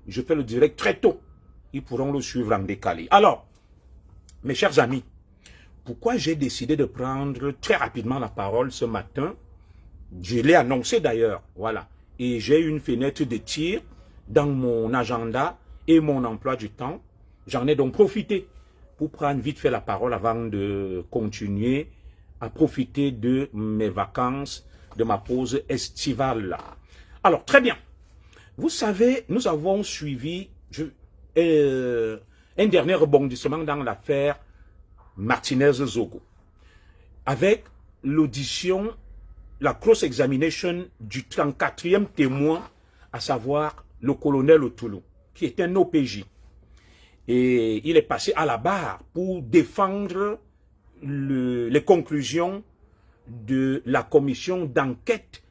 Je fais le direct très tôt. Ils pourront le suivre en décalé. Alors, mes chers amis, pourquoi j'ai décidé de prendre très rapidement la parole ce matin? Je l'ai annoncé d'ailleurs, voilà. Et j'ai une fenêtre de tir dans mon agenda et mon emploi du temps. J'en ai donc profité pour prendre vite fait la parole avant de continuer à profiter de mes vacances, de ma pause estivale. Alors, très bien. Vous savez, nous avons suivi un dernier rebondissement dans l'affaire Martinez-Zogo, avec l'audition, la cross-examination du 34e témoin, à savoir le colonel Otulu, qui est un OPJ. Et il est passé à la barre pour défendre les conclusions de la commission d'enquête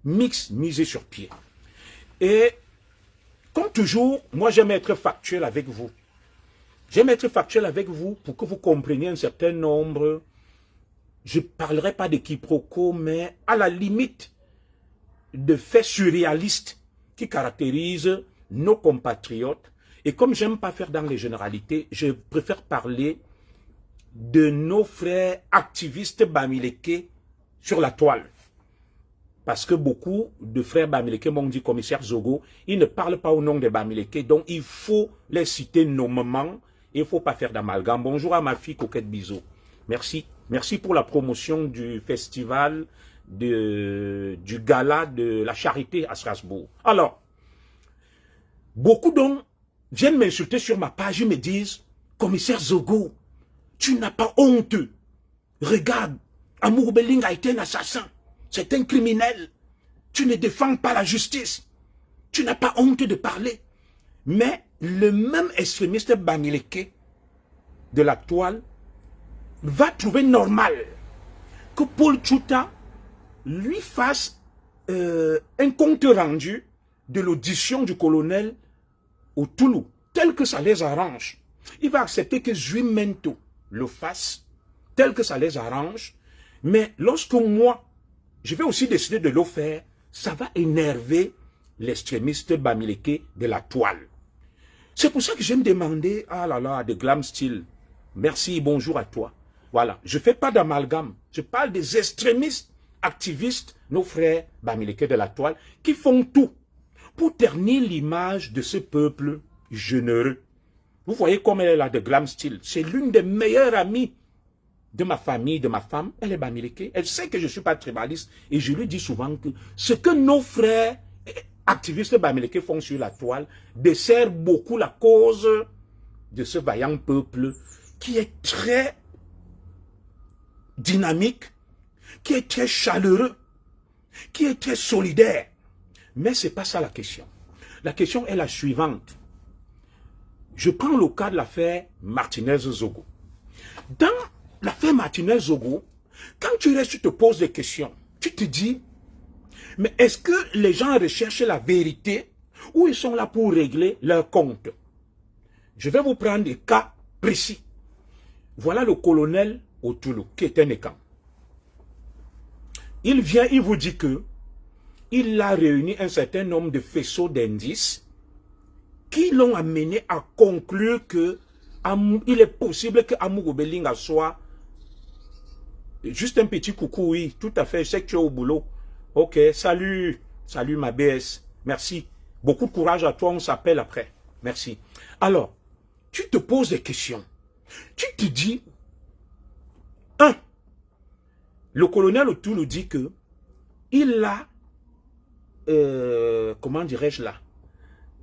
mixte mise sur pied. Et comme toujours, moi j'aime être factuel avec vous. J'aime être factuel avec vous pour que vous compreniez un certain nombre. Je ne parlerai pas de quiproquos, mais à la limite de faits surréalistes qui caractérisent nos compatriotes. Et comme j'aime pas faire dans les généralités, je préfère parler de nos frères activistes bamileke sur la toile. Parce que beaucoup de frères bamileke m'ont dit, commissaire Zogo, ils ne parlent pas au nom des bamileke, donc il faut les citer nommément. Il ne faut pas faire d'amalgame. Bonjour à ma fille Coquette Bizot. Merci. Merci pour la promotion du festival, du gala de la charité à Strasbourg. Alors, beaucoup d'hommes viennent m'insulter sur ma page. Ils me disent, commissaire Zogo, tu n'as pas honte. Regarde, Amour Belling a été un assassin. C'est un criminel. Tu ne défends pas la justice. Tu n'as pas honte de parler. Mais le même extrémiste bamileke de la toile va trouver normal que Paul Tchouta lui fasse un compte rendu de l'audition du colonel Otulu, tel que ça les arrange. Il va accepter que Zuimento le fasse, tel que ça les arrange. Mais lorsque moi, je vais aussi décider de le faire, ça va énerver l'extrémiste bamileke de la toile. C'est pour ça que je me demandais, ah là là, de Glam Style, merci, bonjour à toi. Voilà, je ne fais pas d'amalgame, je parle des extrémistes, activistes, nos frères bamileke de la toile, qui font tout pour ternir l'image de ce peuple généreux. Vous voyez comme elle est là de Glam Style, c'est l'une des meilleures amies de ma famille, de ma femme, elle est bamileke. Elle sait que je ne suis pas tribaliste et je lui dis souvent que ce que nos frères activistes bamileke font sur la toile dessert beaucoup la cause de ce vaillant peuple qui est très dynamique, qui est très chaleureux, qui est très solidaire. Mais ce n'est pas ça la question. La question est la suivante. Je prends le cas de l'affaire Martinez-Zogo. Dans l'affaire Martinez-Zogo, quand tu restes, tu te poses des questions. Tu te dis, mais est-ce que les gens recherchent la vérité ou ils sont là pour régler leur compte? Je vais vous prendre des cas précis. Voilà le colonel Otulu, qui est un écan. Il vient, il vous dit que il a réuni un certain nombre de faisceaux d'indices qui l'ont amené à conclure que il est possible que Amour Belinga soit juste un petit coucou, oui, tout à fait, je sais que tu es au boulot. Ok, salut, salut ma BS, merci. Beaucoup de courage à toi, on s'appelle après. Merci. Alors, tu te poses des questions. Tu te dis, le colonel Otulu dit que il a, comment dirais-je là,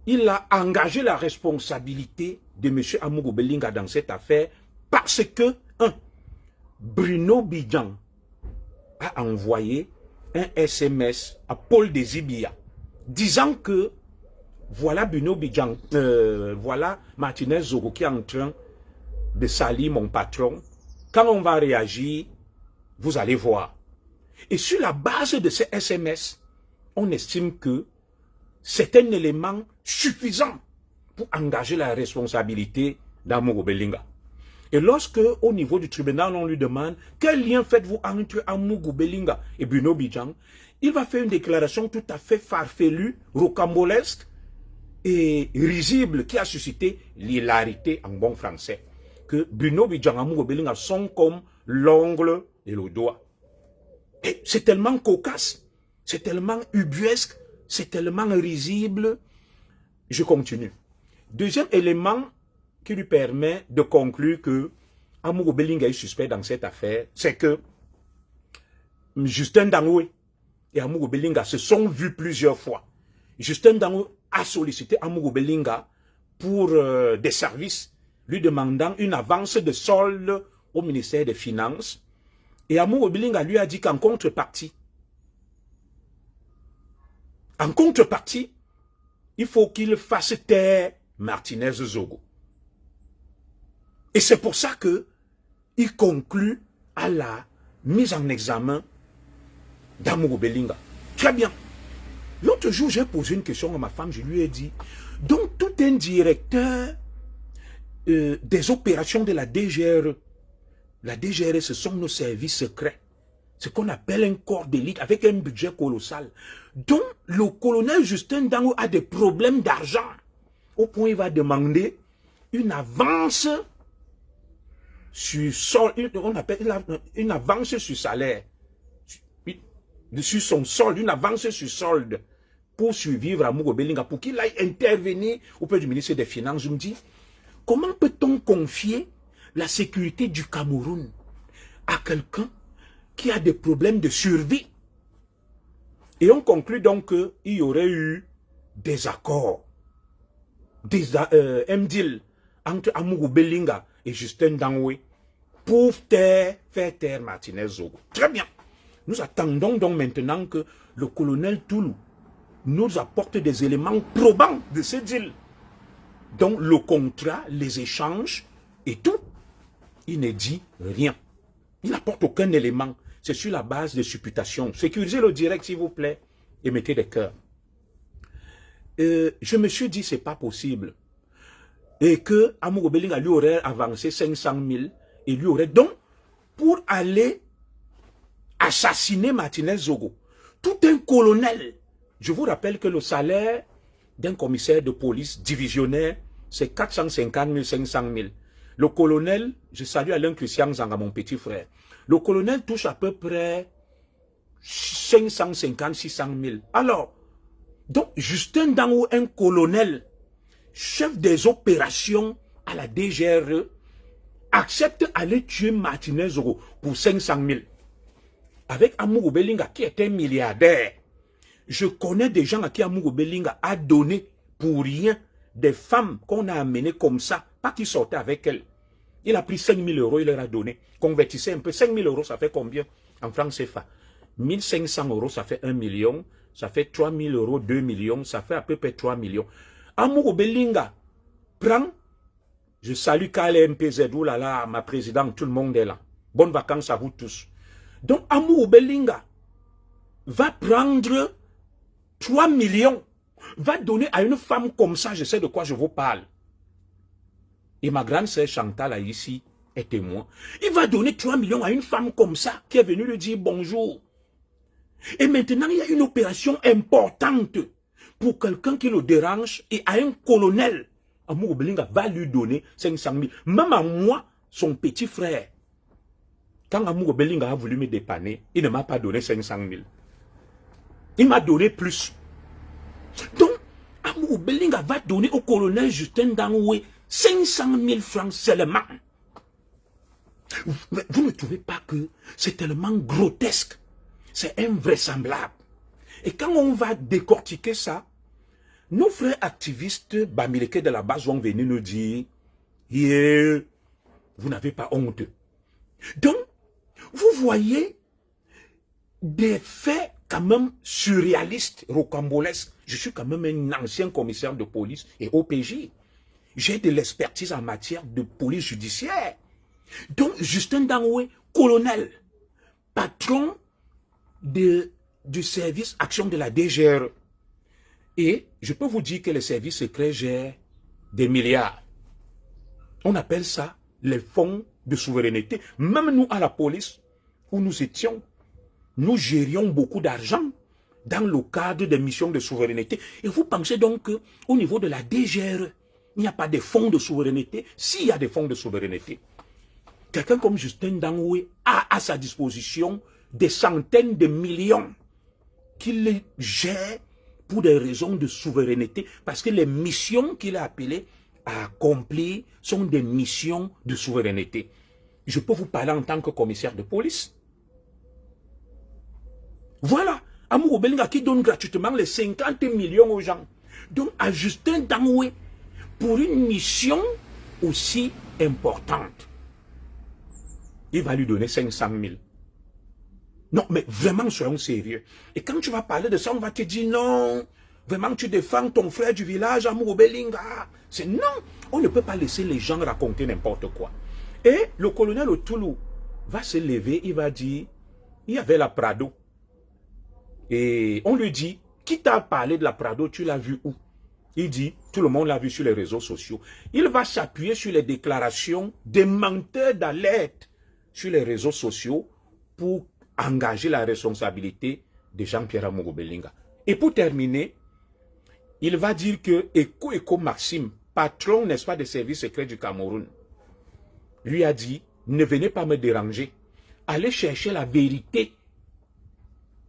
il a engagé la responsabilité de M. Amour Belinga dans cette affaire parce que, Bruno Bidjan a envoyé un SMS à Paul Désibia disant que voilà Bruno Bidjan, voilà Martinez-Zogo qui est en train de salir mon patron. Quand on va réagir, vous allez voir. Et sur la base de ces SMS, on estime que c'est un élément suffisant pour engager la responsabilité d'Amour Belinga. Et lorsque, au niveau du tribunal, on lui demande quel lien faites-vous entre Amour Belinga et Bruno Bidjan, il va faire une déclaration tout à fait farfelue, rocambolesque, et risible qui a suscité l'hilarité en bon français, que Bruno Bidjangamou Belinga sont comme l'ongle et le doigt. Et c'est tellement cocasse, c'est tellement ubuesque, c'est tellement risible. Je continue. Deuxième élément qui lui permet de conclure que Amourou Belinga est suspect dans cette affaire, c'est que Justin Dangoué et Amourou Belinga se sont vus plusieurs fois. Justin Dangoué a sollicité Amourou Belinga pour des services, lui demandant une avance de solde au ministère des Finances. Et Amourou Belinga lui a dit qu'en contrepartie, il faut qu'il fasse taire Martinez Zogo. Et c'est pour ça qu'il conclut à la mise en examen d'Amourou Belinga. Très bien. L'autre jour, j'ai posé une question à ma femme, je lui ai dit, donc tout un directeur des opérations de la DGRE, ce sont nos services secrets, ce qu'on appelle un corps d'élite avec un budget colossal. Donc le colonel Justin Dangoué a des problèmes d'argent, au point où il va demander une avance sur solde, on appelle une avance sur salaire, sur son solde, une avance sur solde, pour survivre à Amourou Belinga, pour qu'il aille intervenir auprès du ministre des Finances. Je me dis, comment peut-on confier la sécurité du Cameroun à quelqu'un qui a des problèmes de survie? Et on conclut donc qu'il y aurait eu des accords, un deal entre Amourou Belinga et Justin Dangoué pour faire taire Martinez Zogo. Très bien. Nous attendons donc maintenant que le colonel Toulou nous apporte des éléments probants de ce deal. Donc le contrat, les échanges et tout, il ne dit rien. Il n'apporte aucun élément. C'est sur la base de supputations. Sécurisez le direct, s'il vous plaît, et mettez des cœurs. Je me suis dit, c'est pas possible. Et que Amourou Belinga lui aurait avancé 500 000 et lui aurait donc, pour aller assassiner Martinez Zogo, tout un colonel. Je vous rappelle que le salaire d'un commissaire de police divisionnaire, c'est 450 000, 500 000. Le colonel, je salue Alain Christian Zanga, mon petit frère. Le colonel touche à peu près 550, 600 000. Alors, donc Justin Dangoué, un colonel, chef des opérations à la DGRE, accepte d'aller tuer Martinez Zogo pour 500 000. Avec Amourou Belinga, qui est un milliardaire. Je connais des gens à qui Amourou Belinga a donné pour rien des femmes qu'on a amenées comme ça, pas qui sortaient avec elles. Il a pris 5 000 euros, il leur a donné. Convertissez un peu. 5 000 euros, ça fait combien en francs CFA? 1 500 euros, ça fait 1 million. Ça fait 3 000 euros, 2 millions. Ça fait à peu près 3 millions. Amourou Belinga prend. Je salue KLMPZ, oulala, ma présidente, tout le monde est là. Bonnes vacances à vous tous. Donc Amourou Belinga va prendre 3 millions, va donner à une femme comme ça, je sais de quoi je vous parle. Et ma grande sœur Chantal, là, ici, est témoin. Il va donner 3 millions à une femme comme ça, qui est venue lui dire bonjour. Et maintenant, il y a une opération importante pour quelqu'un qui le dérange et à un colonel. Amourou Belinga va lui donner 500 000. Même à moi, son petit frère. Quand Amourou Belinga a voulu me dépanner, il ne m'a pas donné 500 000. Il m'a donné plus. Donc, Amourou Belinga va donner au colonel Justin Dangoué 500 000 francs seulement. Vous ne trouvez pas que c'est tellement grotesque? C'est invraisemblable. Et quand on va décortiquer ça, nos frères activistes bamileke de la base vont venir nous dire yeah, vous n'avez pas honte. Donc, vous voyez des faits quand même surréalistes, rocambolesques. Je suis quand même un ancien commissaire de police et OPJ. J'ai de l'expertise en matière de police judiciaire. Donc, Justin Dangoué, colonel, patron du service action de la DGRE. Et je peux vous dire que les services secrets gèrent des milliards. On appelle ça les fonds de souveraineté. Même nous, à la police, où nous étions, nous gérions beaucoup d'argent dans le cadre des missions de souveraineté. Et vous pensez donc qu'au niveau de la DGRE, il n'y a pas de fonds de souveraineté? S'il y a des fonds de souveraineté, quelqu'un comme Justin Dangoué a à sa disposition des centaines de millions qu'il gère pour des raisons de souveraineté, parce que les missions qu'il a appelées à accomplir sont des missions de souveraineté. Je peux vous parler en tant que commissaire de police. Voilà, Amour Obelinga qui donne gratuitement les 50 millions aux gens. Donc à Justin Dangoué, pour une mission aussi importante, il va lui donner 500 000. Non, mais vraiment, soyons sérieux. Et quand tu vas parler de ça, on va te dire non. Vraiment, tu défends ton frère du village, Amour Obelinga. C'est non. On ne peut pas laisser les gens raconter n'importe quoi. Et le colonel Otoulou va se lever, il va dire, il y avait la Prado. Et on lui dit, qui t'a parlé de la Prado, tu l'as vu où? Il dit, tout le monde l'a vu sur les réseaux sociaux. Il va s'appuyer sur les déclarations des menteurs d'alerte sur les réseaux sociaux pour engager la responsabilité de Jean-Pierre Amour Obelinga. Et pour terminer, il va dire que Eko Maxime, patron, n'est-ce pas, des services secrets du Cameroun, lui a dit, ne venez pas me déranger. Allez chercher la vérité.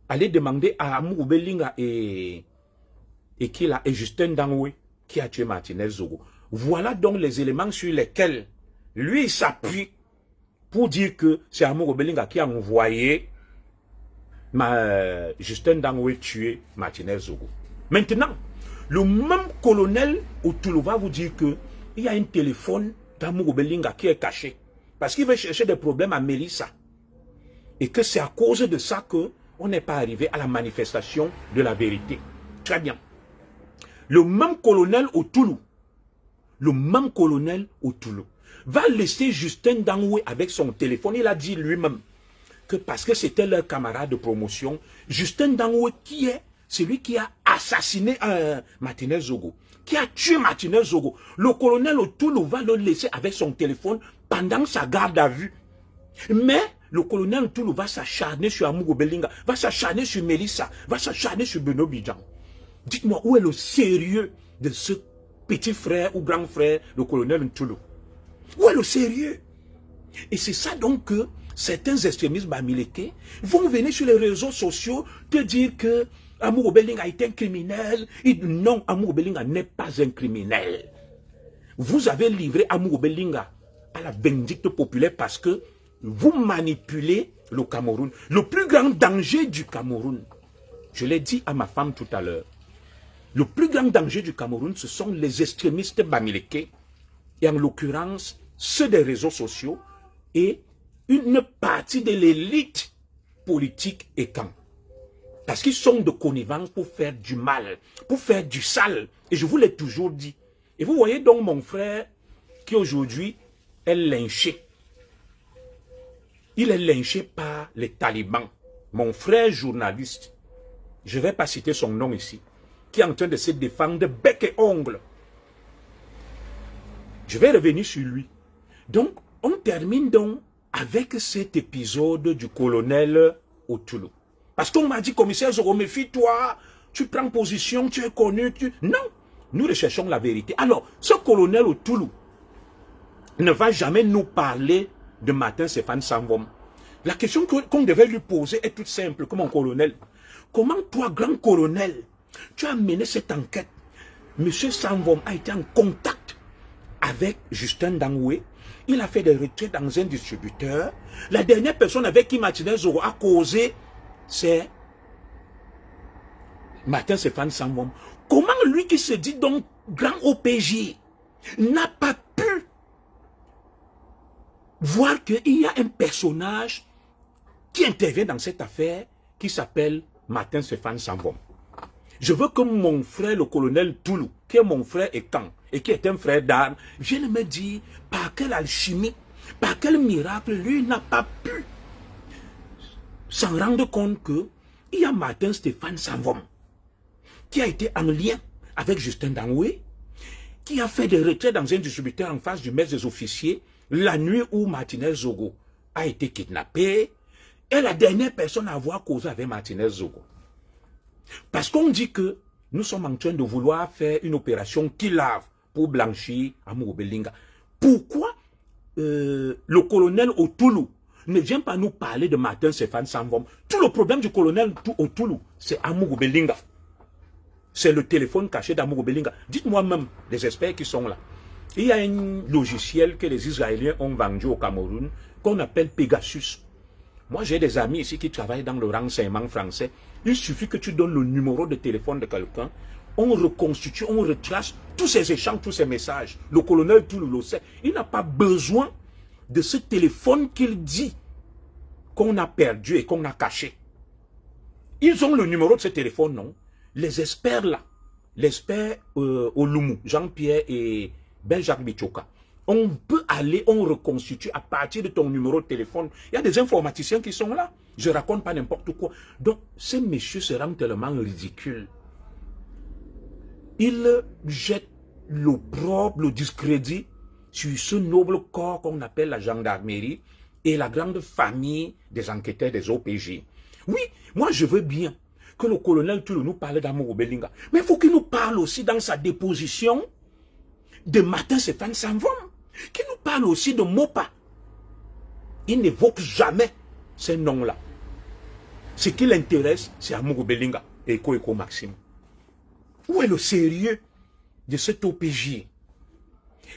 Allez demander à Amour Obelinga et Justin Dangoué qui a tué Martinez Zogo. Voilà donc les éléments sur lesquels lui s'appuie pour dire que c'est Amour Obelinga qui a envoyé Justin Dangoué tuer Martinez Zogo. Maintenant, le même colonel Otoulou va vous dire que il y a un téléphone d'Amour Obelinga qui est caché parce qu'il veut chercher des problèmes à Mélissa et que c'est à cause de ça que on n'est pas arrivé à la manifestation de la vérité. Très bien. Le même colonel Otoulou va laisser Justin Dangoué avec son téléphone. Il a dit lui-même que parce que c'était leur camarade de promotion, Justin Dangoué qui est celui qui a assassiné Martinez Zogo, qui a tué Martinez Zogo. Le colonel Otoulou va le laisser avec son téléphone pendant sa garde à vue. Mais le colonel Otoulou va s'acharner sur Amour Obelinga, va s'acharner sur Mélissa, va s'acharner sur Beno Bidjan. Dites-moi, où est le sérieux de ce petit frère ou grand frère, le colonel Otoulou? Où est le sérieux? Et c'est ça donc que certains extrémistes bamileke vont venir sur les réseaux sociaux te dire que Amour Obelinga est un criminel. Non, Amour Obelinga n'est pas un criminel. Vous avez livré Amour Obelinga à la vindicte populaire parce que vous manipulez le Cameroun. Le plus grand danger du Cameroun, je l'ai dit à ma femme tout à l'heure, le plus grand danger du Cameroun, ce sont les extrémistes bamileke, et en l'occurrence, ceux des réseaux sociaux, et une partie de l'élite politique et camp. Parce qu'ils sont de connivence pour faire du mal, pour faire du sale. Et je vous l'ai toujours dit. Et vous voyez donc mon frère qui aujourd'hui est lynché. Il est lynché par les talibans. Mon frère journaliste, je ne vais pas citer son nom ici, qui est en train de se défendre de bec et ongle. Je vais revenir sur lui. Donc, on termine donc avec cet épisode du colonel Otoulou. Parce qu'on m'a dit, commissaire Zogo, méfie-toi, tu prends position, tu es connu. Non, nous recherchons la vérité. Alors, ce colonel Otoulou ne va jamais nous parler de Martin Stéphane Samvom. La question qu'on devait lui poser est toute simple, comme un colonel. Comment toi, grand colonel, tu as mené cette enquête? Monsieur Samvom a été en contact avec Justin Dangoué. Il a fait des retraits dans un distributeur. La dernière personne avec qui Martinez Zogo a causé, c'est Martin Stéphane Samvom. Comment lui qui se dit donc grand OPJ n'a pas pu voir qu'il y a un personnage qui intervient dans cette affaire qui s'appelle Martin Stéphane Samvom? Je veux que mon frère, le colonel Toulou, qui est mon frère Ekan, et qui est un frère d'armes, vienne me dire par quelle alchimie, par quel miracle, lui n'a pas pu s'en rendre compte que il y a Martin Stéphane Samvom, qui a été en lien avec Justin Dangoué, qui a fait des retraits dans un distributeur en face du maître des officiers, la nuit où Martinez Zogo a été kidnappé, et la dernière personne à avoir causé avec Martinez Zogo. Parce qu'on dit que nous sommes en train de vouloir faire une opération qui lave pour blanchir Amour Belinga. Pourquoi le colonel Otulu ne vient pas nous parler de Martin Stéphane Samvom? Tout le problème du colonel Otulu, c'est Amour Belinga. C'est le téléphone caché d'Amour Belinga. Dites-moi même, les experts qui sont là. Il y a un logiciel que les Israéliens ont vendu au Cameroun qu'on appelle Pegasus. Moi, j'ai des amis ici qui travaillent dans le renseignement français. Il suffit que tu donnes le numéro de téléphone de quelqu'un. On reconstitue, on retrace tous ces échanges, tous ces messages. Le colonel tout le sait. Il n'a pas besoin de ce téléphone qu'il dit qu'on a perdu et qu'on a caché. Ils ont le numéro de ce téléphone, non? Les experts là, l'expert Olumu, Jean-Pierre et Ben-Jacques Bichoka, on peut aller, on reconstitue à partir de ton numéro de téléphone. Il y a des informaticiens qui sont là. Je raconte pas n'importe quoi. Donc, ces messieurs se rendent tellement ridicules. Ils jettent l'opprobre, le discrédit sur ce noble corps qu'on appelle la gendarmerie et la grande famille des enquêteurs des OPJ. Oui, moi je veux bien que le colonel Tulu nous parle d'Amour Belinga. Mais il faut qu'il nous parle aussi dans sa déposition de Martin Stéphane Samvom, qu'il nous parle aussi de Mopa. Il n'évoque jamais ces noms-là. Ce qui l'intéresse, c'est Amour Belinga et Eko Maxime. Où est le sérieux de cet OPJ?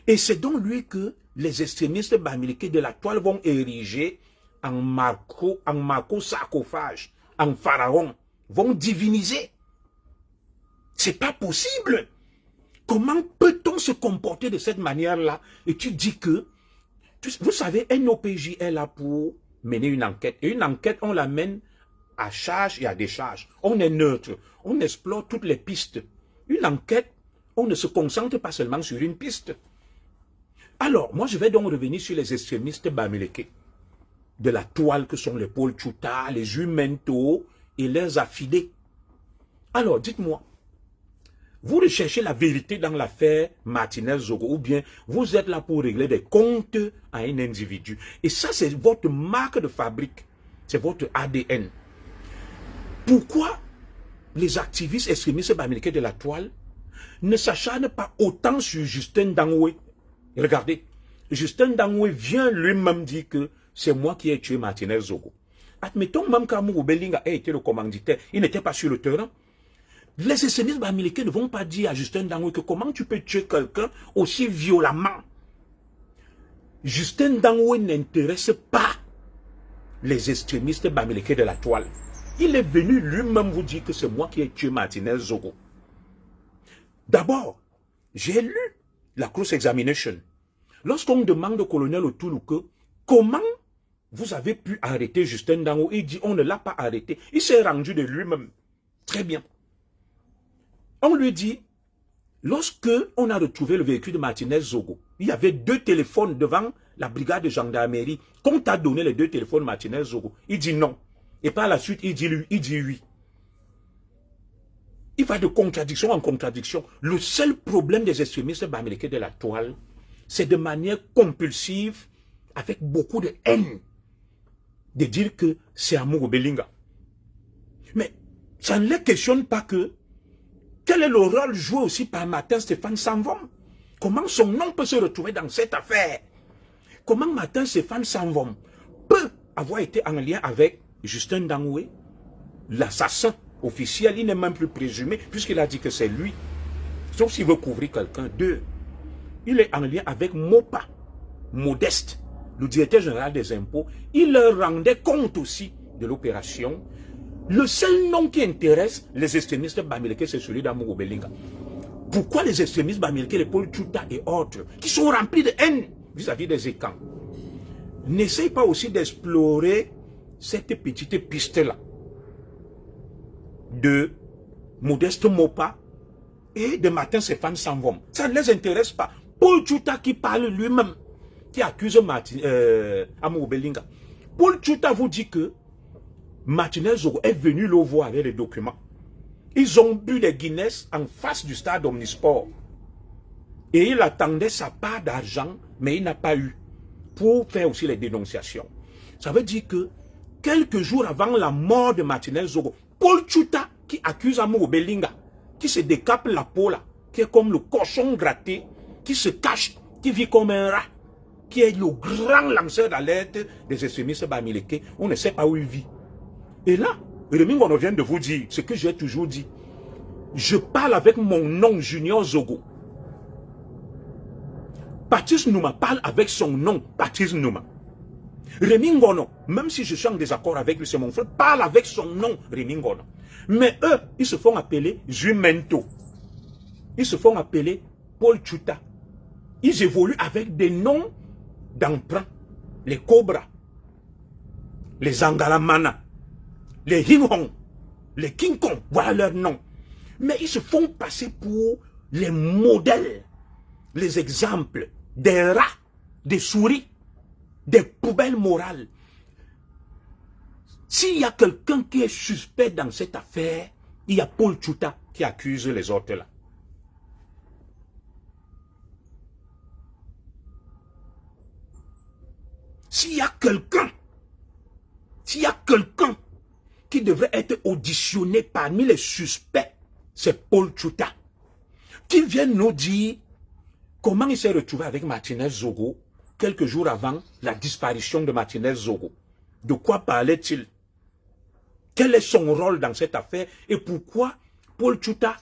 Et c'est donc lui que les extrémistes bamileke de la toile vont ériger en marco sarcophage, en pharaon, vont diviniser. C'est pas possible. Comment peut-on se comporter de cette manière-là? Et tu dis que, vous savez, un OPJ est là pour mener une enquête. Et une enquête, on la mène à charge et à décharge. On est neutre. On explore toutes les pistes. Une enquête, on ne se concentre pas seulement sur une piste. Alors, moi, je vais donc revenir sur les extrémistes bamileke de la toile que sont les Paul Tchouta, les Jumento et leurs affidés. Alors, dites-moi, vous recherchez la vérité dans l'affaire Martinez-Zogo ou bien vous êtes là pour régler des comptes à un individu. Et ça, c'est votre marque de fabrique. C'est votre ADN. Pourquoi les activistes extrémistes bamileke de la toile ne s'acharnent pas autant sur Justin Dangoué? Regardez, Justin Dangoué vient lui-même dire que c'est moi qui ai tué Martinez-Zogo. Admettons même qu'Amour Belinga ait été le commanditaire, il n'était pas sur le terrain. Les extrémistes bamileke ne vont pas dire à Justin Dangoué que comment tu peux tuer quelqu'un aussi violemment. Justin Dangoué n'intéresse pas les extrémistes bamileke de la toile. Il est venu lui-même vous dire que c'est moi qui ai tué Martinez-Zogo. D'abord, j'ai lu la cross-examination. Lorsqu'on demande au colonel Otulu que comment vous avez pu arrêter Justin Dangoué, il dit on ne l'a pas arrêté. Il s'est rendu de lui-même. Très bien. On lui dit, lorsque on a retrouvé le véhicule de Martinez-Zogo, il y avait 2 téléphones devant la brigade de gendarmerie. Qu'on t'a donné les 2 téléphones Martinez-Zogo? Il dit non. Et par la suite, il dit oui. Il va de contradiction en contradiction. Le seul problème des extrémistes bamileke de la toile, c'est de manière compulsive, avec beaucoup de haine, de dire que c'est Amour Belinga. Mais ça ne les questionne pas que quel est le rôle joué aussi par Martin Stéphane Samvom? Comment son nom peut se retrouver dans cette affaire? Comment Martin Stéphane Samvom peut avoir été en lien avec Justin Dangoué, l'assassin officiel? Il n'est même plus présumé puisqu'il a dit que c'est lui. Sauf s'il veut couvrir quelqu'un. 2, il est en lien avec Mopa, Modeste, le directeur général des impôts. Il leur rendait compte aussi de l'opération. Le seul nom qui intéresse les extrémistes bamileke, c'est celui d'Amour Belinga. Pourquoi les extrémistes bamileke, les Paul Tchouta et autres, qui sont remplis de haine vis-à-vis des écans, n'essayent pas aussi d'explorer cette petite piste-là de Modeste Mopa et de Martin Stéphane Samvom? Ça ne les intéresse pas. Paul Tchouta qui parle lui-même, qui accuse Amour Belinga. Paul Tchouta vous dit que Martinez-Zogo est venu le voir avec les documents. Ils ont bu les Guinness en face du stade Omnisport. Et il attendait sa part d'argent, mais il n'a pas eu pour faire aussi les dénonciations. Ça veut dire que quelques jours avant la mort de Martinez-Zogo, Paul Tchouta qui accuse Amour Belinga, qui se décape la peau là, qui est comme le cochon gratté, qui se cache, qui vit comme un rat, qui est le grand lanceur d'alerte des extrémistes bamileke. On ne sait pas où il vit. Et là, Rémi Ngono vient de vous dire ce que j'ai toujours dit. Je parle avec mon nom Junior Zogo. Patrice Nouma parle avec son nom, Patrice Nouma. Rémi Ngono, même si je suis en désaccord avec lui, c'est mon frère, parle avec son nom, Rémi Ngono. Mais eux, ils se font appeler Jumento. Ils se font appeler Paul Chuta. Ils évoluent avec des noms d'emprunt. Les Cobras, les Angalamana, les Hinghong, les King Kong, voilà leurs noms. Mais ils se font passer pour les modèles, les exemples des rats, des souris, des poubelles morales. S'il y a quelqu'un qui est suspect dans cette affaire, il y a Paul Chuta qui accuse les autres là. S'il y a quelqu'un qui devrait être auditionné parmi les suspects, c'est Paul Chuta, qui vient nous dire comment il s'est retrouvé avec Martinez Zogo quelques jours avant la disparition de Martinez Zogo. De quoi parlait-il? Quel est son rôle dans cette affaire? Et pourquoi Paul Chuta,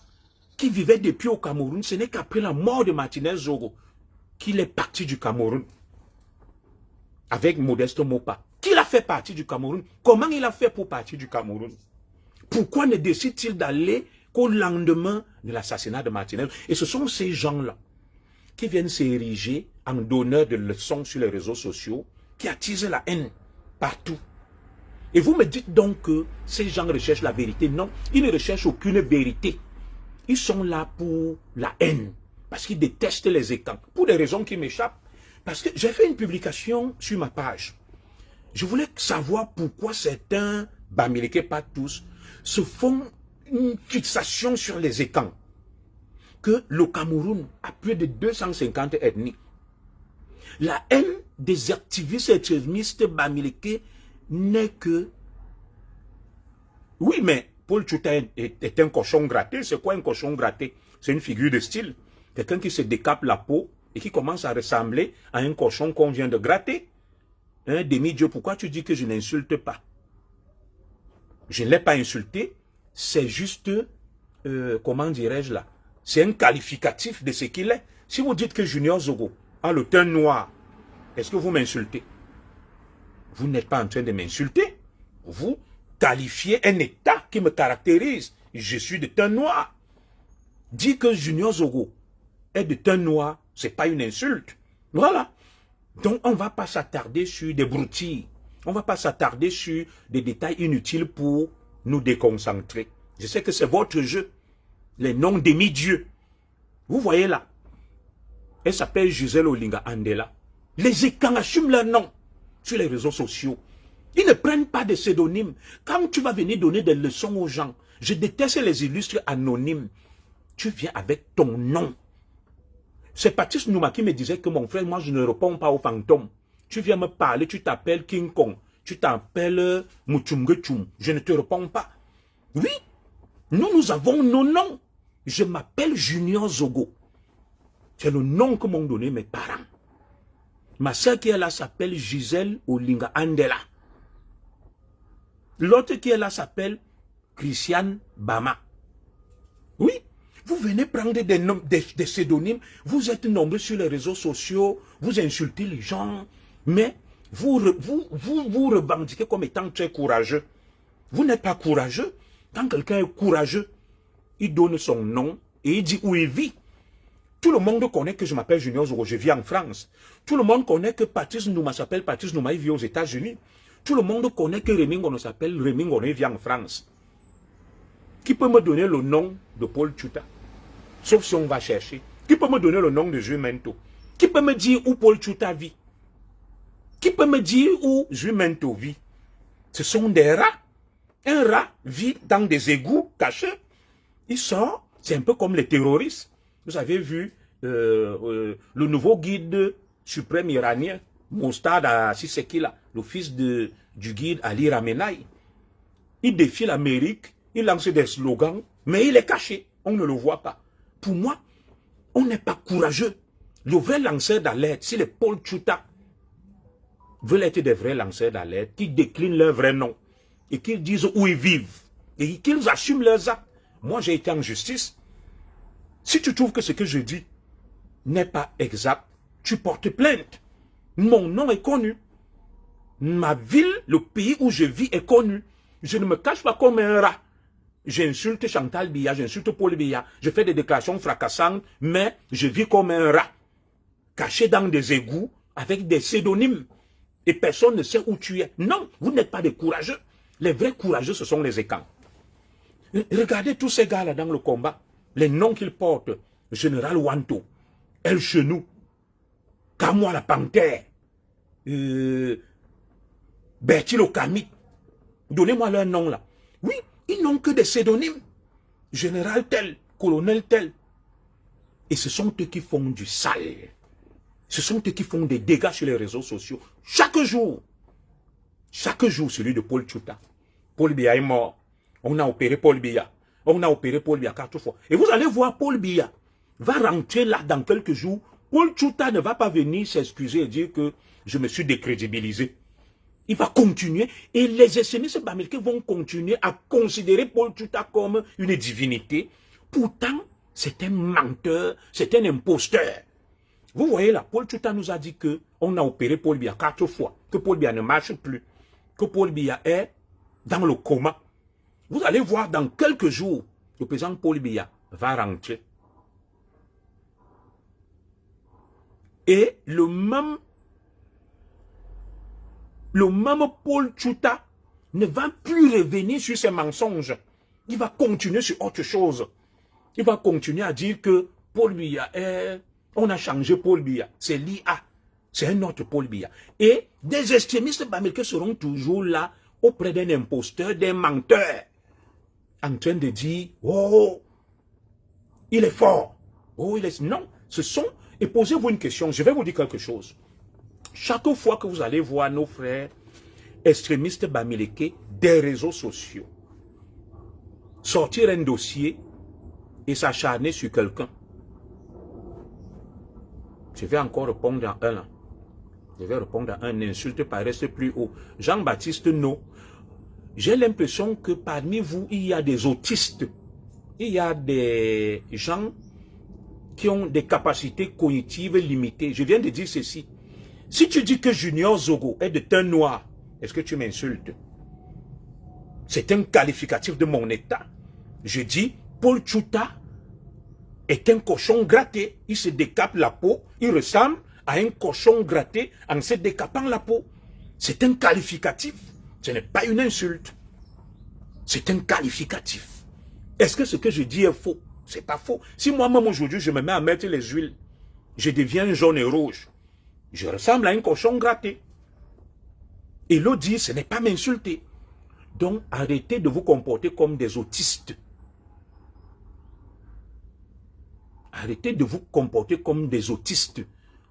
qui vivait depuis au Cameroun, ce n'est qu'après la mort de Martinez Zogo qu'il est parti du Cameroun avec Modeste Mopa, qu'il a fait partie du Cameroun. Comment il a fait pour partir du Cameroun? Pourquoi ne décide-t-il d'aller qu'au lendemain de l'assassinat de Martinez? Et ce sont ces gens-là qui viennent s'ériger en donneurs de leçons sur les réseaux sociaux, qui attisent la haine partout. Et vous me dites donc que ces gens recherchent la vérité. Non, ils ne recherchent aucune vérité. Ils sont là pour la haine, parce qu'ils détestent les écrans, pour des raisons qui m'échappent. Parce que j'ai fait une publication sur ma page. Je voulais savoir pourquoi certains, Bamileke, pas tous, se font une fixation sur les écrans. Que le Cameroun a plus de 250 ethnies. La haine des activistes extrémistes Bamileke n'est que... Oui, mais Paul Chuta est un cochon gratté. C'est quoi un cochon gratté? C'est une figure de style. Quelqu'un qui se décape la peau et qui commence à ressembler à un cochon qu'on vient de gratter. Un demi-dieu, pourquoi tu dis que je n'insulte pas? Je ne l'ai pas insulté, c'est juste, comment dirais-je là, c'est un qualificatif de ce qu'il est. Si vous dites que Junior Zogo a le teint noir, est-ce que vous m'insultez? Vous n'êtes pas en train de m'insulter. Vous qualifiez un état qui me caractérise. Je suis de teint noir. Dire que Junior Zogo est de teint noir, c'est pas une insulte. Voilà. Donc, on ne va pas s'attarder sur des broutilles. On ne va pas s'attarder sur des détails inutiles pour nous déconcentrer. Je sais que c'est votre jeu. Les noms demi-dieux. Vous voyez là. Elle s'appelle Gisèle Olinga Andela. Les écrans assument leur nom sur les réseaux sociaux. Ils ne prennent pas de pseudonymes. Quand tu vas venir donner des leçons aux gens, je déteste les illustres anonymes. Tu viens avec ton nom. C'est Patrice Nouma qui me disait que mon frère, moi je ne réponds pas aux fantômes. Tu viens me parler, tu t'appelles King Kong, tu t'appelles Muchumgechum, je ne te réponds pas. Oui, nous avons nos noms. Je m'appelle Junior Zogo. C'est le nom que m'ont donné mes parents. Ma soeur qui est là s'appelle Gisèle Olinga Andela. L'autre qui est là s'appelle Christiane Bama. Oui. Vous venez prendre des pseudonymes, vous êtes nombreux sur les réseaux sociaux, vous insultez les gens, mais vous revendiquez comme étant très courageux. Vous n'êtes pas courageux. Quand quelqu'un est courageux, il donne son nom et il dit où il vit. Tout le monde connaît que je m'appelle Junior Zogo, je vis en France. Tout le monde connaît que Patrice Nouma s'appelle Patrice Nouma, il vit aux États-Unis. Tout le monde connaît que Rémi Ngono s'appelle Rémi Ngono, il vit en France. Qui peut me donner le nom de Paul Chuta? Sauf si on va chercher. Qui peut me donner le nom de Jumento? Qui peut me dire où Paul Chuta vit? Qui peut me dire où Jumento vit? Ce sont des rats. Un rat vit dans des égouts cachés. Il sort. C'est un peu comme les terroristes. Vous avez vu le nouveau guide suprême iranien, Mostada Sissekila, le fils du guide Ali Ramenai. Il défie l'Amérique. il lance des slogans, mais il est caché, on ne le voit pas. Pour moi, on n'est pas courageux. Le vrai lanceur d'alerte, c'est les Paul Tchouta, veulent être des vrais lanceurs d'alerte, qui déclinent leur vrai nom, et qu'ils disent où ils vivent, et qu'ils assument leurs actes. Moi, j'ai été en justice. Si tu trouves que ce que je dis n'est pas exact, tu portes plainte. Mon nom est connu. Ma ville, le pays où je vis est connu. Je ne me cache pas comme un rat. J'insulte Chantal Biya, j'insulte Paul Biya, je fais des déclarations fracassantes, mais je vis comme un rat, caché dans des égouts, avec des pseudonymes. Et personne ne sait où tu es. Non, vous n'êtes pas des courageux. Les vrais courageux, ce sont les écans. Regardez tous ces gars-là dans le combat. Les noms qu'ils portent. Général Wanto, El Chenou, Kamwa la Panthère, Bertil Okami. Donnez-moi leur nom là. Oui, ils n'ont que des pseudonymes. Général tel, colonel tel. Et ce sont eux qui font du sale. Ce sont eux qui font des dégâts sur les réseaux sociaux. Chaque jour, celui de Paul Tchouta. Paul Biya est mort. On a opéré Paul Biya. On a opéré Paul Biya 4 fois. Et vous allez voir, Paul Biya va rentrer là dans quelques jours. Paul Tchouta ne va pas venir s'excuser et dire que je me suis décrédibilisé. Il va continuer et les extrémistes bamileke vont continuer à considérer Paul Tchouta comme une divinité. Pourtant, c'est un menteur, c'est un imposteur. Vous voyez là, Paul Tchouta nous a dit que on a opéré Paul Biya 4 fois, que Paul Biya ne marche plus, que Paul Biya est dans le coma. Vous allez voir dans quelques jours, le président Paul Biya va rentrer. Et le même Paul Tchouta ne va plus revenir sur ses mensonges. Il va continuer sur autre chose. Il va continuer à dire que Paul Biya est... On a changé Paul Biya. C'est l'IA. C'est un autre Paul Biya. Et des extrémistes bamileke seront toujours là auprès d'un imposteur, d'un menteur, en train de dire, oh, il est fort. Oh, il est... Non, ce sont... Et posez-vous une question, je vais vous dire quelque chose. Chaque fois que vous allez voir nos frères extrémistes bamileke des réseaux sociaux sortir un dossier et s'acharner sur quelqu'un, je vais encore répondre à un là. Je vais répondre à un, n'insulte pas, reste plus haut. Jean-Baptiste No, j'ai l'impression que parmi vous, il y a des autistes. Il y a des gens qui ont des capacités cognitives limitées. Je viens de dire ceci. Si tu dis que Junior Zogo est de teint noir, est-ce que tu m'insultes? C'est un qualificatif de mon état. Je dis, Paul Tchouta est un cochon gratté. Il se décape la peau. Il ressemble à un cochon gratté en se décapant la peau. C'est un qualificatif. Ce n'est pas une insulte. C'est un qualificatif. Est-ce que ce que je dis est faux? C'est pas faux. Si moi-même aujourd'hui je me mets à mettre les huiles, je deviens jaune et rouge. Je ressemble à un cochon gratté. Et l'autre dit, ce n'est pas m'insulter. Donc, arrêtez de vous comporter comme des autistes. Arrêtez de vous comporter comme des autistes.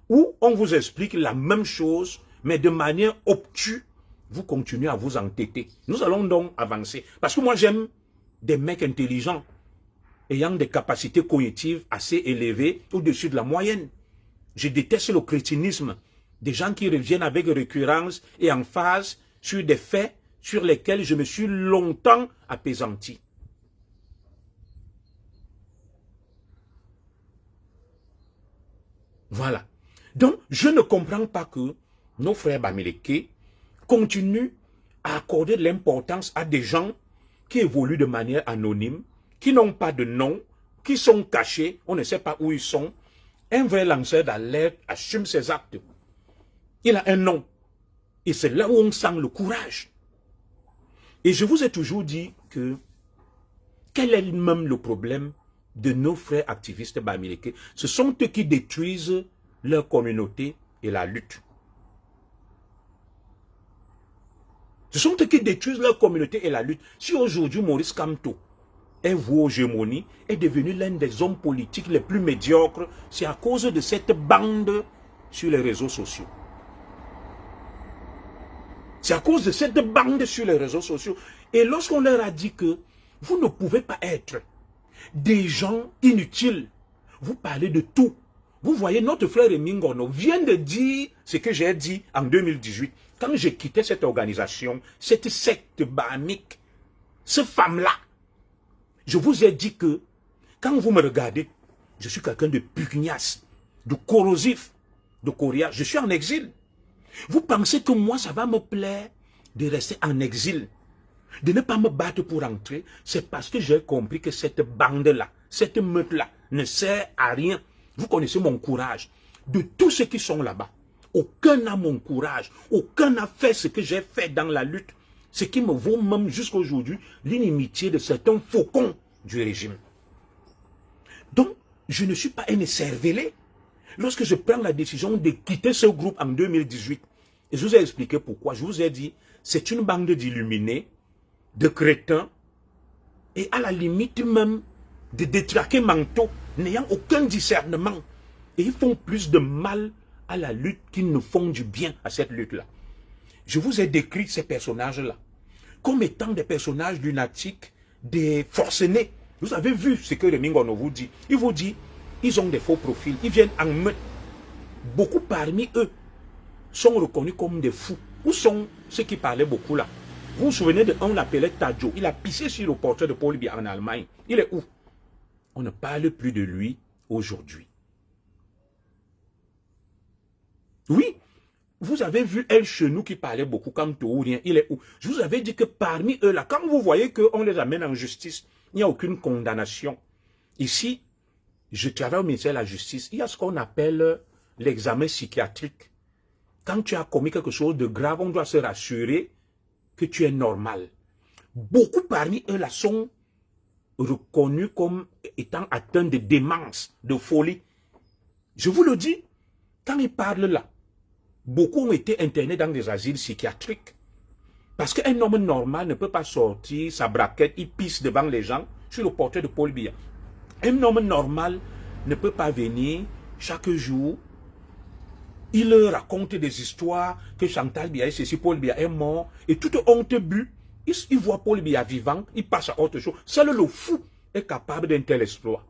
Où on vous explique la même chose, mais de manière obtuse, vous continuez à vous entêter. Nous allons donc avancer. Parce que moi, j'aime des mecs intelligents, ayant des capacités cognitives assez élevées, au-dessus de la moyenne. Je déteste le crétinisme. Des gens qui reviennent avec récurrence et en phase sur des faits sur lesquels je me suis longtemps appesanti. Voilà. Donc, je ne comprends pas que nos frères bamileke continuent à accorder de l'importance à des gens qui évoluent de manière anonyme, qui n'ont pas de nom, qui sont cachés, on ne sait pas où ils sont. Un vrai lanceur d'alerte assume ses actes. Il a un nom. Et c'est là où on sent le courage. Et je vous ai toujours dit que quel est même le problème de nos frères activistes bamileke? Ce sont eux qui détruisent leur communauté et la lutte. Ce sont eux qui détruisent leur communauté et la lutte. Si aujourd'hui Maurice Kamto est voué aux gémonies, est devenu l'un des hommes politiques les plus médiocres, c'est à cause de cette bande sur les réseaux sociaux. C'est à cause de cette bande sur les réseaux sociaux. Et lorsqu'on leur a dit que Vous ne pouvez pas être des gens inutiles. Vous parlez de tout. Vous voyez, notre frère Rémy Ngono vient de dire ce que j'ai dit en 2018. Quand j'ai quitté cette organisation, cette secte bahamique, cette femme-là, je vous ai dit que, quand vous me regardez, je suis quelqu'un de pugnace, de corrosif, de coriace. Je suis en exil. Vous pensez que moi, ça va me plaire de rester en exil, de ne pas me battre pour entrer? C'est parce que j'ai compris que cette bande-là, cette meute-là, ne sert à rien. Vous connaissez mon courage. De tous ceux qui sont là-bas, aucun n'a mon courage. Aucun n'a fait ce que j'ai fait dans la lutte. Ce qui me vaut même jusqu'à aujourd'hui l'inimitié de certains faucons du régime. Donc, je ne suis pas un écervelé. Lorsque je prends la décision de quitter ce groupe en 2018, et je vous ai expliqué pourquoi, je vous ai dit, c'est une bande d'illuminés, de crétins, et à la limite même de détraqués mentaux, n'ayant aucun discernement. Et ils font plus de mal à la lutte qu'ils ne font du bien à cette lutte-là. Je vous ai décrit ces personnages-là comme étant des personnages lunatiques, des forcenés. Vous avez vu ce que Rémy Ngono vous dit. Il vous dit, ils ont des faux profils, ils viennent en meute. Beaucoup parmi eux sont reconnus comme des fous. Où sont ceux qui parlaient beaucoup là? Vous vous souvenez de un, on l'appelait Tadjo. Il a pissé sur le portrait de Paul Biya en Allemagne. Il est où? On ne parle plus de lui aujourd'hui. Oui, vous avez vu El Chenou qui parlait beaucoup comme Tourien. Il est où? Je vous avais dit que parmi eux là, quand vous voyez qu'on les amène en justice, il n'y a aucune condamnation. Ici, je travaille au ministère de la Justice. Il y a ce qu'on appelle l'examen psychiatrique. Quand tu as commis quelque chose de grave, on doit se rassurer que tu es normal. Beaucoup parmi eux là sont reconnus comme étant atteints de démence, de folie. Je vous le dis, quand ils parlent là, beaucoup ont été internés dans des asiles psychiatriques. Parce qu'un homme normal ne peut pas sortir sa braquette, il pisse devant les gens sur le portrait de Paul Biya. Un homme normal ne peut pas venir chaque jour. Il leur raconte des histoires que Chantal Biya est ceci, Paul Biya est mort. Et toute honte but, il voit Paul Biya vivant, il passe à autre chose. Seul le fou est capable d'un tel exploit.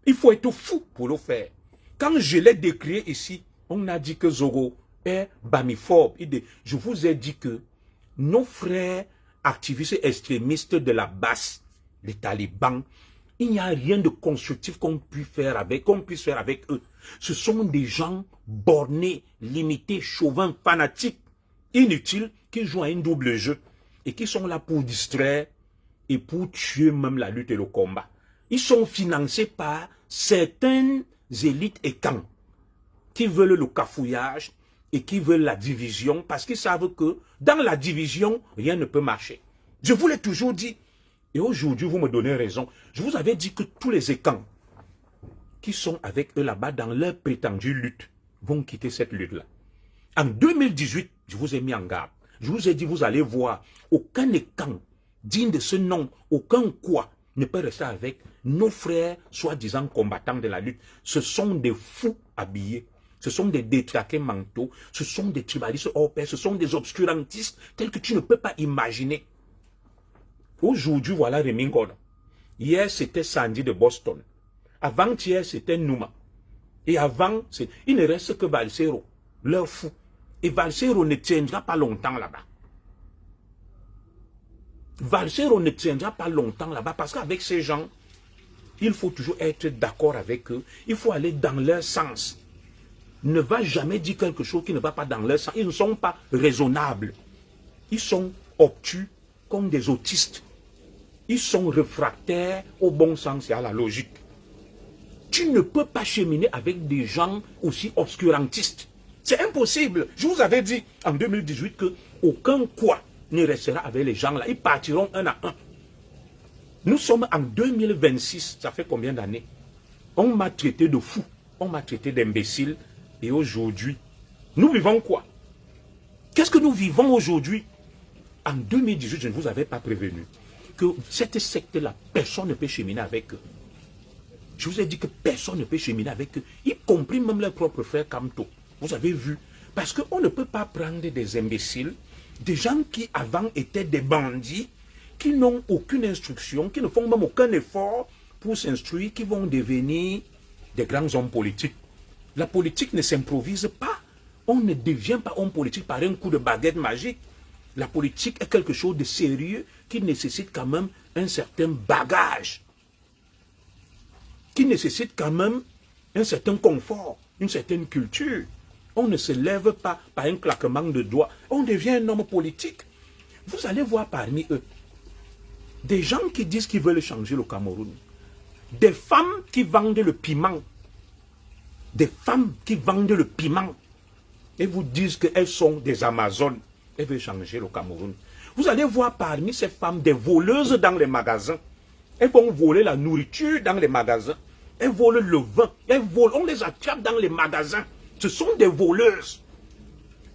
Il faut être fou pour le faire. Quand je l'ai décrit ici, on a dit que Zogo est bamiphobe. Je vous ai dit que nos frères activistes extrémistes de la base, les talibans, il n'y a rien de constructif qu'on puisse faire avec eux. Ce sont des gens bornés, limités, chauvins, fanatiques, inutiles, qui jouent à un double jeu et qui sont là pour distraire et pour tuer même la lutte et le combat. Ils sont financés par certaines élites et camps qui veulent le cafouillage et qui veulent la division parce qu'ils savent que dans la division, rien ne peut marcher. Je vous l'ai toujours dit. Et aujourd'hui, vous me donnez raison. Je vous avais dit que tous les écans qui sont avec eux là-bas dans leur prétendue lutte vont quitter cette lutte-là. En 2018, je vous ai mis en garde. Je vous ai dit, vous allez voir, aucun écan digne de ce nom, aucun quoi ne peut rester avec nos frères soi-disant combattants de la lutte. Ce sont des fous habillés. Ce sont des détraqués mentaux. Ce sont des tribalistes hors pair. Ce sont des obscurantistes tels que tu ne peux pas imaginer. Aujourd'hui, voilà Rémy Ngono. Hier, c'était Sandy de Boston. Avant-hier, c'était Nouma. Et avant, il ne reste que Valsero, leur fou. Et Valsero ne tiendra pas longtemps là-bas. Valsero ne tiendra pas longtemps là-bas parce qu'avec ces gens, il faut toujours être d'accord avec eux. Il faut aller dans leur sens. Ne va jamais dire quelque chose qui ne va pas dans leur sens. Ils ne sont pas raisonnables. Ils sont obtus comme des autistes. Ils sont réfractaires au bon sens et à la logique. Tu ne peux pas cheminer avec des gens aussi obscurantistes. C'est impossible. Je vous avais dit en 2018 que aucun quoi ne restera avec les gens là. Ils partiront un à un. Nous sommes en 2026. Ça fait combien d'années? On m'a traité de fou. On m'a traité d'imbécile. Et aujourd'hui, nous vivons quoi? Qu'est-ce que nous vivons aujourd'hui? En 2018, je ne vous avais pas prévenu que cette secte-là, personne ne peut cheminer avec eux. Je vous ai dit que personne ne peut cheminer avec eux, y compris même leur propre frère Kamto. Vous avez vu? Parce qu'on ne peut pas prendre des imbéciles, des gens qui avant étaient des bandits, qui n'ont aucune instruction, qui ne font même aucun effort pour s'instruire, qui vont devenir des grands hommes politiques. La politique ne s'improvise pas. On ne devient pas homme politique par un coup de baguette magique. La politique est quelque chose de sérieux qui nécessite quand même un certain bagage, qui nécessite quand même un certain confort, une certaine culture. On ne se lève pas par un claquement de doigts. On devient un homme politique. Vous allez voir parmi eux des gens qui disent qu'ils veulent changer le Cameroun. Des femmes qui vendent le piment. Des femmes qui vendent le piment. Et vous disent qu'elles sont des Amazones. Elles veulent changer le Cameroun. Vous allez voir parmi ces femmes des voleuses dans les magasins. Elles vont voler la nourriture dans les magasins. Elles volent le vin. Elles volent. On les attrape dans les magasins. Ce sont des voleuses.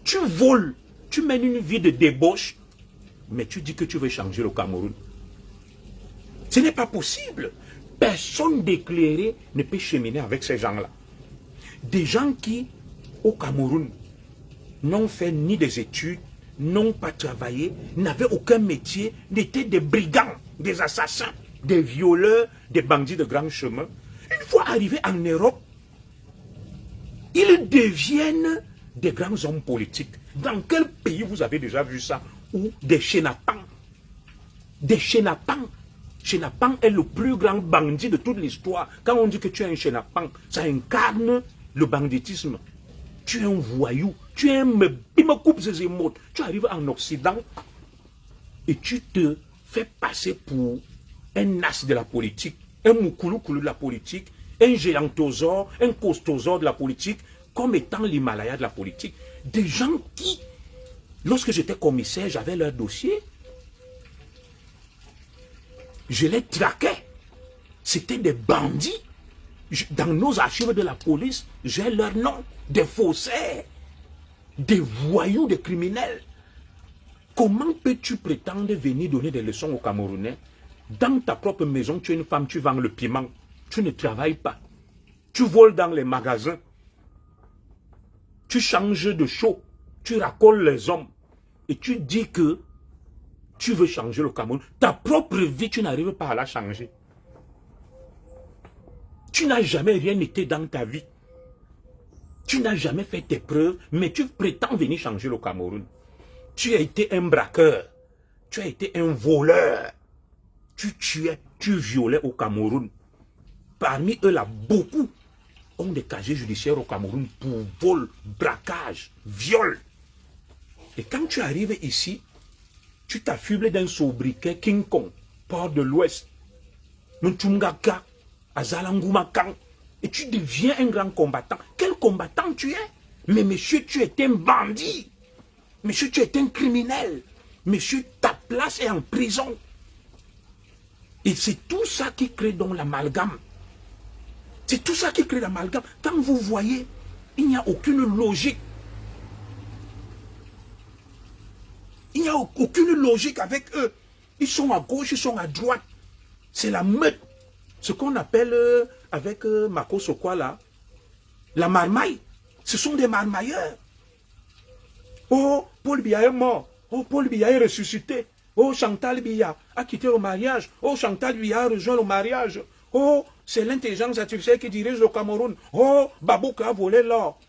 Tu voles. Tu mènes une vie de débauche. Mais tu dis que tu veux changer le Cameroun. Ce n'est pas possible. Personne d'éclairé ne peut cheminer avec ces gens-là. Des gens qui, au Cameroun, n'ont fait ni des études, n'ont pas travaillé, n'avaient aucun métier, n'étaient des brigands, des assassins, des violeurs, des bandits de grand chemin. Une fois arrivés en Europe, ils deviennent des grands hommes politiques. Dans quel pays vous avez déjà vu ça? Ou des chénapans? Des chénapans. Chénapan est le plus grand bandit de toute l'histoire. Quand on dit que tu es un chénapan, ça incarne le banditisme. Tu es un voyou. Tu es un me coupe ses émotions. Tu arrives en Occident et tu te fais passer pour un as de la politique, un moukoulou de la politique, un géantosaure, un costosaure de la politique, comme étant l'Himalaya de la politique. Des gens qui, lorsque j'étais commissaire, j'avais leur dossier. Je les traquais. C'était des bandits. Dans nos archives de la police, j'ai leur nom. Des faussaires, des voyous, des criminels. Comment peux-tu prétendre venir donner des leçons aux Camerounais? Dans ta propre maison, tu es une femme, tu vends le piment. Tu ne travailles pas. Tu voles dans les magasins. Tu changes de show. Tu racoles les hommes. Et tu dis que tu veux changer le Cameroun. Ta propre vie, tu n'arrives pas à la changer. Tu n'as jamais rien été dans ta vie. Tu n'as jamais fait tes preuves, mais tu prétends venir changer le Cameroun. Tu as été un braqueur. Tu as été un voleur. Tu tuais, tu violais au Cameroun. Parmi eux, là, beaucoup ont des casiers judiciaires au Cameroun pour vol, braquage, viol. Et quand tu arrives ici, tu t'affubles d'un sobriquet King Kong, port de l'Ouest, Ntungaka, Azalangumakan, et tu deviens un grand combattant. Quel combattant tu es? Mais monsieur, tu es un bandit. Monsieur, tu es un criminel. Monsieur, ta place est en prison. Et c'est tout ça qui crée donc l'amalgame. C'est tout ça qui crée l'amalgame. Quand vous voyez, il n'y a aucune logique. Il n'y a aucune logique avec eux. Ils sont à gauche, ils sont à droite. C'est la meute. Ce qu'on appelle avec Mako Sokwa là, la marmaille. Ce sont des marmailleurs. Oh, Paul Biya est mort. Oh, Paul Biya est ressuscité. Oh, Chantal Biya a quitté le mariage. Oh, Chantal Biya a rejoint le mariage. Oh, c'est l'intelligence artificielle qui dirige le Cameroun. Oh, Babouka a volé l'or.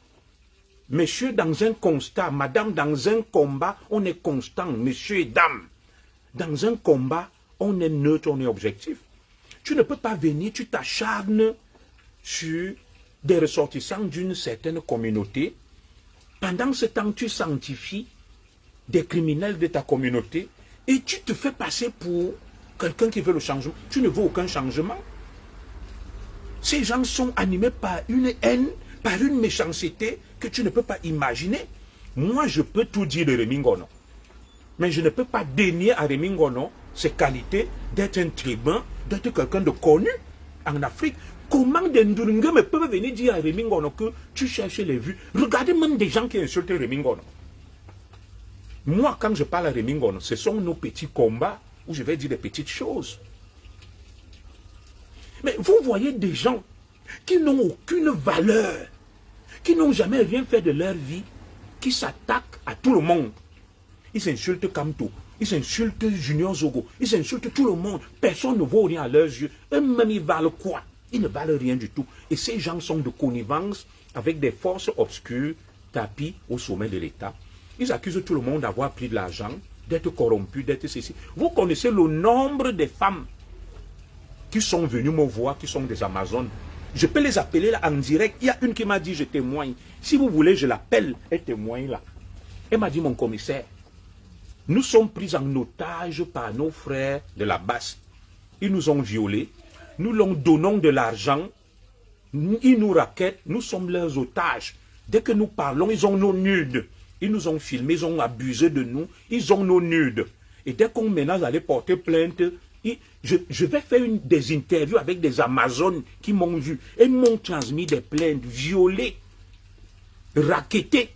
Messieurs, dans un constat, madame, dans un combat, on est constant, messieurs et dames. Dans un combat, on est neutre, on est objectif. Tu ne peux pas venir, tu t'acharnes sur des ressortissants d'une certaine communauté. Pendant ce temps, tu sanctifies des criminels de ta communauté et tu te fais passer pour quelqu'un qui veut le changement. Tu ne veux aucun changement. Ces gens sont animés par une haine, par une méchanceté que tu ne peux pas imaginer. Moi, je peux tout dire de Rémi Ngono. Mais je ne peux pas dénier à Rémi Ngono ses qualités d'être un tribun, d'être quelqu'un de connu en Afrique. Comment des Ndouringue peuvent venir dire à Rémi Ngono que tu cherches les vues? Regardez même des gens qui insultent Rémi Ngono. Moi, quand je parle à Rémi Ngono, ce sont nos petits combats où je vais dire des petites choses. Mais vous voyez des gens qui n'ont aucune valeur, qui n'ont jamais rien fait de leur vie, qui s'attaquent à tout le monde. Ils insultent Kamto, Ils insultent Junior Zogo. Ils insultent tout le monde. Personne ne vaut rien à leurs yeux. Eux-mêmes, ils valent quoi? Ils ne valent rien du tout. Et ces gens sont de connivence avec des forces obscures tapis au sommet de l'État. Ils accusent tout le monde d'avoir pris de l'argent, d'être corrompus, d'être ceci. Vous connaissez le nombre de femmes qui sont venues me voir, qui sont des Amazones. Je peux les appeler là en direct. Il y a une qui m'a dit, je témoigne. Si vous voulez, je l'appelle. Elle témoigne là. Elle m'a dit, mon commissaire, nous sommes pris en otage par nos frères de la Basse. Ils nous ont violés. Nous leur donnons de l'argent. Ils nous raquettent. Nous sommes leurs otages. Dès que nous parlons, ils ont nos nudes. Ils nous ont filmés, ils ont abusé de nous. Ils ont nos nudes. Et dès qu'on menace d'aller porter plainte, je vais faire des interviews avec des Amazones qui m'ont vu. Elles m'ont transmis des plaintes, violées, raquettées.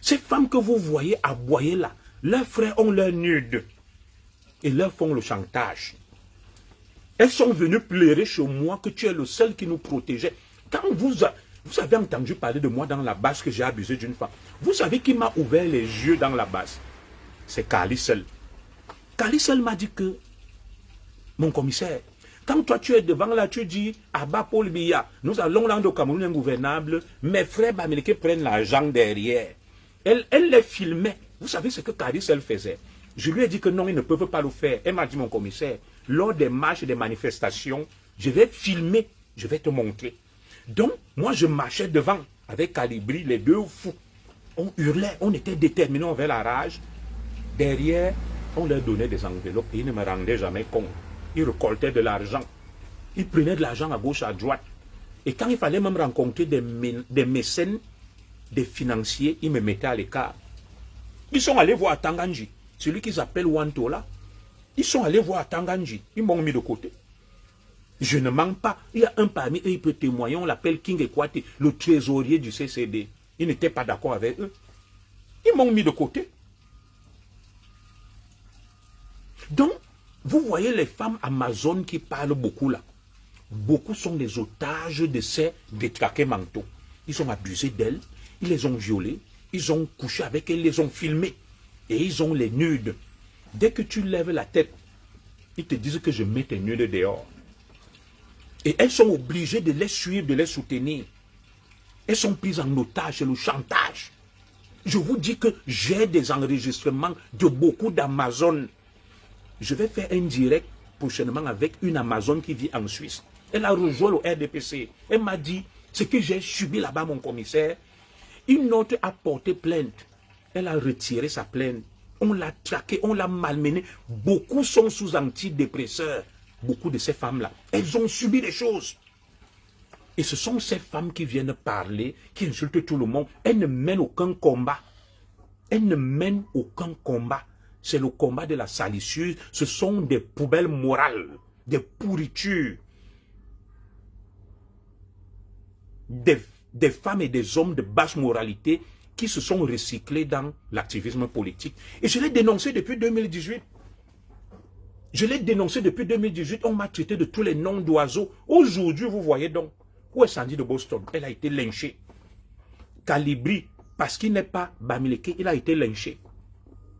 Ces femmes que vous voyez aboyer là, leurs frères ont leurs nudes. Et leur font le chantage. Elles sont venues pleurer chez moi que tu es le seul qui nous protégeait. Quand vous avez entendu parler de moi dans la Basse que j'ai abusé d'une femme. Vous savez qui m'a ouvert les yeux dans la Basse? C'est Kali Seul. Kali Seul m'a dit que, mon commissaire, quand toi tu es devant là, tu dis, Abba Paul Biya, nous allons rendre au Cameroun ingouvernable, mes frères bamileke prennent l'argent derrière. Elle les filmait. Vous savez ce que Kali Seul faisait? Je lui ai dit que non, ils ne peuvent pas le faire. Elle m'a dit, mon commissaire, lors des marches et des manifestations, je vais filmer, je vais te montrer. Donc, moi, je marchais devant avec Calibri, les deux fous. On hurlait, on était déterminés, on avait la rage. Derrière, on leur donnait des enveloppes et ils ne me rendaient jamais compte. Ils récoltaient de l'argent. Ils prenaient de l'argent à gauche, à droite. Et quand il fallait même rencontrer des mécènes, des financiers, ils me mettaient à l'écart. Ils sont allés voir Tanganji, celui qu'ils appellent Wantola. Ils sont allés voir Tanganji. Ils m'ont mis de côté. Je ne mens pas. Il y a un parmi eux, il peut témoigner, on l'appelle King Ekwate, le trésorier du CCD. Il n'était pas d'accord avec eux. Ils m'ont mis de côté. Donc, vous voyez les femmes amazones qui parlent beaucoup là. Beaucoup sont des otages de ces détraqués mentaux. Ils ont abusé d'elles, ils les ont violées, ils ont couché avec elles, ils les ont filmées. Et ils ont les nudes. Dès que tu lèves la tête, ils te disent que je mets tes nudes dehors. Et elles sont obligées de les suivre, de les soutenir. Elles sont prises en otage, c'est le chantage. Je vous dis que j'ai des enregistrements de beaucoup d'Amazones. Je vais faire un direct prochainement avec une Amazone qui vit en Suisse. Elle a rejoint le RDPC. Elle m'a dit, ce que j'ai subi là-bas, mon commissaire, une autre a porté plainte. Elle a retiré sa plainte. On l'a traquée, on l'a malmenée. Beaucoup sont sous antidépresseurs. Beaucoup de ces femmes-là, elles ont subi des choses. Et ce sont ces femmes qui viennent parler, qui insultent tout le monde. Elles ne mènent aucun combat. Elles ne mènent aucun combat. C'est le combat de la salissure. Ce sont des poubelles morales, des pourritures. Des femmes et des hommes de basse moralité qui se sont recyclés dans l'activisme politique. Et je l'ai dénoncé depuis 2018. Je l'ai dénoncé depuis 2018. On m'a traité de tous les noms d'oiseaux. Aujourd'hui, vous voyez donc, où est Sandy de Boston? Elle a été lynchée. Calibri, parce qu'il n'est pas Bamileke, il a été lynché.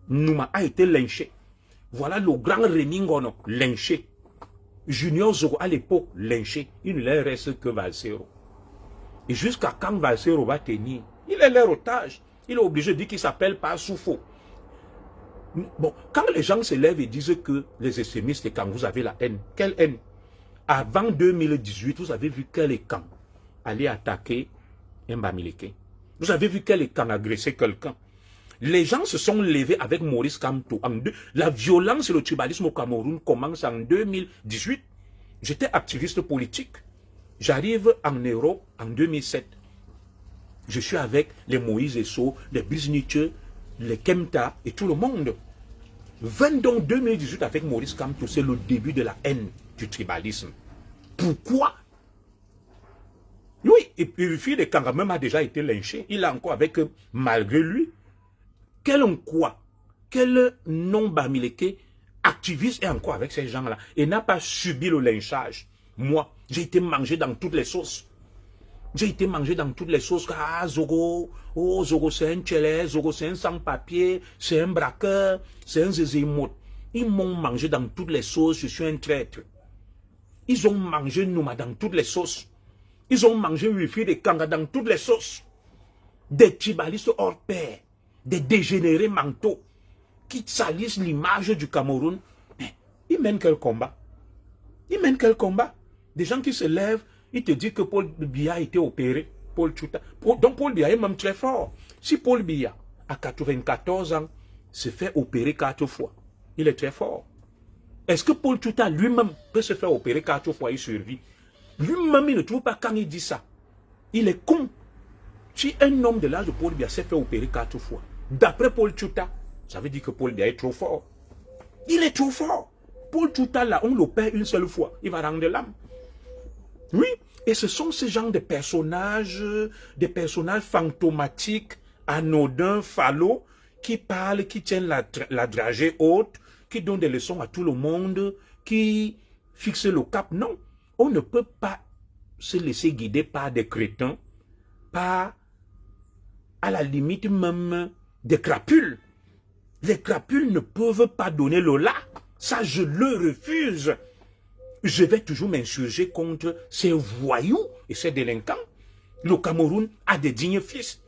Nouma a été lynché. Voilà le grand Rémi Ngono, lynché. Junior Zogo, à l'époque, lynché. Il ne leur reste que Valsero. Et jusqu'à quand Valsero va tenir? Il est leur otage. Il est obligé de dire qu'il s'appelle pas Soufo. Bon, quand les gens se lèvent et disent que les extrémistes, quand vous avez la haine, quelle haine? Avant 2018, vous avez vu quel camp allait attaquer un Bamileke. Vous avez vu quel camp agresser quelqu'un. Les gens se sont levés avec Maurice Kamto. La violence et le tribalisme au Cameroun commence en 2018. J'étais activiste politique. J'arrive en Europe en 2007. Je suis avec les Moïse Esso, les Biznitche, les Kemta et tout le monde. 20 donc 2018 avec Maurice Kamto, c'est le début de la haine du tribalisme. Pourquoi? Oui, et puis le fils de Kanga même a déjà été lynché. Il a encore avec, malgré lui, quel non-Bamileke activiste est encore avec ces gens-là et n'a pas subi le lynchage. Moi, j'ai été mangé dans toutes les sauces. J'ai été mangé dans toutes les sauces. Ah, Zogo, oh, Zogo c'est un tchélé, Zogo c'est un sans-papier, c'est un braqueur, c'est un zézémote. Ils m'ont mangé dans toutes les sauces, je suis un traître. Ils ont mangé Nouma dans toutes les sauces. Ils ont mangé Wifi de Kanga dans toutes les sauces. Des tribalistes hors pair, des dégénérés mentaux qui salissent l'image du Cameroun. Mais ils mènent quel combat? Ils mènent quel combat? Des gens qui se lèvent, ils te disent que Paul Biya a été opéré. Paul Tchouta. Donc Paul Biya est même très fort. Si Paul Biya, à 94 ans, se fait opérer 4 fois, il est très fort. Est-ce que Paul Tchouta lui-même peut se faire opérer 4 fois et survit? Lui-même, il ne trouve pas quand il dit ça. Il est con. Si un homme de l'âge de Paul Biya s'est fait opérer 4 fois, d'après Paul Tchouta, ça veut dire que Paul Biya est trop fort. Il est trop fort. Paul Tchouta, là, on l'opère une seule fois. Il va rendre l'âme. Oui. Et ce sont ces genres de personnages fantomatiques, anodins, fallots, qui parlent, qui tiennent la dragée haute, qui donnent des leçons à tout le monde, qui fixent le cap. Non. On ne peut pas se laisser guider par des crétins, par, à la limite même, des crapules. Les crapules ne peuvent pas donner le là. Ça, je le refuse. Je vais toujours m'insurger contre ces voyous et ces délinquants. Le Cameroun a des dignes fils.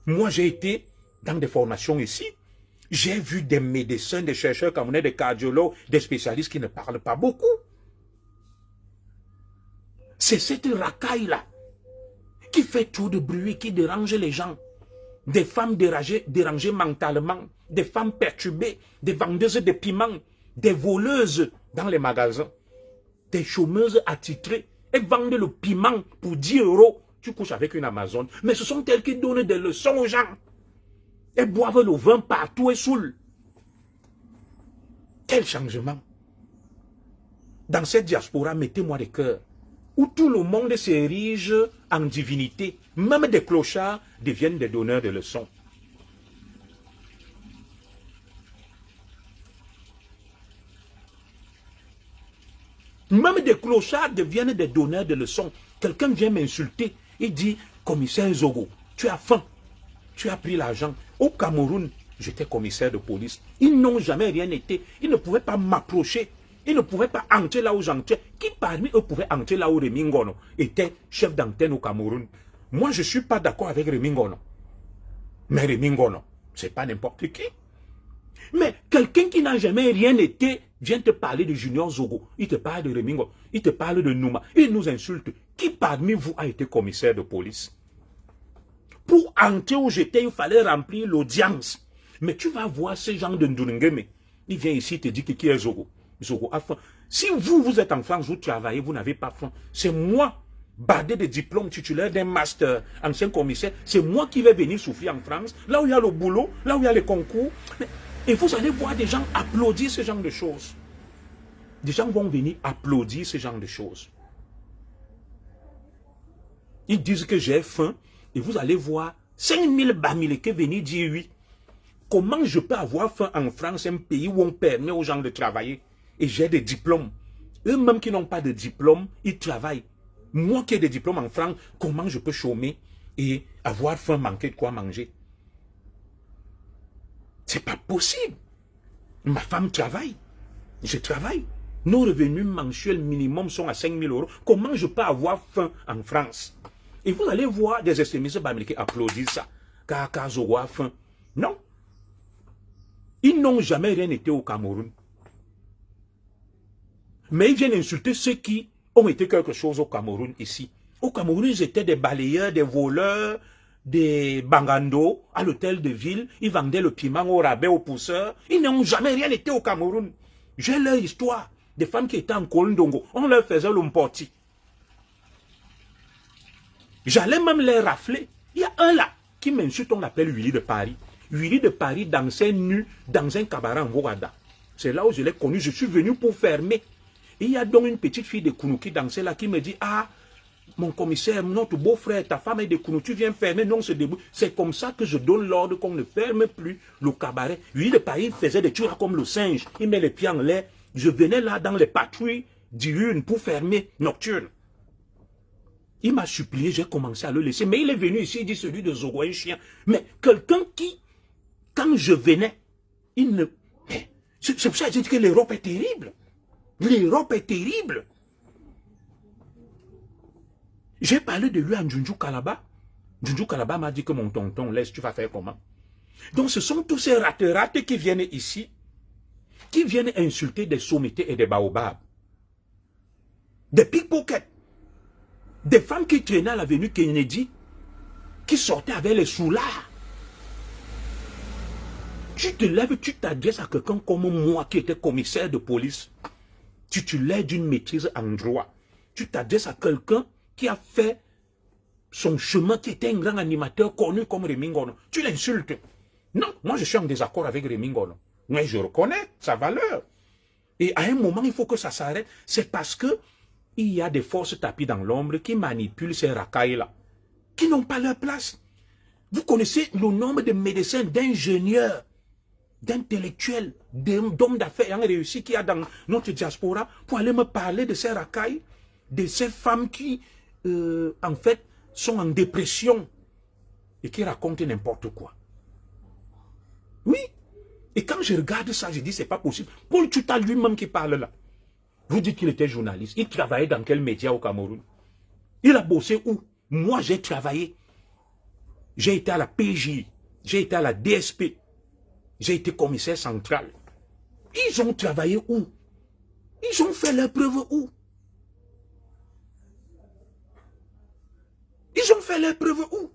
Moi, j'ai été dans des formations ici. J'ai vu des médecins, des chercheurs camerounais, des cardiologues, des spécialistes qui ne parlent pas beaucoup. C'est cette racaille-là qui fait trop de bruit, qui dérange les gens. Des femmes dérangées mentalement, des femmes perturbées, des vendeuses de piments, des voleuses dans les magasins, des chômeuses attitrées. Elles vendent le piment pour 10 €. Tu couches avec une Amazone. Mais ce sont elles qui donnent des leçons aux gens. Elles boivent le vin partout et saoulent. Quel changement! Dans cette diaspora, mettez-moi des cœurs, où tout le monde s'érige en divinité. Même des clochards deviennent des donneurs de leçons. Même des clochards deviennent des donneurs de leçons. Quelqu'un vient m'insulter, il dit, commissaire Zogo, tu as faim, tu as pris l'argent. Au Cameroun, j'étais commissaire de police. Ils n'ont jamais rien été. Ils ne pouvaient pas m'approcher. Ils ne pouvaient pas entrer là où j'entrais. Qui parmi eux pouvait entrer là où Rémi Ngono était chef d'antenne au Cameroun? Moi, je ne suis pas d'accord avec Rémi Ngono. Mais Rémi Ngono, ce n'est pas n'importe qui. Mais quelqu'un qui n'a jamais rien été vient te parler de Junior Zogo. Il te parle de Rémi Ngono. Il te parle de Nouma. Il nous insulte. Qui parmi vous a été commissaire de police? Pour entrer où j'étais, il fallait remplir l'audience. Mais tu vas voir ces gens de Ndurungeme. Il vient ici te dire qui est Zogo. Zogo a faim. Si vous êtes en France, vous travaillez, vous n'avez pas faim. C'est moi, bardé de diplôme titulaire d'un master, ancien commissaire, c'est moi qui vais venir souffrir en France, là où il y a le boulot, là où il y a les concours. Et vous allez voir des gens applaudir ce genre de choses. Des gens vont venir applaudir ce genre de choses. Ils disent que j'ai faim, et vous allez voir 5000 Bamileke venir dire oui. Comment je peux avoir faim en France, un pays où on permet aux gens de travailler? Et j'ai des diplômes. Eux-mêmes qui n'ont pas de diplôme, ils travaillent. Moi qui ai des diplômes en France, comment je peux chômer et avoir faim, manquer de quoi manger? C'est pas possible. Ma femme travaille. Je travaille. Nos revenus mensuels minimum sont à 5 000 €. Comment je peux avoir faim en France? Et vous allez voir des extrémistes bamileke applaudir ça. Car Zogo a faim. Non. Ils n'ont jamais rien été au Cameroun. Mais ils viennent insulter ceux qui ont été quelque chose au Cameroun ici. Au Cameroun, ils étaient des balayeurs, des voleurs, des bangandos à l'hôtel de ville. Ils vendaient le piment au rabais, aux pousseurs. Ils n'ont jamais rien été au Cameroun. J'ai leur histoire. Des femmes qui étaient en Kolndongo, on leur faisait l'omporti. J'allais même les rafler. Il y a un là qui m'insulte, on l'appelle Willy de Paris. Willy de Paris dansait nu dans un cabaret en Vogada. C'est là où je l'ai connu. Je suis venu pour fermer. Et il y a donc une petite fille de Kounou qui dansait là, qui me dit, ah, mon commissaire, notre beau-frère, ta femme est de Kounou, tu viens fermer, non, c'est debout. C'est comme ça que je donne l'ordre qu'on ne ferme plus le cabaret. Lui, le pays faisait des tueries comme le singe. Il met les pieds en l'air. Je venais là dans les patrouilles diurnes pour fermer nocturne. Il m'a supplié, j'ai commencé à le laisser. Mais il est venu ici, il dit celui de Zogo, un chien. Mais quelqu'un qui, quand je venais, il ne... C'est pour ça que j'ai dit que l'Europe est terrible. L'Europe est terrible. J'ai parlé de lui à Njunju Kalaba. Njunju Kalaba m'a dit que mon tonton, laisse, tu vas faire comment? Donc ce sont tous ces rates qui viennent ici, qui viennent insulter des sommités et des baobabs. Des pickpockets. Des femmes qui traînaient à l'avenue Kennedy, qui sortaient avec les soulards. Tu te lèves, tu t'adresses à quelqu'un comme moi qui était commissaire de police. Tu te lèves d'une maîtrise en droit. Tu t'adresses à quelqu'un qui a fait son chemin, qui était un grand animateur connu comme Rémi Ngono. Tu l'insultes. Non, moi je suis en désaccord avec Rémi Ngono. Mais je reconnais sa valeur. Et à un moment, il faut que ça s'arrête. C'est parce que il y a des forces tapis dans l'ombre qui manipulent ces racailles-là, qui n'ont pas leur place. Vous connaissez le nombre de médecins, d'ingénieurs, d'intellectuels, d'hommes d'affaires ayant réussi qu'il y a dans notre diaspora pour aller me parler de ces racailles, de ces femmes qui, en fait, sont en dépression et qui racontent n'importe quoi. Oui. Et quand je regarde ça, je dis, c'est pas possible. Paul Tchouta lui-même qui parle là. Vous dites qu'il était journaliste. Il travaillait dans quel média au Cameroun? Il a bossé où? Moi, j'ai travaillé. J'ai été à la PJ. J'ai été à la DSP. J'ai été commissaire central. Ils ont travaillé où? Ils ont fait leurs preuves où? Ils ont fait leurs preuves où?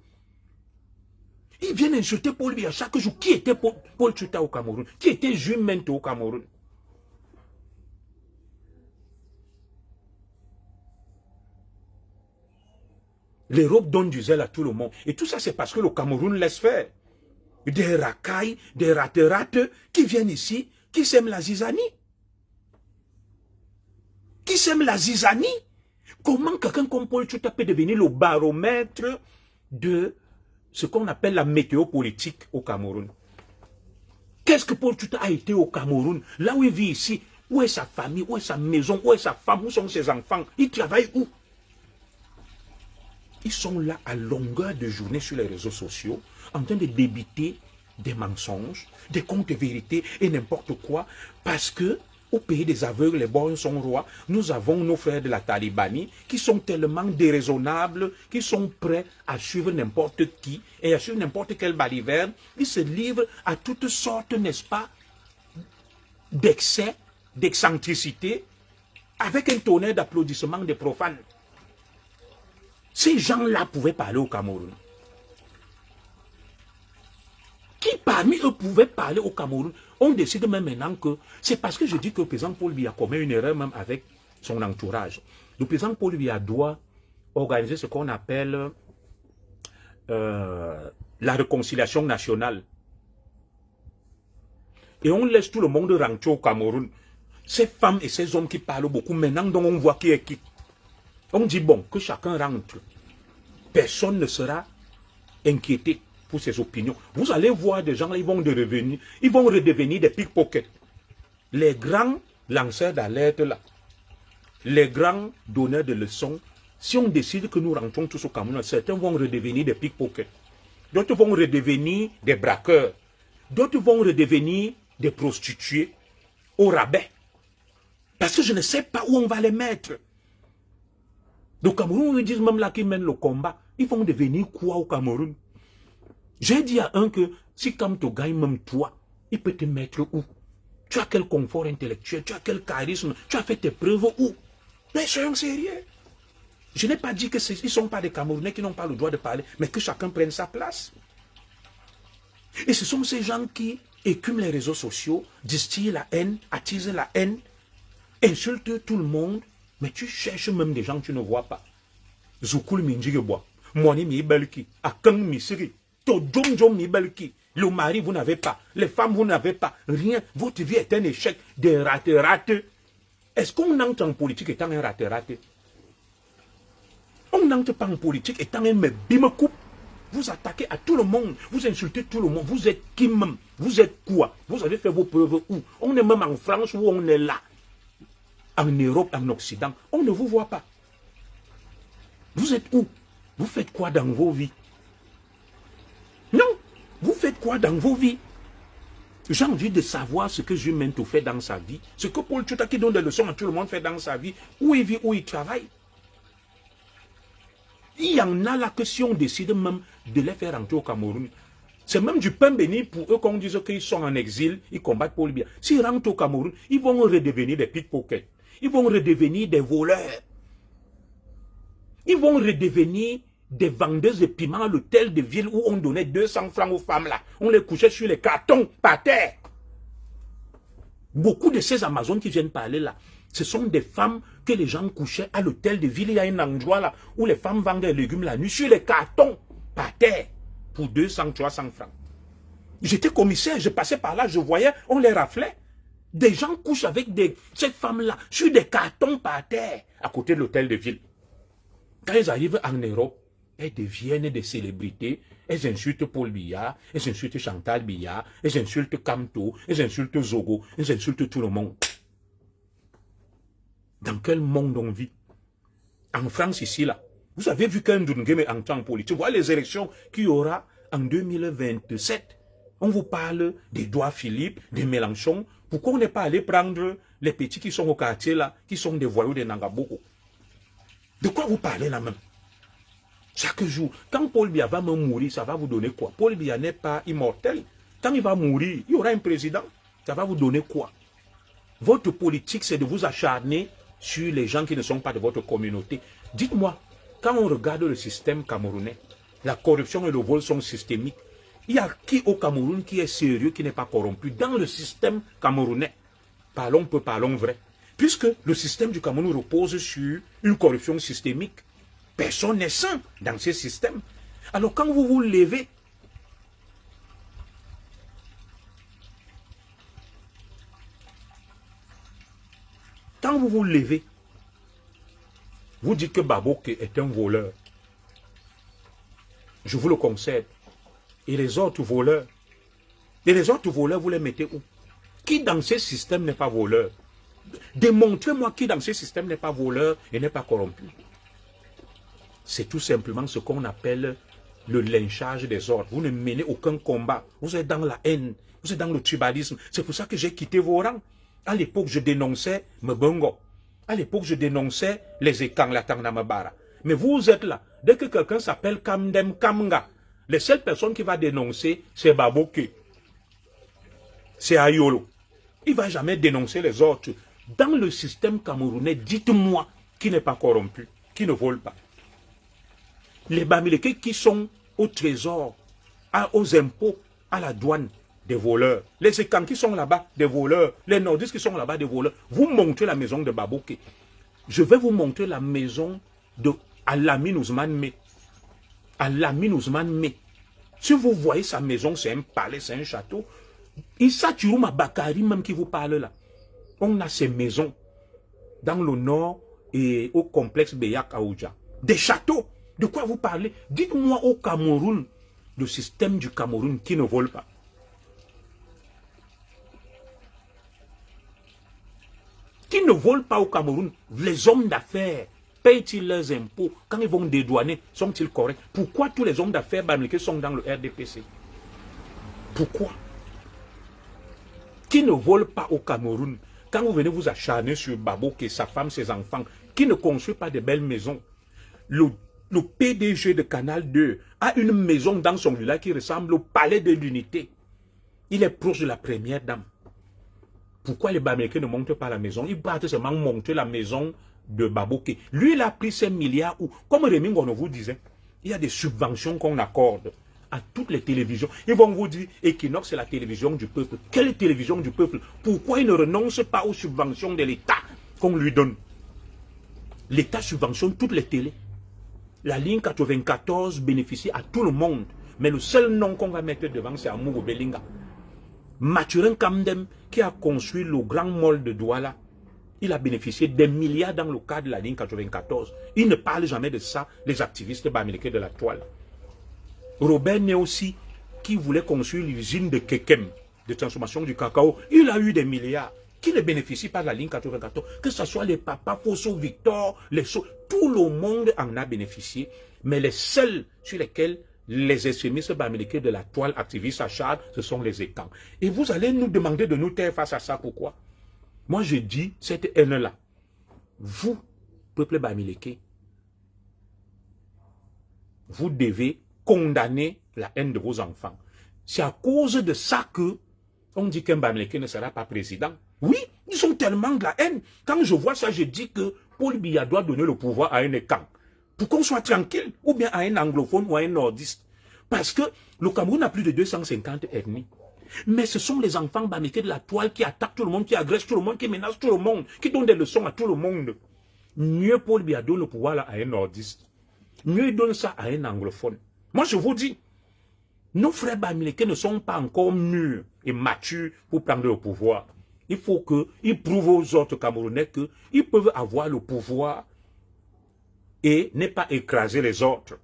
Ils viennent insulter Paul Biya chaque jour. Qui était Paul Tchouta au Cameroun? Qui était Jules Mento au Cameroun? L'Europe donne du zèle à tout le monde. Et tout ça, c'est parce que le Cameroun laisse faire. Des racailles, des rates qui viennent ici, qui sèment la zizanie. Qui sèment la zizanie. Comment quelqu'un comme Paul Tchouta peut devenir le baromètre de ce qu'on appelle la météo politique au Cameroun? Qu'est-ce que Paul Tchouta a été au Cameroun? Là où il vit ici, où est sa famille, où est sa maison, où est sa femme, où sont ses enfants? Il travaille où? Ils sont là à longueur de journée sur les réseaux sociaux, en train de débiter des mensonges, des contes vérités et n'importe quoi, parce que au pays des aveugles, les borgnes sont rois. Nous avons nos frères de la Talibanie qui sont tellement déraisonnables, qui sont prêts à suivre n'importe qui et à suivre n'importe quel baliverne. Ils se livrent à toutes sortes, n'est-ce pas, d'excès, d'excentricité, avec un tonnerre d'applaudissements des profanes. Ces gens-là pouvaient parler au Cameroun. Qui parmi eux pouvaient parler au Cameroun? On décide même maintenant que c'est parce que je dis que le président Paul Biya commet une erreur même avec son entourage. Le président Paul Biya doit organiser ce qu'on appelle la réconciliation nationale. Et on laisse tout le monde rentrer au Cameroun. Ces femmes et ces hommes qui parlent beaucoup, maintenant donc on voit qui est qui. On dit bon, que chacun rentre. Personne ne sera inquiété pour ses opinions. Vous allez voir des gens là, ils vont redevenir des pickpockets. Les grands lanceurs d'alerte là, les grands donneurs de leçons, si on décide que nous rentrons tous au Cameroun, certains vont redevenir des pickpockets. D'autres vont redevenir des braqueurs. D'autres vont redevenir des prostituées au rabais. Parce que je ne sais pas où on va les mettre. Le Cameroun, ils disent même là qu'ils mènent le combat. Ils vont devenir quoi au Cameroun? J'ai dit à un que si comme tu gagnes même toi, il peut te mettre où? Tu as quel confort intellectuel? Tu as quel charisme? Tu as fait tes preuves où? Mais soyons sérieux. Je n'ai pas dit qu'ils ne sont pas des Camerounais qui n'ont pas le droit de parler, mais que chacun prenne sa place. Et ce sont ces gens qui écument les réseaux sociaux, distillent la haine, attisent la haine, insultent tout le monde, mais tu cherches même des gens que tu ne vois pas. Zoukoul Minjigebois, Moni Mibelki, Akang Misiri, Todjom Mibelki, le mari vous n'avez pas, les femmes vous n'avez pas, rien, votre vie est un échec, des rates. Est-ce qu'on entre en politique étant un rate? On n'entre pas en politique étant un bimecoupe. Vous attaquez à tout le monde, vous insultez tout le monde, vous êtes qui même? Vous êtes quoi? Vous avez fait vos preuves où? On est même en France où on est là. En Europe, en Occident, on ne vous voit pas. Vous êtes où? Vous faites quoi dans vos vies? Non, vous faites quoi dans vos vies? J'ai envie de savoir ce que Jumento fait dans sa vie, ce que Paul Tchouta qui donne des leçons à tout le monde fait dans sa vie, où il vit, où il travaille. Il y en a là que si on décide même de les faire rentrer au Cameroun, c'est même du pain béni pour eux quand on dit qu'ils sont en exil, ils combattent pour le bien. S'ils rentrent au Cameroun, ils vont redevenir des pickpockets, ils vont redevenir des voleurs, ils vont redevenir des vendeuses de piments à l'hôtel de ville où on donnait 200 francs aux femmes là. On les couchait sur les cartons par terre. Beaucoup de ces Amazones qui viennent parler là, ce sont des femmes que les gens couchaient à l'hôtel de ville. Il y a un endroit là où les femmes vendent des légumes la nuit sur les cartons par terre pour 200, 300 francs. J'étais commissaire, je passais par là, je voyais, on les raflait. Des gens couchent avec ces femmes-là sur des cartons par terre à côté de l'hôtel de ville. Quand ils arrivent en Europe, elles deviennent des célébrités, elles insultent Paul Biya, elles insultent Chantal Biya, elles insultent Kamto, elles insultent Zogo, elles insultent tout le monde. Dans quel monde on vit? En France ici là, vous avez vu qu'un Ndungeme entre en politique. Tu vois les élections qu'il y aura en 2027. On vous parle d'Edouard Philippe, de Mélenchon. Pourquoi on n'est pas allé prendre les petits qui sont au quartier là, qui sont des voyous de Nangaboko? De quoi vous parlez là même? Chaque jour, quand Paul Biya va me mourir, ça va vous donner quoi? Paul Biya n'est pas immortel. Quand il va mourir, il y aura un président. Ça va vous donner quoi? Votre politique, c'est de vous acharner sur les gens qui ne sont pas de votre communauté. Dites-moi, quand on regarde le système camerounais, la corruption et le vol sont systémiques. Il y a qui au Cameroun qui est sérieux, qui n'est pas corrompu? Dans le système camerounais, parlons peu, parlons vrai. Puisque le système du Cameroun repose sur une corruption systémique, personne n'est sain dans ce système. Alors quand vous vous levez, vous dites que Baboke est un voleur. Je vous le concède. Et les autres voleurs, vous les mettez où? Qui dans ce système n'est pas voleur? Démontrez-moi qui dans ce système n'est pas voleur et n'est pas corrompu. C'est tout simplement ce qu'on appelle le lynchage des ordres. Vous ne menez aucun combat. Vous êtes dans la haine. Vous êtes dans le tribalisme. C'est pour ça que j'ai quitté vos rangs. À l'époque, je dénonçais Mbongo. À l'époque, je dénonçais les Ekang, la Tangnamabara. Mais vous êtes là. Dès que quelqu'un s'appelle Kamdem Kamga, les seules personnes qui va dénoncer, c'est Baboke. C'est Ayolo. Il ne va jamais dénoncer les autres. Dans le système camerounais, dites-moi qui n'est pas corrompu, qui ne vole pas. Les Bamileke qui sont au trésor, aux impôts, à la douane, des voleurs. Les Ekans qui sont là-bas, des voleurs. Les Nordistes qui sont là-bas, des voleurs. Vous montrez la maison de Baboke. Je vais vous montrer la maison de Alamine Ousmane Me. Alamine Ousmane Me. Si vous voyez sa maison, c'est un palais, c'est un château. Issa Turouma Bakari même qui vous parle là. On a ces maisons dans le nord et au complexe Beyak Aouja. Des châteaux. De quoi vous parlez? Dites-moi au Cameroun, le système du Cameroun qui ne vole pas. Qui ne volent pas au Cameroun? Les hommes d'affaires payent-ils leurs impôts? Quand ils vont dédouaner, sont-ils corrects? Pourquoi tous les hommes d'affaires bamileke sont dans le RDPC? Pourquoi? Qui ne volent pas au Cameroun? Quand vous venez vous acharner sur Baboke, sa femme, ses enfants, qui ne construit pas de belles maisons? Le PDG de Canal 2 a une maison dans son village qui ressemble au palais de l'unité. Il est proche de la première dame. Pourquoi les Bamileke ne montent pas la maison? Ils partent seulement monter la maison de Baboke. Lui, il a pris ces milliards où, comme Rémi Ngono vous disait, il y a des subventions qu'on accorde à toutes les télévisions. Ils vont vous dire, Equinox, c'est la télévision du peuple. Quelle télévision du peuple? Pourquoi il ne renonce pas aux subventions de l'État qu'on lui donne? L'État subventionne toutes les télés. La ligne 94 bénéficie à tout le monde. Mais le seul nom qu'on va mettre devant, c'est Amour Belinga. Mathurin Kamdem, qui a construit le grand mall de Douala, il a bénéficié des milliards dans le cadre de la ligne 94. Il ne parle jamais de ça, les activistes bamileke de la toile. Robert Né aussi, qui voulait construire l'usine de Kekem, de transformation du cacao, il a eu des milliards. qui ne bénéficient pas de la ligne 94, que ce soit les papas, Fosso Victor, tout le monde en a bénéficié, mais les seuls sur lesquels les extrémistes bamileke de la toile activiste à Chad, ce sont les étangs. Et vous allez nous demander de nous taire face à ça, pourquoi? Moi, je dis, cette haine-là, vous, peuple bamileke, vous devez condamner la haine de vos enfants. C'est à cause de ça que on dit qu'un bamileke ne sera pas président. Oui, ils ont tellement de la haine. Quand je vois ça, je dis que Paul Biya doit donner le pouvoir à un écan, pour qu'on soit tranquille, ou bien à un anglophone ou à un nordiste. Parce que le Cameroun a plus de 250 ethnies. Mais ce sont les enfants bamileke de la toile qui attaquent tout le monde, qui agressent tout le monde, qui menacent tout le monde, qui donnent des leçons à tout le monde. Mieux Paul Biya donne le pouvoir là à un nordiste. Mieux il donne ça à un anglophone. Moi, je vous dis, nos frères bamileke ne sont pas encore mûrs et matures pour prendre le pouvoir. Il faut qu'ils prouvent aux autres Camerounais qu'ils peuvent avoir le pouvoir et ne pas écraser les autres.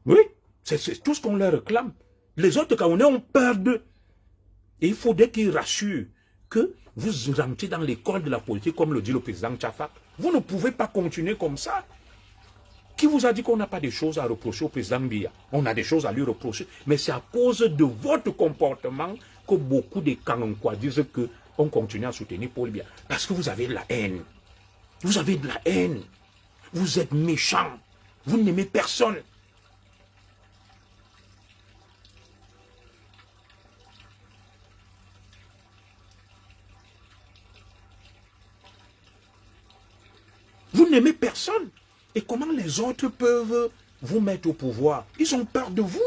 Oui, c'est tout ce qu'on leur réclame. Les autres Camerounais ont peur d'eux. Et il faudrait qu'ils rassurent que vous rentrez dans l'école de la politique, comme le dit le président Tchafak. Vous ne pouvez pas continuer comme ça. Qui vous a dit qu'on n'a pas des choses à reprocher au président Biya? On a des choses à lui reprocher. Mais c'est à cause de votre comportement que beaucoup de Kanonkois disent qu'on continue à soutenir Paul Biya. Parce que vous avez de la haine. Vous avez de la haine. Vous êtes méchants. Vous n'aimez personne. Vous n'aimez personne. Et comment les autres peuvent vous mettre au pouvoir? Ils ont peur de vous.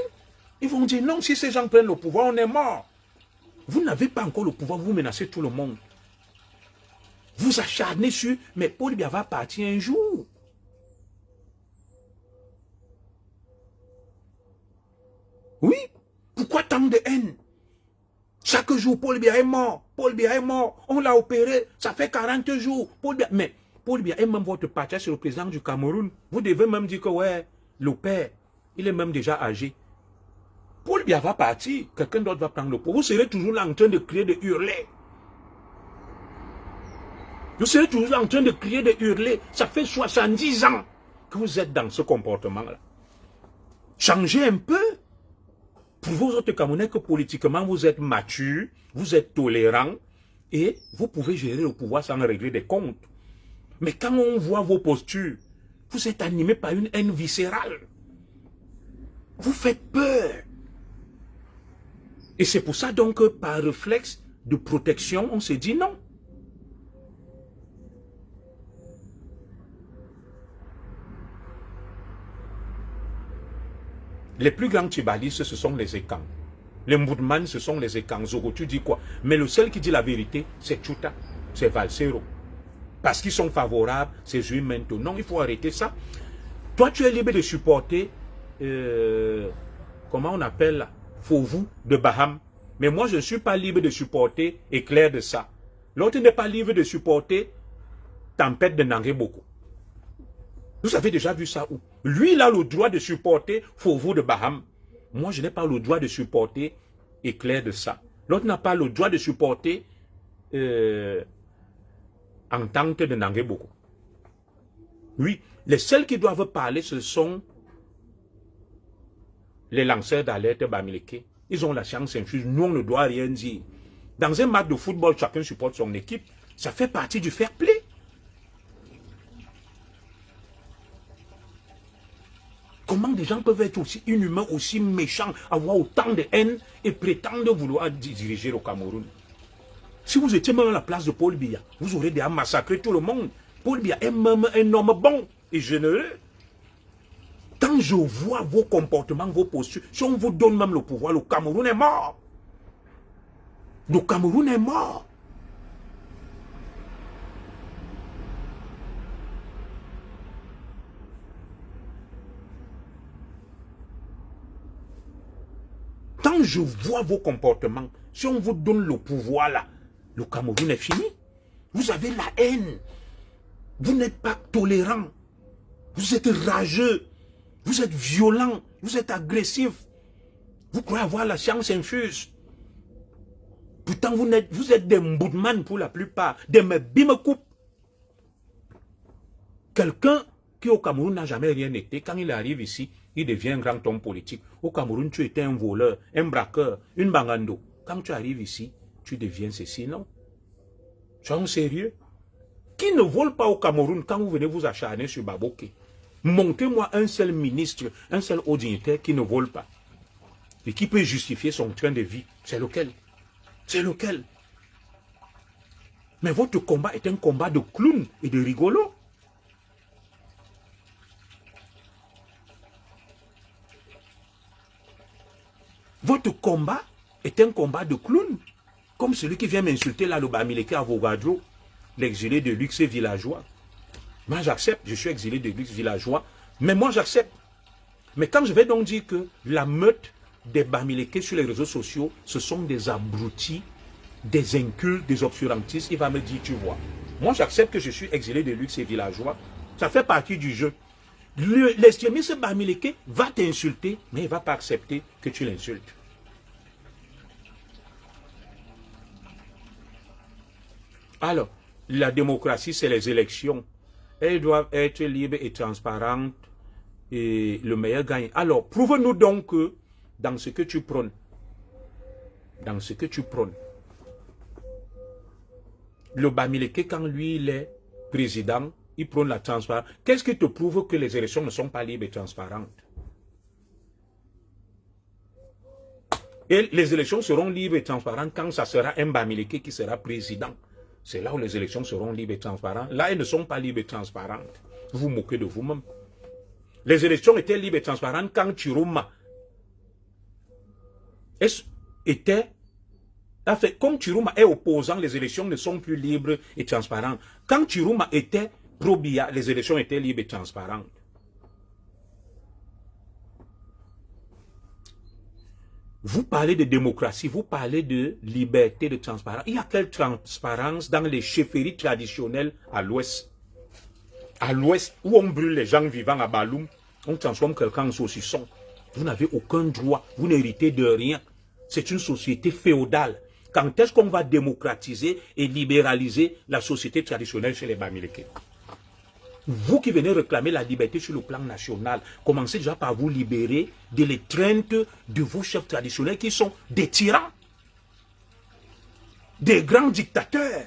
Ils vont dire non, si ces gens prennent le pouvoir, on est mort. Vous n'avez pas encore le pouvoir, vous menacez tout le monde. Vous acharnez sur, mais Paul Biya va partir un jour. Oui, pourquoi tant de haine? Chaque jour, Paul Biya est mort. Paul Biya est mort. On l'a opéré, ça fait 40 jours. Paul Biya, mais Paul Biya est même votre parti sur le président du Cameroun. Vous devez même dire que ouais, le père, il est même déjà âgé. Paul Biya va partir, quelqu'un d'autre va prendre le pouvoir. Vous serez toujours là en train de crier, de hurler. Vous serez toujours là en train de crier, de hurler. Ça fait 70 ans que vous êtes dans ce comportement-là. Changez un peu. Pour vos autres Camerounais que politiquement vous êtes matures, vous êtes tolérants et vous pouvez gérer le pouvoir sans régler des comptes. Mais quand on voit vos postures, vous êtes animés par une haine viscérale. Vous faites peur. Et c'est pour ça donc que par réflexe de protection, on se dit non. Les plus grands tribalistes, ce sont les Ekans. Les Moudman, ce sont les Ekans. Zoro, tu dis quoi? Mais le seul qui dit la vérité, c'est Tchouta, c'est Valsero. Parce qu'ils sont favorables, c'est Jules Mento. Non, il faut arrêter ça. Toi, tu es libre de supporter, comment on appelle là, Fovu de Baham. Mais moi, je ne suis pas libre de supporter Éclair de ça. L'autre n'est pas libre de supporter Tempête de Nangué-Boko. Vous avez déjà vu ça où? Lui, il a le droit de supporter Fovu de Baham. Moi, je n'ai pas le droit de supporter Éclair de ça. L'autre n'a pas le droit de supporter Entente de Nangué-Boko. Oui, les seuls qui doivent parler, ce sont les lanceurs d'alerte bamileke. Ils ont la science infuse. Nous, on ne doit rien dire. Dans un match de football, chacun supporte son équipe. Ça fait partie du fair play. Comment des gens peuvent être aussi inhumains, aussi méchants, avoir autant de haine et prétendre vouloir diriger le Cameroun? Si vous étiez même à la place de Paul Biya, vous aurez déjà massacré tout le monde. Paul Biya est même un homme bon et généreux. Quand je vois vos comportements, vos postures, si on vous donne même le pouvoir, le Cameroun est mort. Le Cameroun est mort. Quand je vois vos comportements, si on vous donne le pouvoir là, le Cameroun est fini. Vous avez la haine. Vous n'êtes pas tolérant. Vous êtes rageux. Vous êtes violent. Vous êtes agressif. Vous croyez avoir la science infuse. Pourtant, vous êtes des mboudman pour la plupart, des bimekoup. Quelqu'un qui au Cameroun n'a jamais rien été, quand il arrive ici, il devient un grand homme politique. Au Cameroun, tu étais un voleur, un braqueur, une bangando. Quand tu arrives ici, tu deviens ceci, non? Soyons sérieux. Qui ne vole pas au Cameroun quand vous venez vous acharner sur Baboké? Montez-moi un seul ministre, un seul haut dignitaire qui ne vole pas. Et qui peut justifier son train de vie. C'est lequel? C'est lequel? Mais votre combat est un combat de clown et de rigolo. Votre combat est un combat de clown. Comme celui qui vient m'insulter là, le Bamileke Avogadro, l'exilé de luxe villageois. Moi j'accepte, je suis exilé de luxe villageois, mais moi j'accepte. Mais quand je vais donc dire que la meute des Bamileke sur les réseaux sociaux, ce sont des abrutis, des incultes, des obscurantistes, il va me dire, tu vois. Moi j'accepte que je suis exilé de luxe et villageois. Ça fait partie du jeu. L'extrémiste Bamileke va t'insulter, mais il ne va pas accepter que tu l'insultes. Alors, la démocratie, c'est les élections. Elles doivent être libres et transparentes et le meilleur gagne. Alors, prouve-nous donc que dans ce que tu prônes, le Bamileke, quand lui, il est président, il prône la transparence. Qu'est-ce qui te prouve que les élections ne sont pas libres et transparentes? Et les élections seront libres et transparentes quand ça sera un Bamileke qui sera président. C'est là où les élections seront libres et transparentes. Là, elles ne sont pas libres et transparentes. Vous vous moquez de vous-même. Les élections étaient libres et transparentes quand Chiroma était... Enfin, comme Chiroma est opposant, les élections ne sont plus libres et transparentes. Quand Chiroma était pro-Biya, les élections étaient libres et transparentes. Vous parlez de démocratie, vous parlez de liberté, de transparence. Il y a quelle transparence dans les chefferies traditionnelles à l'ouest? À l'ouest, où on brûle les gens vivants à Baloum, on transforme quelqu'un en saucisson. Vous n'avez aucun droit, vous n'héritez de rien. C'est une société féodale. Quand est-ce qu'on va démocratiser et libéraliser la société traditionnelle chez les Bamileke? Vous qui venez réclamer la liberté sur le plan national, commencez déjà par vous libérer de l'étreinte de vos chefs traditionnels qui sont des tyrans, des grands dictateurs.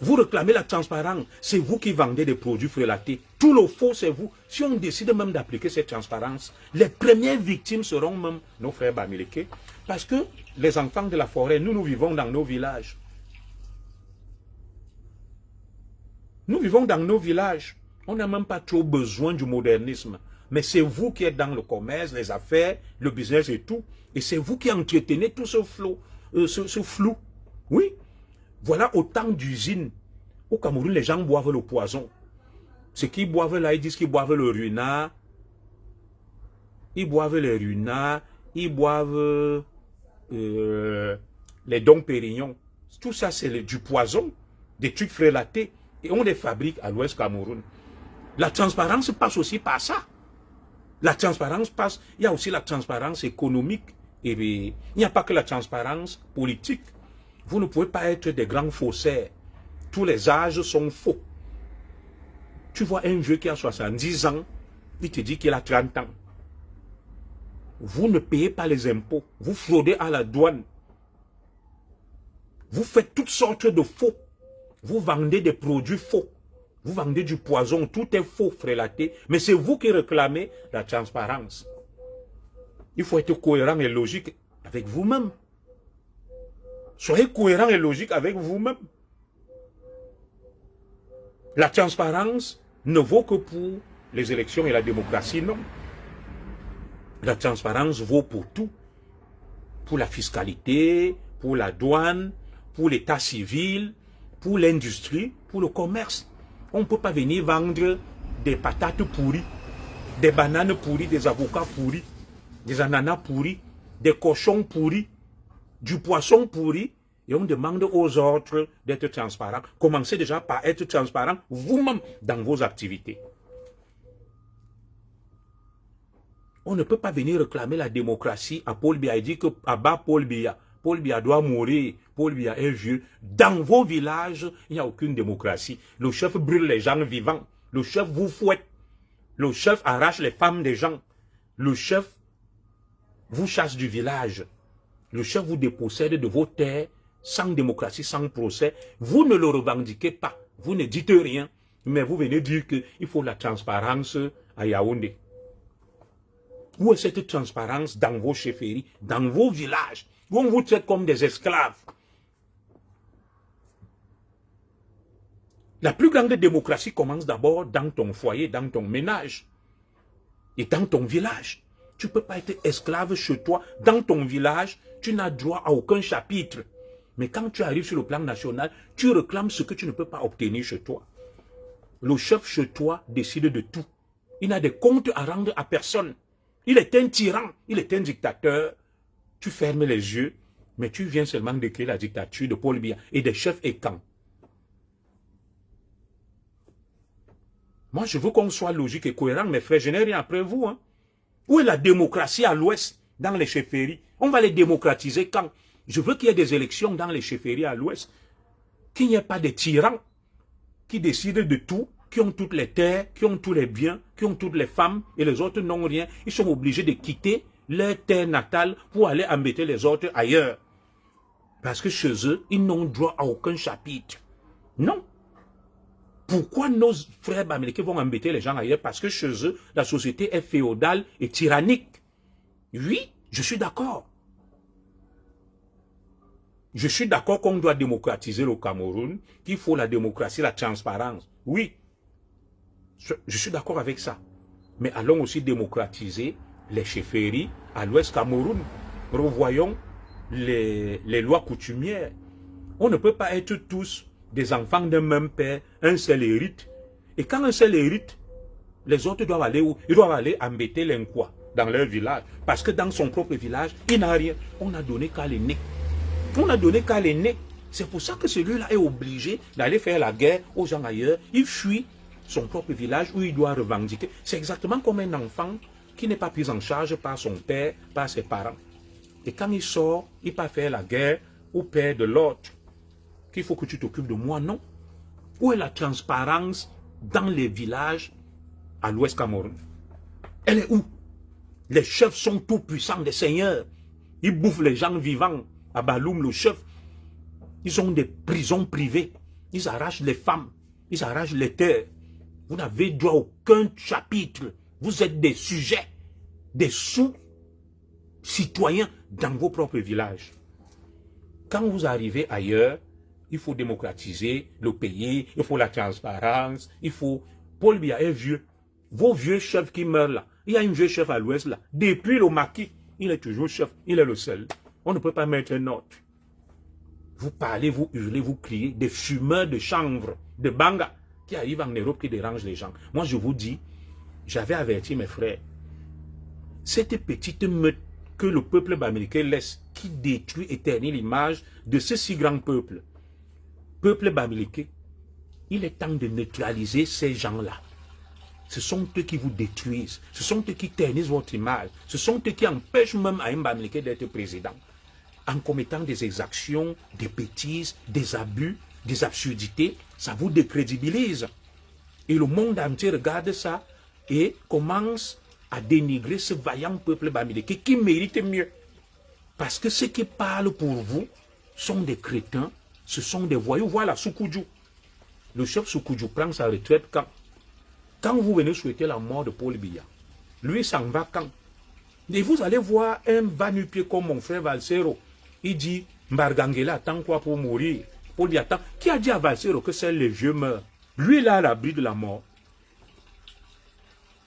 Vous réclamez la transparence, c'est vous qui vendez des produits frelatés. Tout le faux, c'est vous. Si on décide même d'appliquer cette transparence, les premières victimes seront même nos frères Bamileke, parce que les enfants de la forêt, nous vivons dans nos villages. Nous vivons dans nos villages. On n'a même pas trop besoin du modernisme. Mais c'est vous qui êtes dans le commerce, les affaires, le business et tout. Et c'est vous qui entretenez tout ce flou. Oui. Voilà autant d'usines. Au Cameroun, les gens boivent le poison. Ce qu'ils boivent là, ils disent qu'ils boivent le runard. Ils boivent les runards. Ils boivent les Dom Pérignon. Tout ça, c'est du poison. Des trucs frelatés. Et on les fabrique à l'Ouest Cameroun. La transparence passe aussi par ça. La transparence passe, il y a aussi la transparence économique. Et il n'y a pas que la transparence politique. Vous ne pouvez pas être des grands faussaires. Tous les âges sont faux. Tu vois un vieux qui a 70 ans, il te dit qu'il a 30 ans. Vous ne payez pas les impôts. Vous fraudez à la douane. Vous faites toutes sortes de faux. Vous vendez des produits faux. Vous vendez du poison. Tout est faux, frelaté. Mais c'est vous qui réclamez la transparence. Il faut être cohérent et logique avec vous-même. Soyez cohérent et logique avec vous-même. La transparence ne vaut que pour les élections et la démocratie, non. La transparence vaut pour tout. Pour la fiscalité, pour la douane, pour l'état civil, pour l'industrie, pour le commerce. On ne peut pas venir vendre des patates pourries, des bananes pourries, des avocats pourris, des ananas pourris, des cochons pourris, du poisson pourri, et on demande aux autres d'être transparents. Commencez déjà par être transparent vous-même dans vos activités. On ne peut pas venir réclamer la démocratie à Paul Biya. Il dit que à bas Paul Biya Paul Biya doit mourir, Paul Biya est vieux. Dans vos villages, il n'y a aucune démocratie. Le chef brûle les gens vivants. Le chef vous fouette. Le chef arrache les femmes des gens. Le chef vous chasse du village. Le chef vous dépossède de vos terres sans démocratie, sans procès. Vous ne le revendiquez pas. Vous ne dites rien. Mais vous venez dire qu'il faut la transparence à Yaoundé. Où est cette transparence dans vos chefferies, dans vos villages, où on vous traite comme des esclaves? La plus grande démocratie commence d'abord dans ton foyer, dans ton ménage et dans ton village. Tu ne peux pas être esclave chez toi. Dans ton village, tu n'as droit à aucun chapitre. Mais quand tu arrives sur le plan national, tu réclames ce que tu ne peux pas obtenir chez toi. Le chef chez toi décide de tout. Il n'a des comptes à rendre à personne. Il est un tyran, il est un dictateur. Tu fermes les yeux, mais tu viens seulement décrire la dictature de Paul Biya et des chefs et camps. Moi, je veux qu'on soit logique et cohérent, mes frères. Je n'ai rien après vous. Hein. Où est la démocratie à l'ouest, dans les chefferies? On va les démocratiser quand? Je veux qu'il y ait des élections dans les chefferies à l'ouest. Qu'il n'y ait pas de tyrans qui décident de tout, qui ont toutes les terres, qui ont tous les biens, qui ont toutes les femmes, et les autres n'ont rien. Ils sont obligés de quitter leur terre natale pour aller embêter les autres ailleurs. Parce que chez eux, ils n'ont droit à aucun chapitre. Non. Pourquoi nos frères bamileke vont embêter les gens ailleurs? Parce que chez eux, la société est féodale et tyrannique. Oui, je suis d'accord. Je suis d'accord qu'on doit démocratiser le Cameroun, qu'il faut la démocratie, la transparence. Oui, je suis d'accord avec ça. Mais allons aussi démocratiser les chefferies à l'ouest Cameroun. Revoyons les lois coutumières. On ne peut pas être tous des enfants d'un même père, un seul hérite. Et quand un seul hérite, les autres doivent aller où? Ils doivent aller embêter l'inquois dans leur village. Parce que dans son propre village, il n'a rien. On n'a donné qu'à l'aîné. On n'a donné qu'à l'aîné. C'est pour ça que celui-là est obligé d'aller faire la guerre aux gens ailleurs. Il fuit son propre village où il doit revendiquer. C'est exactement comme un enfant qui n'est pas pris en charge par son père, par ses parents. Et quand il sort, il part faire la guerre au père de l'autre. Qu'il faut que tu t'occupes de moi, non. Où est la transparence dans les villages à l'ouest Cameroun? Elle est où? Les chefs sont tout puissants, des seigneurs. Ils bouffent les gens vivants. À Baloum, le chef, ils ont des prisons privées. Ils arrachent les femmes. Ils arrachent les terres. Vous n'avez droit à aucun chapitre. Vous êtes des sujets, des sous-citoyens dans vos propres villages. Quand vous arrivez ailleurs, il faut démocratiser le pays, il faut la transparence, il faut... Paul Biya est vieux. Vos vieux chefs qui meurent là, il y a un vieux chef à l'ouest là. Depuis le maquis, il est toujours chef, il est le seul. On ne peut pas mettre un autre. Vous parlez, vous hurlez, vous criez, des fumeurs de chanvre, de banga, qui arrivent en Europe, qui dérangent les gens. Moi, je vous dis, j'avais averti mes frères, cette petite meute que le peuple bamileke laisse, qui détruit et ternit l'image de ce si grand peuple. Peuple bamileke, il est temps de neutraliser ces gens-là. Ce sont eux qui vous détruisent. Ce sont eux qui ternissent votre image. Ce sont eux qui empêchent même à un bamileke d'être président. En commettant des exactions, des bêtises, des abus, des absurdités, ça vous décrédibilise. Et le monde entier regarde ça et commence à dénigrer ce vaillant peuple bamileke qui mérite mieux. Parce que ceux qui parlent pour vous sont des crétins, ce sont des voyous. Voilà Soukoudjou. Le chef Soukoudjou prend sa retraite quand vous venez souhaiter la mort de Paul Biya. Lui s'en va quand? Et vous allez voir un va-nu-pied comme mon frère Valsero. Il dit, Mbargangela attend quoi pour mourir? Paul Biya attend. Qui a dit à Valsero que seuls les vieux meurent? Lui, là, à l'abri de la mort.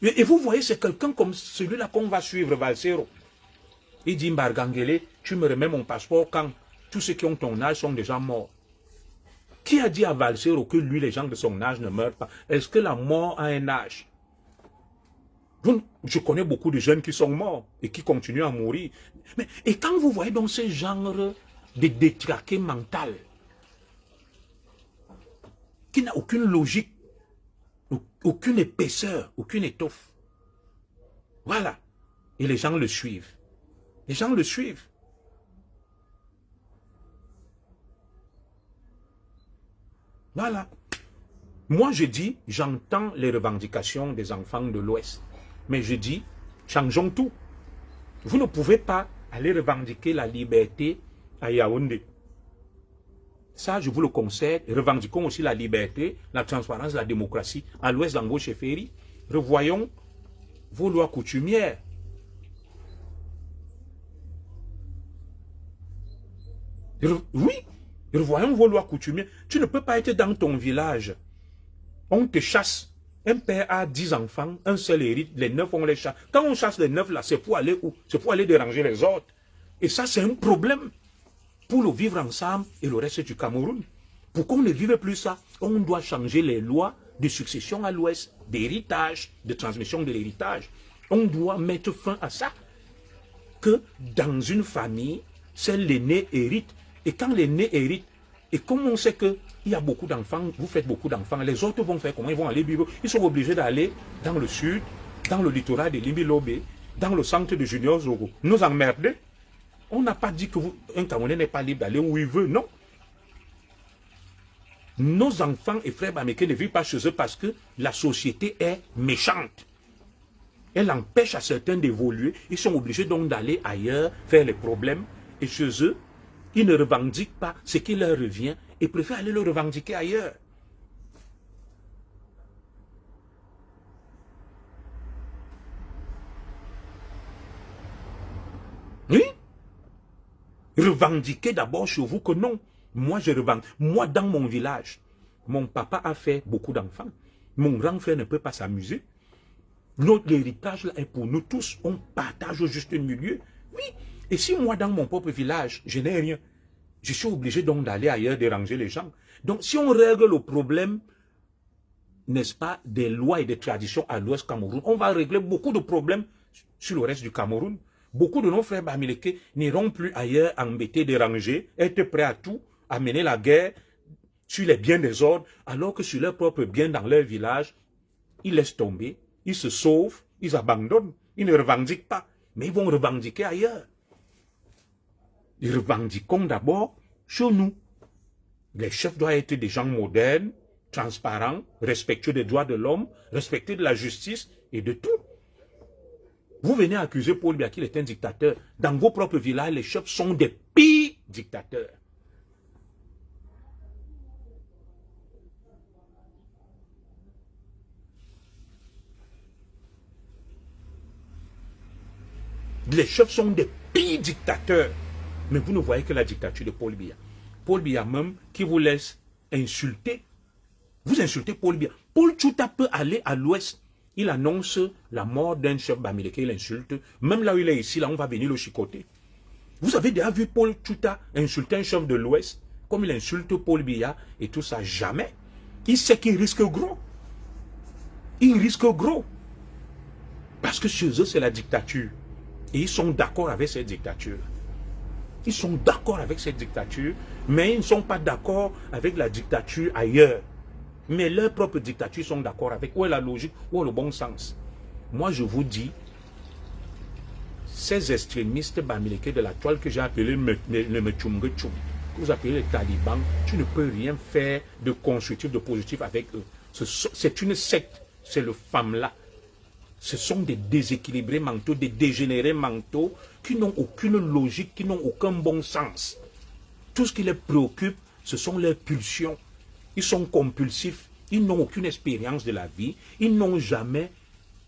Et vous voyez, c'est quelqu'un comme celui-là qu'on va suivre, Valsero. Il dit, Mbargangele, tu me remets mon passeport quand tous ceux qui ont ton âge sont déjà morts. Qui a dit à Valsero que lui, les gens de son âge ne meurent pas? Est-ce que la mort a un âge? Je connais beaucoup de jeunes qui sont morts et qui continuent à mourir. Et quand vous voyez donc ce genre de détraqué mental, qui n'a aucune logique, aucune épaisseur, aucune étoffe, voilà. Et les gens le suivent. Les gens le suivent. Voilà. Moi, je dis, j'entends les revendications des enfants de l'Ouest. Mais je dis, changeons tout. Vous ne pouvez pas aller revendiquer la liberté à Yaoundé. Ça, je vous le conseille. Revendiquons aussi la liberté, la transparence, la démocratie à l'Ouest d'Ango-Chefferie. Revoyons vos lois coutumières. Oui, revoyons vos lois coutumières. Tu ne peux pas être dans ton village. On te chasse. Un père a 10 enfants, un seul hérite, les 9 on les chasse. Quand on chasse les 9 là, c'est pour aller où? C'est pour aller déranger les autres. Et ça, c'est un problème pour le vivre ensemble et le reste du Cameroun. Pour qu'on ne vive plus ça, on doit changer les lois de succession à l'Ouest, d'héritage, de transmission de l'héritage. On doit mettre fin à ça. Que dans une famille, c'est l'aîné hérite. Et quand l'aîné hérite, et comme on sait qu'il y a beaucoup d'enfants, vous faites beaucoup d'enfants, les autres vont faire comment? Ils vont aller vivre. Ils sont obligés d'aller dans le sud, dans le littoral de Limbi-Lobé, dans le centre de Junior Zogo. Nous emmerder. On n'a pas dit que un Camerounais n'est pas libre d'aller où il veut, non. Nos enfants et frères bamileke ne vivent pas chez eux parce que la société est méchante. Elle empêche à certains d'évoluer. Ils sont obligés donc d'aller ailleurs, faire les problèmes. Et chez eux, ils ne revendiquent pas ce qui leur revient et préfèrent aller le revendiquer ailleurs. Oui? Revendiquez d'abord chez vous que non. Moi, je revendique. Moi, dans mon village, mon papa a fait beaucoup d'enfants. Mon grand frère ne peut pas s'amuser. Notre héritage là est pour nous tous. On partage au juste milieu. Oui. Et si moi, dans mon propre village, je n'ai rien, je suis obligé donc d'aller ailleurs déranger les gens. Donc, si on règle le problème, n'est-ce pas, des lois et des traditions à l'Ouest Cameroun, on va régler beaucoup de problèmes sur le reste du Cameroun. Beaucoup de nos frères bamileke n'iront plus ailleurs embêter, déranger, être prêts à tout, à mener la guerre sur les biens des autres, alors que sur leurs propres biens dans leur village, ils laissent tomber, ils se sauvent, ils abandonnent, ils ne revendiquent pas, mais ils vont revendiquer ailleurs. Ils revendiquons d'abord chez nous. Les chefs doivent être des gens modernes, transparents, respectueux des droits de l'homme, respectueux de la justice et de tout. Vous venez accuser Paul Biya qu'il est un dictateur. Dans vos propres villages, les chefs sont des pires dictateurs. Les chefs sont des pires dictateurs. Mais vous ne voyez que la dictature de Paul Biya. Paul Biya même qui vous laisse insulter. Vous insultez Paul Biya. Paul Tchouta peut aller à l'ouest. Il annonce la mort d'un chef bamileke, il insulte. Même là où il est ici, là, on va venir le chicoter. Vous avez déjà vu Paul Tchouta insulter un chef de l'Ouest, comme il insulte Paul Biya et tout ça? Jamais. Il sait qu'il risque gros. Il risque gros. Parce que chez eux, c'est la dictature. Et ils sont d'accord avec cette dictature. Ils sont d'accord avec cette dictature, mais ils ne sont pas d'accord avec la dictature ailleurs. Mais leur propre dictature sont d'accord avec. Où est la logique? Où est le bon sens? Moi, je vous dis, ces extrémistes bamileke de la toile que j'ai appelé le Mechumgechum, que vous appelez les talibans, tu ne peux rien faire de constructif, de positif avec eux. C'est une secte, c'est le femme-là. Ce sont des déséquilibrés mentaux, des dégénérés mentaux qui n'ont aucune logique, qui n'ont aucun bon sens. Tout ce qui les préoccupe, ce sont leurs pulsions. Ils sont compulsifs, ils n'ont aucune expérience de la vie, ils n'ont jamais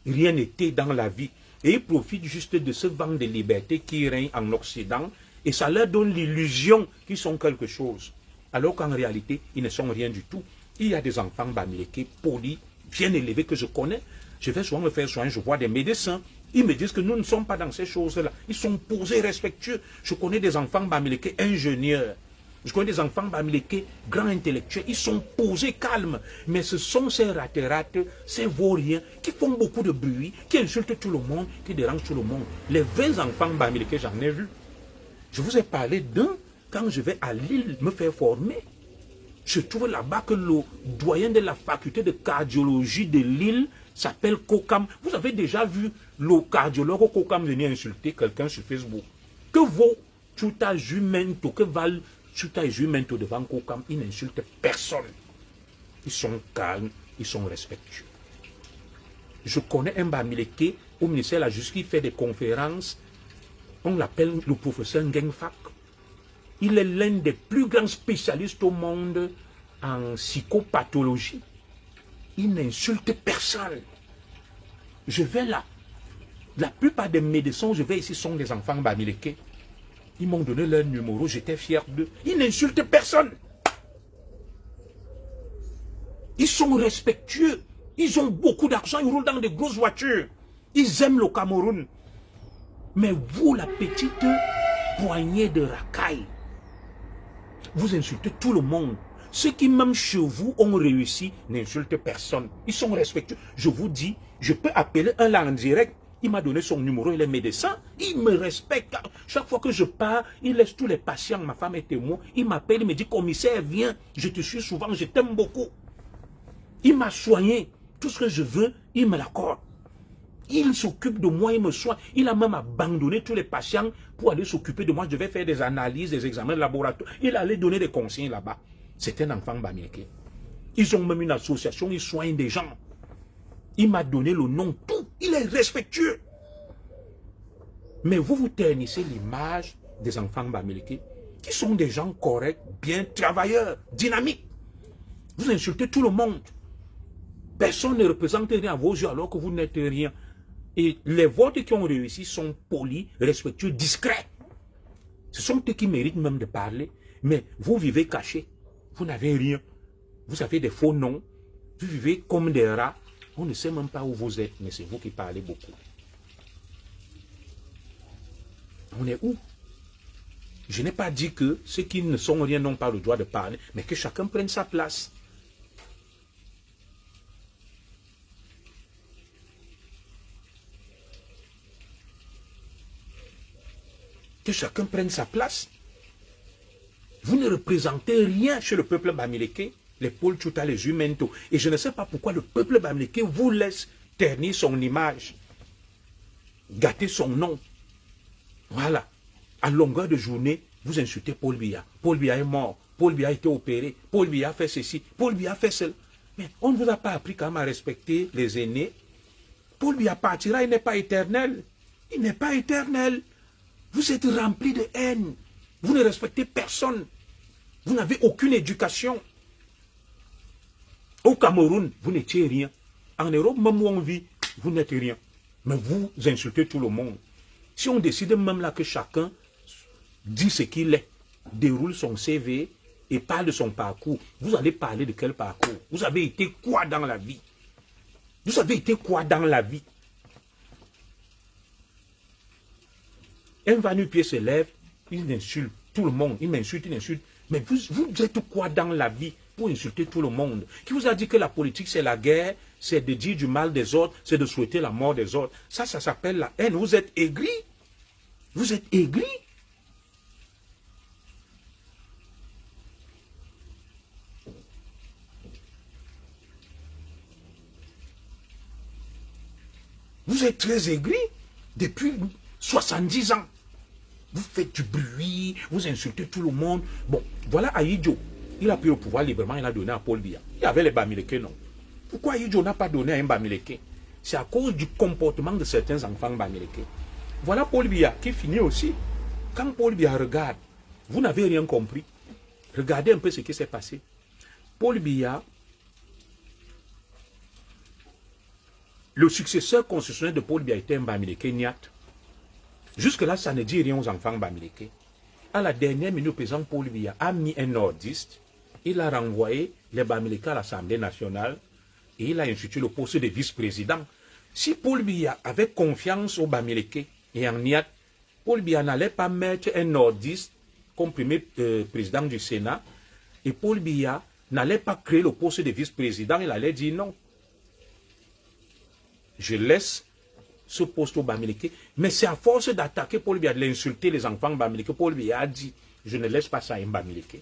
rien été dans la vie. Et ils profitent juste de ce vent de liberté qui règne en Occident et ça leur donne l'illusion qu'ils sont quelque chose. Alors qu'en réalité, ils ne sont rien du tout. Il y a des enfants bamileke, polis, bien élevés que je connais. Je vais souvent me faire soigner, je vois des médecins. Ils me disent que nous ne sommes pas dans ces choses-là. Ils sont posés, respectueux. Je connais des enfants bamileke, ingénieurs. Je connais des enfants bamileke, grands intellectuels. Ils sont posés, calmes. Mais ce sont ces rates-rates, ces vauriens qui font beaucoup de bruit, qui insultent tout le monde, qui dérangent tout le monde. Les vrais enfants bamileke, j'en ai vu. Je vous ai parlé d'un quand je vais à Lille me faire former. Je trouve là-bas que le doyen de la faculté de cardiologie de Lille s'appelle Kokam. Vous avez déjà vu le cardiologue Kokam venir insulter quelqu'un sur Facebook. Que vaut Tchouta Jumento, que valent Tchouta et Jumento devant Kokam? Il n'insulte personne. Ils sont calmes, ils sont respectueux. Je connais un Bamileke au ministère de la Justice qui fait des conférences. On l'appelle le professeur Ngengfak. Il est l'un des plus grands spécialistes au monde en psychopathologie. Il n'insulte personne. Je vais là. La plupart des médecins où je vais ici sont des enfants Bamileke. Ils m'ont donné leur numéro, j'étais fier d'eux. Ils n'insultent personne. Ils sont respectueux. Ils ont beaucoup d'argent, ils roulent dans de grosses voitures. Ils aiment le Cameroun. Mais vous, la petite poignée de racailles, vous insultez tout le monde. Ceux qui, même chez vous, ont réussi, n'insultent personne. Ils sont respectueux. Je vous dis, je peux appeler un là en direct. Il m'a donné son numéro, il est médecin. Il me respecte. Chaque fois que je pars, il laisse tous les patients. Ma femme est témoin. Il m'appelle, il me dit, commissaire, viens. Je te suis souvent, je t'aime beaucoup. Il m'a soigné. Tout ce que je veux, il me l'accorde. Il s'occupe de moi, il me soigne. Il a même abandonné tous les patients pour aller s'occuper de moi. Je vais faire des analyses, des examens de laboratoire. Il allait donner des conseils là-bas. C'est un enfant Bamileke. Ils ont même une association, ils soignent des gens. Il m'a donné le nom, tout. Il est respectueux. Mais vous ternissez l'image des enfants Bamileke, qui sont des gens corrects, bien travailleurs, dynamiques. Vous insultez tout le monde. Personne ne représente rien à vos yeux alors que vous n'êtes rien. Et les vôtres qui ont réussi sont polis, respectueux, discrets. Ce sont eux qui méritent même de parler. Mais vous vivez cachés. Vous n'avez rien. Vous avez des faux noms. Vous vivez comme des rats. On ne sait même pas où vous êtes, mais c'est vous qui parlez beaucoup. On est où? Je n'ai pas dit que ceux qui ne sont rien n'ont pas le droit de parler, mais que chacun prenne sa place. Que chacun prenne sa place. Vous ne représentez rien chez le peuple Bamileke, les Paul Tchouta, les Jumento. Et je ne sais pas pourquoi le peuple Bamileke vous laisse ternir son image, gâter son nom. Voilà. À longueur de journée, vous insultez Paul Biya. Paul Biya est mort. Paul Biya a été opéré. Paul Biya a fait ceci. Paul Biya a fait cela. Mais on ne vous a pas appris quand même à respecter les aînés. Paul Biya partira, il n'est pas éternel. Il n'est pas éternel. Vous êtes rempli de haine. Vous ne respectez personne. Vous n'avez aucune éducation. Au Cameroun, vous n'étiez rien. En Europe, même où on vit, vous n'êtes rien. Mais vous insultez tout le monde. Si on décide même là que chacun dit ce qu'il est, déroule son CV et parle de son parcours, vous allez parler de quel parcours? Vous avez été quoi dans la vie? Vous avez été quoi dans la vie? Un va-nu-pied se lève, il insulte tout le monde, il m'insulte, il insulte. Mais vous êtes quoi dans la vie pour insulter tout le monde? Qui vous a dit que la politique c'est la guerre, c'est de dire du mal des autres, c'est de souhaiter la mort des autres? Ça s'appelle la haine. Vous êtes aigris. Vous êtes aigris. Vous êtes très aigris depuis 70 ans. Vous faites du bruit, vous insultez tout le monde. Bon, voilà Ahidjo. Il a pris le pouvoir librement, il a donné à Paul Biya. Il y avait les Bamileke, non. Pourquoi Ahidjo n'a pas donné à un Bamileke? C'est à cause du comportement de certains enfants Bamileke. Voilà Paul Biya qui finit aussi. Quand Paul Biya regarde, vous n'avez rien compris. Regardez un peu ce qui s'est passé. Paul Biya, le successeur constitutionnel de Paul Biya était un Bamileke Niat. Jusque-là, ça ne dit rien aux enfants Bamileke. À la dernière minute, le président Paul Biya a mis un nordiste. Il a renvoyé les Bamileke à l'Assemblée nationale et il a institué le poste de vice-président. Si Paul Biya avait confiance aux Bamileke et en Niat, Paul Biya n'allait pas mettre un nordiste comme premier président du Sénat et Paul Biya n'allait pas créer le poste de vice-président. Il allait dire non. Je laisse ce poste au Bamileke, mais c'est à force d'attaquer Paul Biya, de l'insulter les enfants Bamileke. Paul Biya a dit, je ne laisse pas ça à un Bamileke.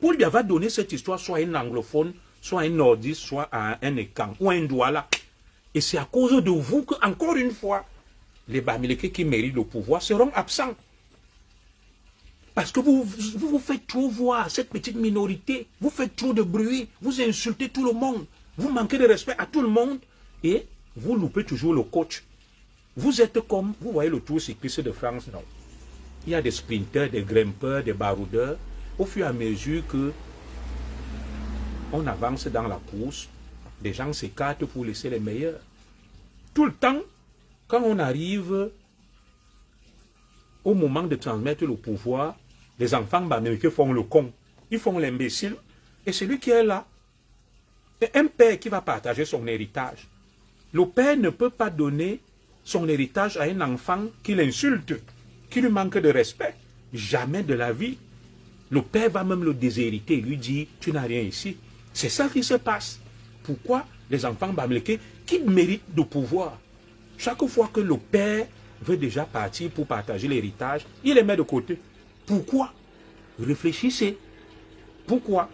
Paul Biya va donner cette histoire soit à un anglophone, soit à un nordiste, soit à un Ekan ou à un Douala. Et c'est à cause de vous que, encore une fois, les Bamileke qui méritent le pouvoir seront absents. Parce que vous faites trop voir, cette petite minorité. Vous faites trop de bruit. Vous insultez tout le monde. Vous manquez de respect à tout le monde. Et vous loupez toujours le coach. Vous êtes comme, vous voyez le Tour cycliste de France, non? Il y a des sprinteurs, des grimpeurs, des baroudeurs. Au fur et à mesure que on avance dans la course, les gens s'écartent pour laisser les meilleurs. Tout le temps, quand on arrive au moment de transmettre le pouvoir, les enfants bamileke font le con. Ils font l'imbécile. Et celui qui est là, c'est un père qui va partager son héritage. Le père ne peut pas donner son héritage à un enfant qui l'insulte, qui lui manque de respect. Jamais de la vie. Le père va même le déshériter et lui dire, tu n'as rien ici. C'est ça qui se passe. Pourquoi les enfants bamileke qui méritent de pouvoir, chaque fois que le père veut déjà partir pour partager l'héritage, il les met de côté. Pourquoi? Réfléchissez. Pourquoi?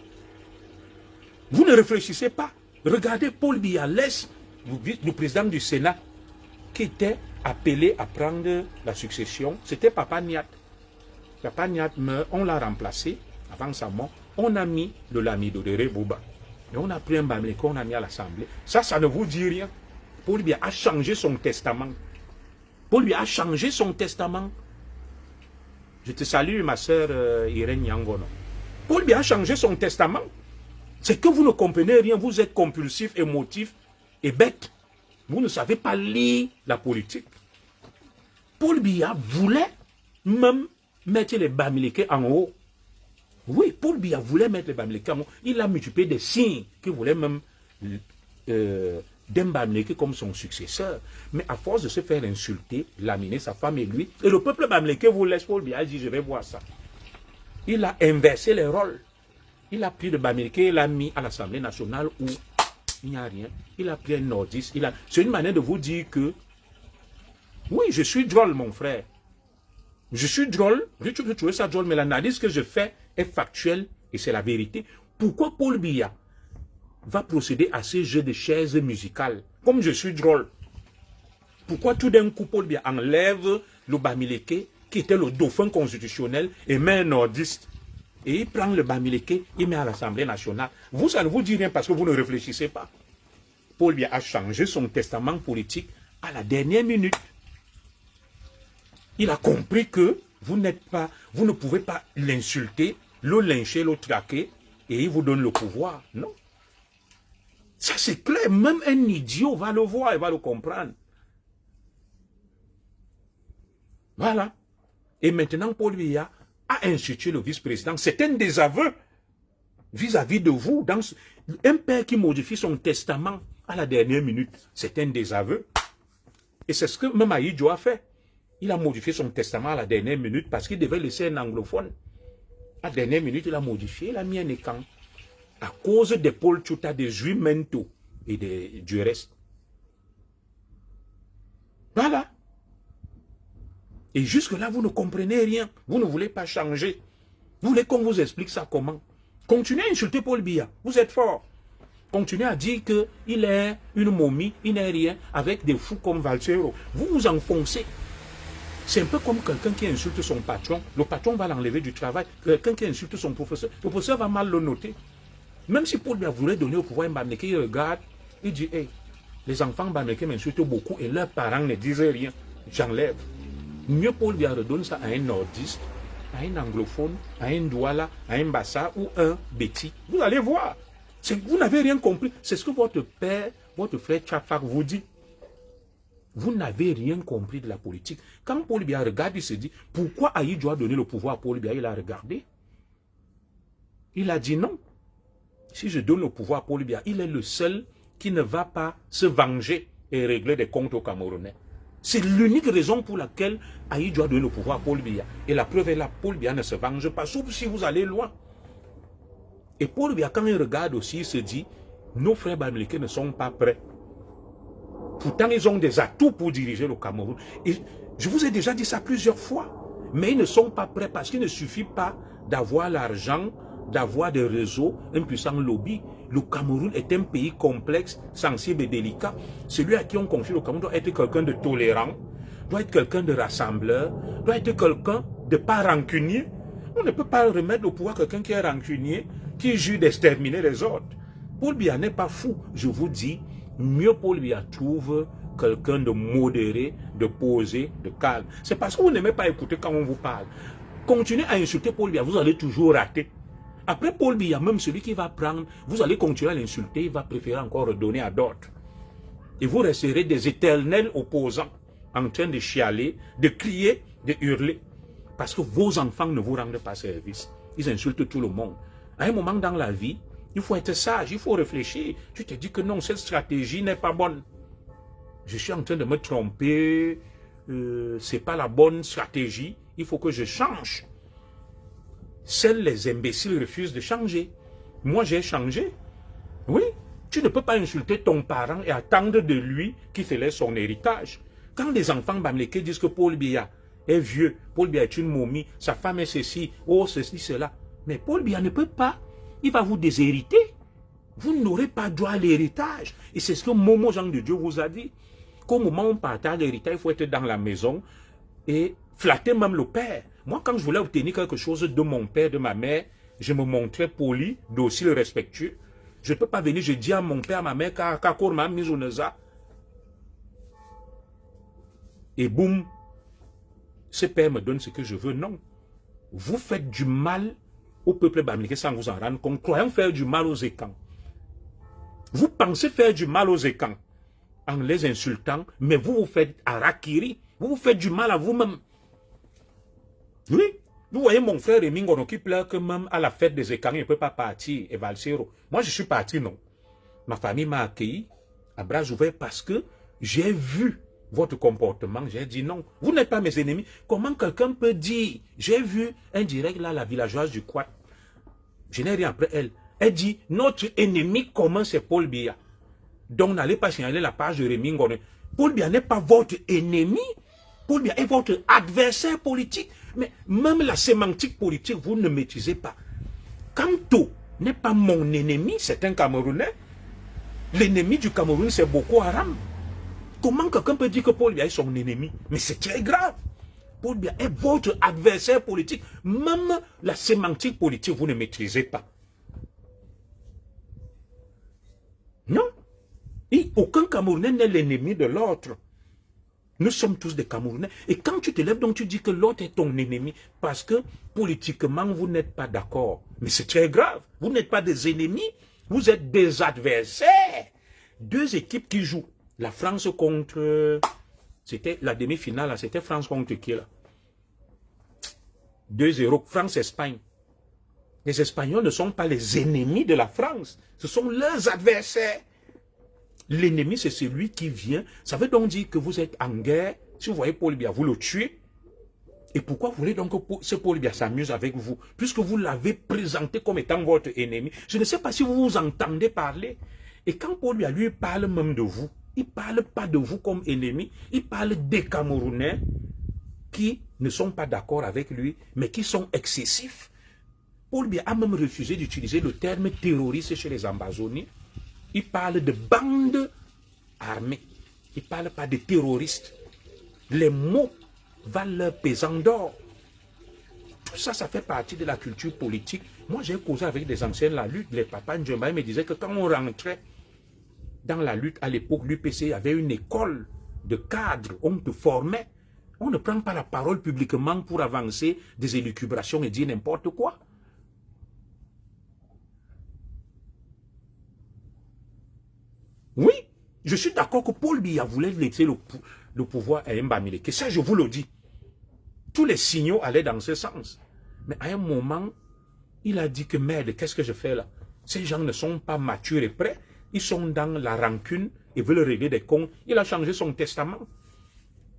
Vous ne réfléchissez pas. Regardez Paul Biya, le président du Sénat, qui était appelé à prendre la succession. C'était Papa Niat. Papa Niat meurt, on l'a remplacé avant sa mort. On a mis le Lamido de Rebouba. Et on a pris un bamileke qu'on a mis à l'Assemblée. Ça ne vous dit rien. Paul Biya a changé son testament. Paul Biya a changé son testament. Je te salue, ma sœur Irène Yangono. Paul Biya a changé son testament. C'est que vous ne comprenez rien. Vous êtes compulsif, émotif et bête. Vous ne savez pas lire la politique. Paul Biya voulait même mettre les bamileke en haut. Oui, Paul Biya voulait mettre les bamileke en haut. Il a multiplié des signes qu'il voulait même d'un bamileke comme son successeur. Mais à force de se faire insulter, laminer sa femme et lui, et le peuple bamileke vous laisse. Paul Biya dit, je vais voir ça. Il a inversé les rôles. Il a pris le bamileke, il l'a mis à l'Assemblée nationale où il n'y a rien. Il a pris un nordiste. C'est une manière de vous dire que, oui, je suis drôle, mon frère. Je suis drôle. Tu peux trouver ça drôle, mais l'analyse que je fais est factuelle et c'est la vérité. Pourquoi Paul Biya va procéder à ce jeu de chaises musicales? Comme je suis drôle. Pourquoi tout d'un coup Paul Biya enlève le bamileke qui était le dauphin constitutionnel et met un nordiste? Et il prend le bamileke, il met à l'Assemblée nationale. Vous, ça ne vous dit rien parce que vous ne réfléchissez pas. Paul Biya a changé son testament politique à la dernière minute. Il a compris que vous ne pouvez pas l'insulter, le lyncher, le traquer, et il vous donne le pouvoir. Non. Ça c'est clair, même un idiot va le voir et va le comprendre. Voilà. Et maintenant, Paul Biya a institué le vice-président. C'est un désaveu vis-à-vis de vous. Un père qui modifie son testament à la dernière minute, c'est un désaveu. Et c'est ce que même Ahidjo a fait. Il a modifié son testament à la dernière minute parce qu'il devait laisser un anglophone. À la dernière minute, il a modifié, il a mis un écran. À cause des Paul Tchouta, des Juimento et du reste. Voilà. Et jusque-là, vous ne comprenez rien. Vous ne voulez pas changer. Vous voulez qu'on vous explique ça comment? Continuez à insulter Paul Biya. Vous êtes fort. Continuez à dire qu'il est une momie, il n'est rien, avec des fous comme Valsero. Vous vous enfoncez. C'est un peu comme quelqu'un qui insulte son patron. Le patron va l'enlever du travail. Quelqu'un qui insulte son professeur. Le professeur va mal le noter. Même si Paul Biya voulait donner au pouvoir un bamileke, il regarde, il dit, hey, les enfants bamileke m'insultent beaucoup et leurs parents ne disent rien. J'enlève. Mieux Paul Biya redonne ça à un nordiste, à un anglophone, à un douala, à un bassa ou un béti. Vous allez voir. Vous n'avez rien compris. C'est ce que votre père, votre frère Tchafak vous dit. Vous n'avez rien compris de la politique. Quand Paul Biya regarde, il se dit, pourquoi Ahidjo a donné le pouvoir à Paul Biya? Il a regardé. Il a dit non. Si je donne le pouvoir à Paul Biya, il est le seul qui ne va pas se venger et régler des comptes aux Camerounais. C'est l'unique raison pour laquelle Ahidjo a donné le pouvoir à Paul Biya. Et la preuve est là, Paul Biya ne se venge pas, sauf si vous allez loin. Et Paul Biya, quand il regarde aussi, il se dit, nos frères bamileke ne sont pas prêts. Pourtant, ils ont des atouts pour diriger le Cameroun. Et je vous ai déjà dit ça plusieurs fois. Mais ils ne sont pas prêts parce qu'il ne suffit pas d'avoir l'argent, d'avoir des réseaux, un puissant lobby. Le Cameroun est un pays complexe, sensible et délicat. Celui à qui on confie le Cameroun doit être quelqu'un de tolérant, doit être quelqu'un de rassembleur, doit être quelqu'un de pas rancunier. On ne peut pas remettre au pouvoir quelqu'un qui est rancunier, qui jure d'exterminer les autres. Paul Biya n'est pas fou. Je vous dis, mieux Paul Biya trouve quelqu'un de modéré, de posé, de calme. C'est parce que vous n'aimez pas écouter quand on vous parle. Continuez à insulter Paul Biya, vous allez toujours rater. Après Paul Biya, même celui qui va prendre, vous allez continuer à l'insulter, il va préférer encore redonner à d'autres. Et vous resterez des éternels opposants, en train de chialer, de crier, de hurler. Parce que vos enfants ne vous rendent pas service. Ils insultent tout le monde. À un moment dans la vie, il faut être sage, il faut réfléchir. Tu te dis que non, cette stratégie n'est pas bonne. Je suis en train de me tromper, c'est pas la bonne stratégie, il faut que je change. Seuls les imbéciles refusent de changer. Moi, j'ai changé. Oui, tu ne peux pas insulter ton parent et attendre de lui qu'il te laisse son héritage. Quand les enfants bamlékés disent que Paul Biya est vieux, Paul Biya est une momie, sa femme est ceci, oh ceci, cela. Mais Paul Biya ne peut pas. Il va vous déshériter. Vous n'aurez pas droit à l'héritage. Et c'est ce que Momo Jean de Dieu vous a dit. Qu'au moment où on partage l'héritage, il faut être dans la maison et flatter même le père. Moi, quand je voulais obtenir quelque chose de mon père, de ma mère, je me montrais poli, docile, respectueux. Je ne peux pas venir, je dis à mon père, à ma mère, qu'Akor m'a mis au neza. Et boum, ce père me donne ce que je veux. Non. Vous faites du mal au peuple bamileke sans vous en rendre compte, croyant faire du mal aux Ekans. Vous pensez faire du mal aux Ekans en les insultant, mais vous vous faites harakiri, vous vous faites du mal à vous-même. Oui, vous voyez mon frère Rémi Ngono qui pleure que même à la fête des Ekans, il ne peut pas partir, et Valsero. Moi, je suis parti, non. Ma famille m'a accueilli à bras ouverts parce que j'ai vu votre comportement, j'ai dit non, vous n'êtes pas mes ennemis. Comment quelqu'un peut dire, j'ai vu un direct là, la villageoise du Quad, je n'ai rien après elle. Elle dit, notre ennemi commun c'est Paul Biya. Donc n'allez pas signaler la page de Rémi Ngono. Paul Biya n'est pas votre ennemi. Paul Biya est votre adversaire politique. Mais même la sémantique politique, vous ne maîtrisez pas. Kanto n'est pas mon ennemi, c'est un Camerounais. L'ennemi du Cameroun, c'est Boko Haram. Comment quelqu'un peut dire que Paul Biya est son ennemi? Mais c'est très grave. Paul Biya est votre adversaire politique. Même la sémantique politique, vous ne maîtrisez pas. Non. Et aucun Camerounais n'est l'ennemi de l'autre. Nous sommes tous des Camerounais. Et quand tu te lèves, donc tu dis que l'autre est ton ennemi. Parce que politiquement, vous n'êtes pas d'accord. Mais c'est très grave. Vous n'êtes pas des ennemis. Vous êtes des adversaires. Deux équipes qui jouent. La France contre... C'était la demi-finale, c'était France contre qui là? 2-0, France-Espagne. Les Espagnols ne sont pas les ennemis de la France. Ce sont leurs adversaires. L'ennemi, c'est celui qui vient. Ça veut donc dire que vous êtes en guerre. Si vous voyez Paul Biya, vous le tuez. Et pourquoi vous voulez donc que ce Paul Biya s'amuse avec vous? Puisque vous l'avez présenté comme étant votre ennemi. Je ne sais pas si vous vous entendez parler. Et quand Paul Biya lui parle même de vous, il ne parle pas de vous comme ennemi. Il parle des Camerounais qui ne sont pas d'accord avec lui, mais qui sont excessifs. Paul Biya a même refusé d'utiliser le terme terroriste chez les Ambazoniens. Il parle de bandes armées. Il ne parle pas de terroristes. Les mots valent leur pesant d'or. Tout ça, ça fait partie de la culture politique. Moi, j'ai causé avec des anciens de la lutte. Les papas Ndjemba me disaient que quand on rentrait dans la lutte, à l'époque, l'UPC avait une école de cadres. On te formait. On ne prend pas la parole publiquement pour avancer des élucubrations et dire n'importe quoi. Oui, je suis d'accord que Paul Biya voulait laisser le pouvoir à Mbamileke. Ça, je vous le dis. Tous les signaux allaient dans ce sens. Mais à un moment, il a dit que merde, qu'est-ce que je fais là? Ces gens ne sont pas matures et prêts. Ils sont dans la rancune et veulent régler des comptes. Il a changé son testament.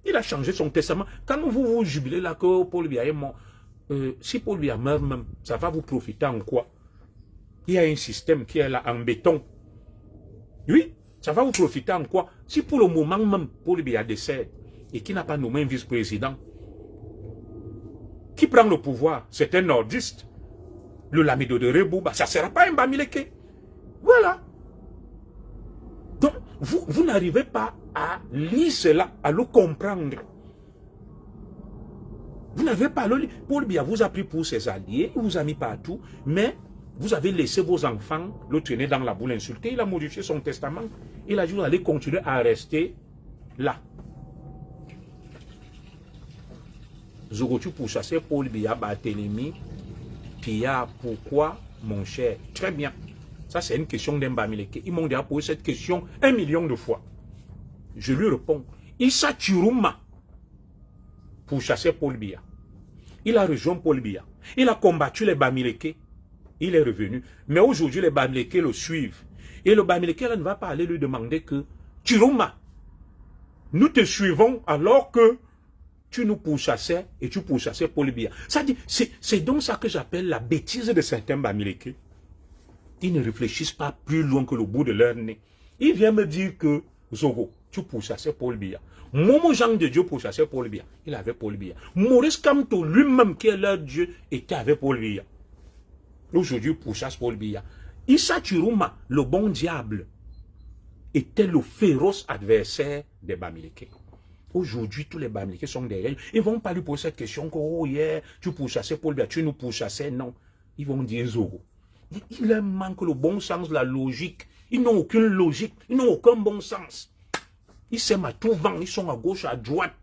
Il a changé son testament. Quand vous vous jubilez là que Paul Biya est mort, si Paul Biya meurt même, ça va vous profiter en quoi? Il y a un système qui est là en béton. Oui, ça va vous profiter en quoi? Si pour le moment même Paul Biya décède et qui n'a pas nommé un vice-président, qui prend le pouvoir? C'est un nordiste. Le Lamido de Rebouba, ça ne sera pas un Mbamileke. Voilà. Donc, vous n'arrivez pas à lire cela, à le comprendre. Vous n'avez pas le... Paul Biya vous a pris pour ses alliés, il vous a mis partout, mais vous avez laissé vos enfants le traîner dans la boule, insulter. Il a modifié son testament. Il a dit, vous allez continuer à rester là. Zogotu pour chasser Paul Biya, Barthélemy, Pia, pourquoi, mon cher? Très bien. Ça, c'est une question d'Mbamileke. Ils m'ont déjà posé cette question 1 million de fois. Je lui réponds, Issa Chiruma, pour chasser Paul Biya. Il a rejoint Paul Biya. Il a combattu les Bamileke. Il est revenu. Mais aujourd'hui, les Bamileke le suivent. Et le Bamileke ne va pas aller lui demander que, Chiruma, nous te suivons alors que tu nous pourchassais et tu pourchassais Paul Biya. C'est donc ça que j'appelle la bêtise de certains Bamileke. Ils ne réfléchissent pas plus loin que le bout de leur nez. Ils viennent me dire que, Zogo, tu pourchassais Paul Biya. Momo Jean de Dieu pourchassait Paul Biya. Il avait Paul Biya. Maurice Kamto lui-même, qui est leur Dieu, était avec Paul Biya. Aujourd'hui, pourchasse Paul Biya. Issa Chiruma, le bon diable, était le féroce adversaire des Bamileke. Aujourd'hui, tous les Bamileke sont derrière. Ils ne vont pas lui poser cette question que, oh yeah, tu pourchassais Paul Biya, tu nous pourchassais. Non. Ils vont dire Zogo. Il leur manque le bon sens, la logique. Ils n'ont aucune logique. Ils n'ont aucun bon sens. Ils s'aiment à tout vent. Ils sont à gauche, à droite.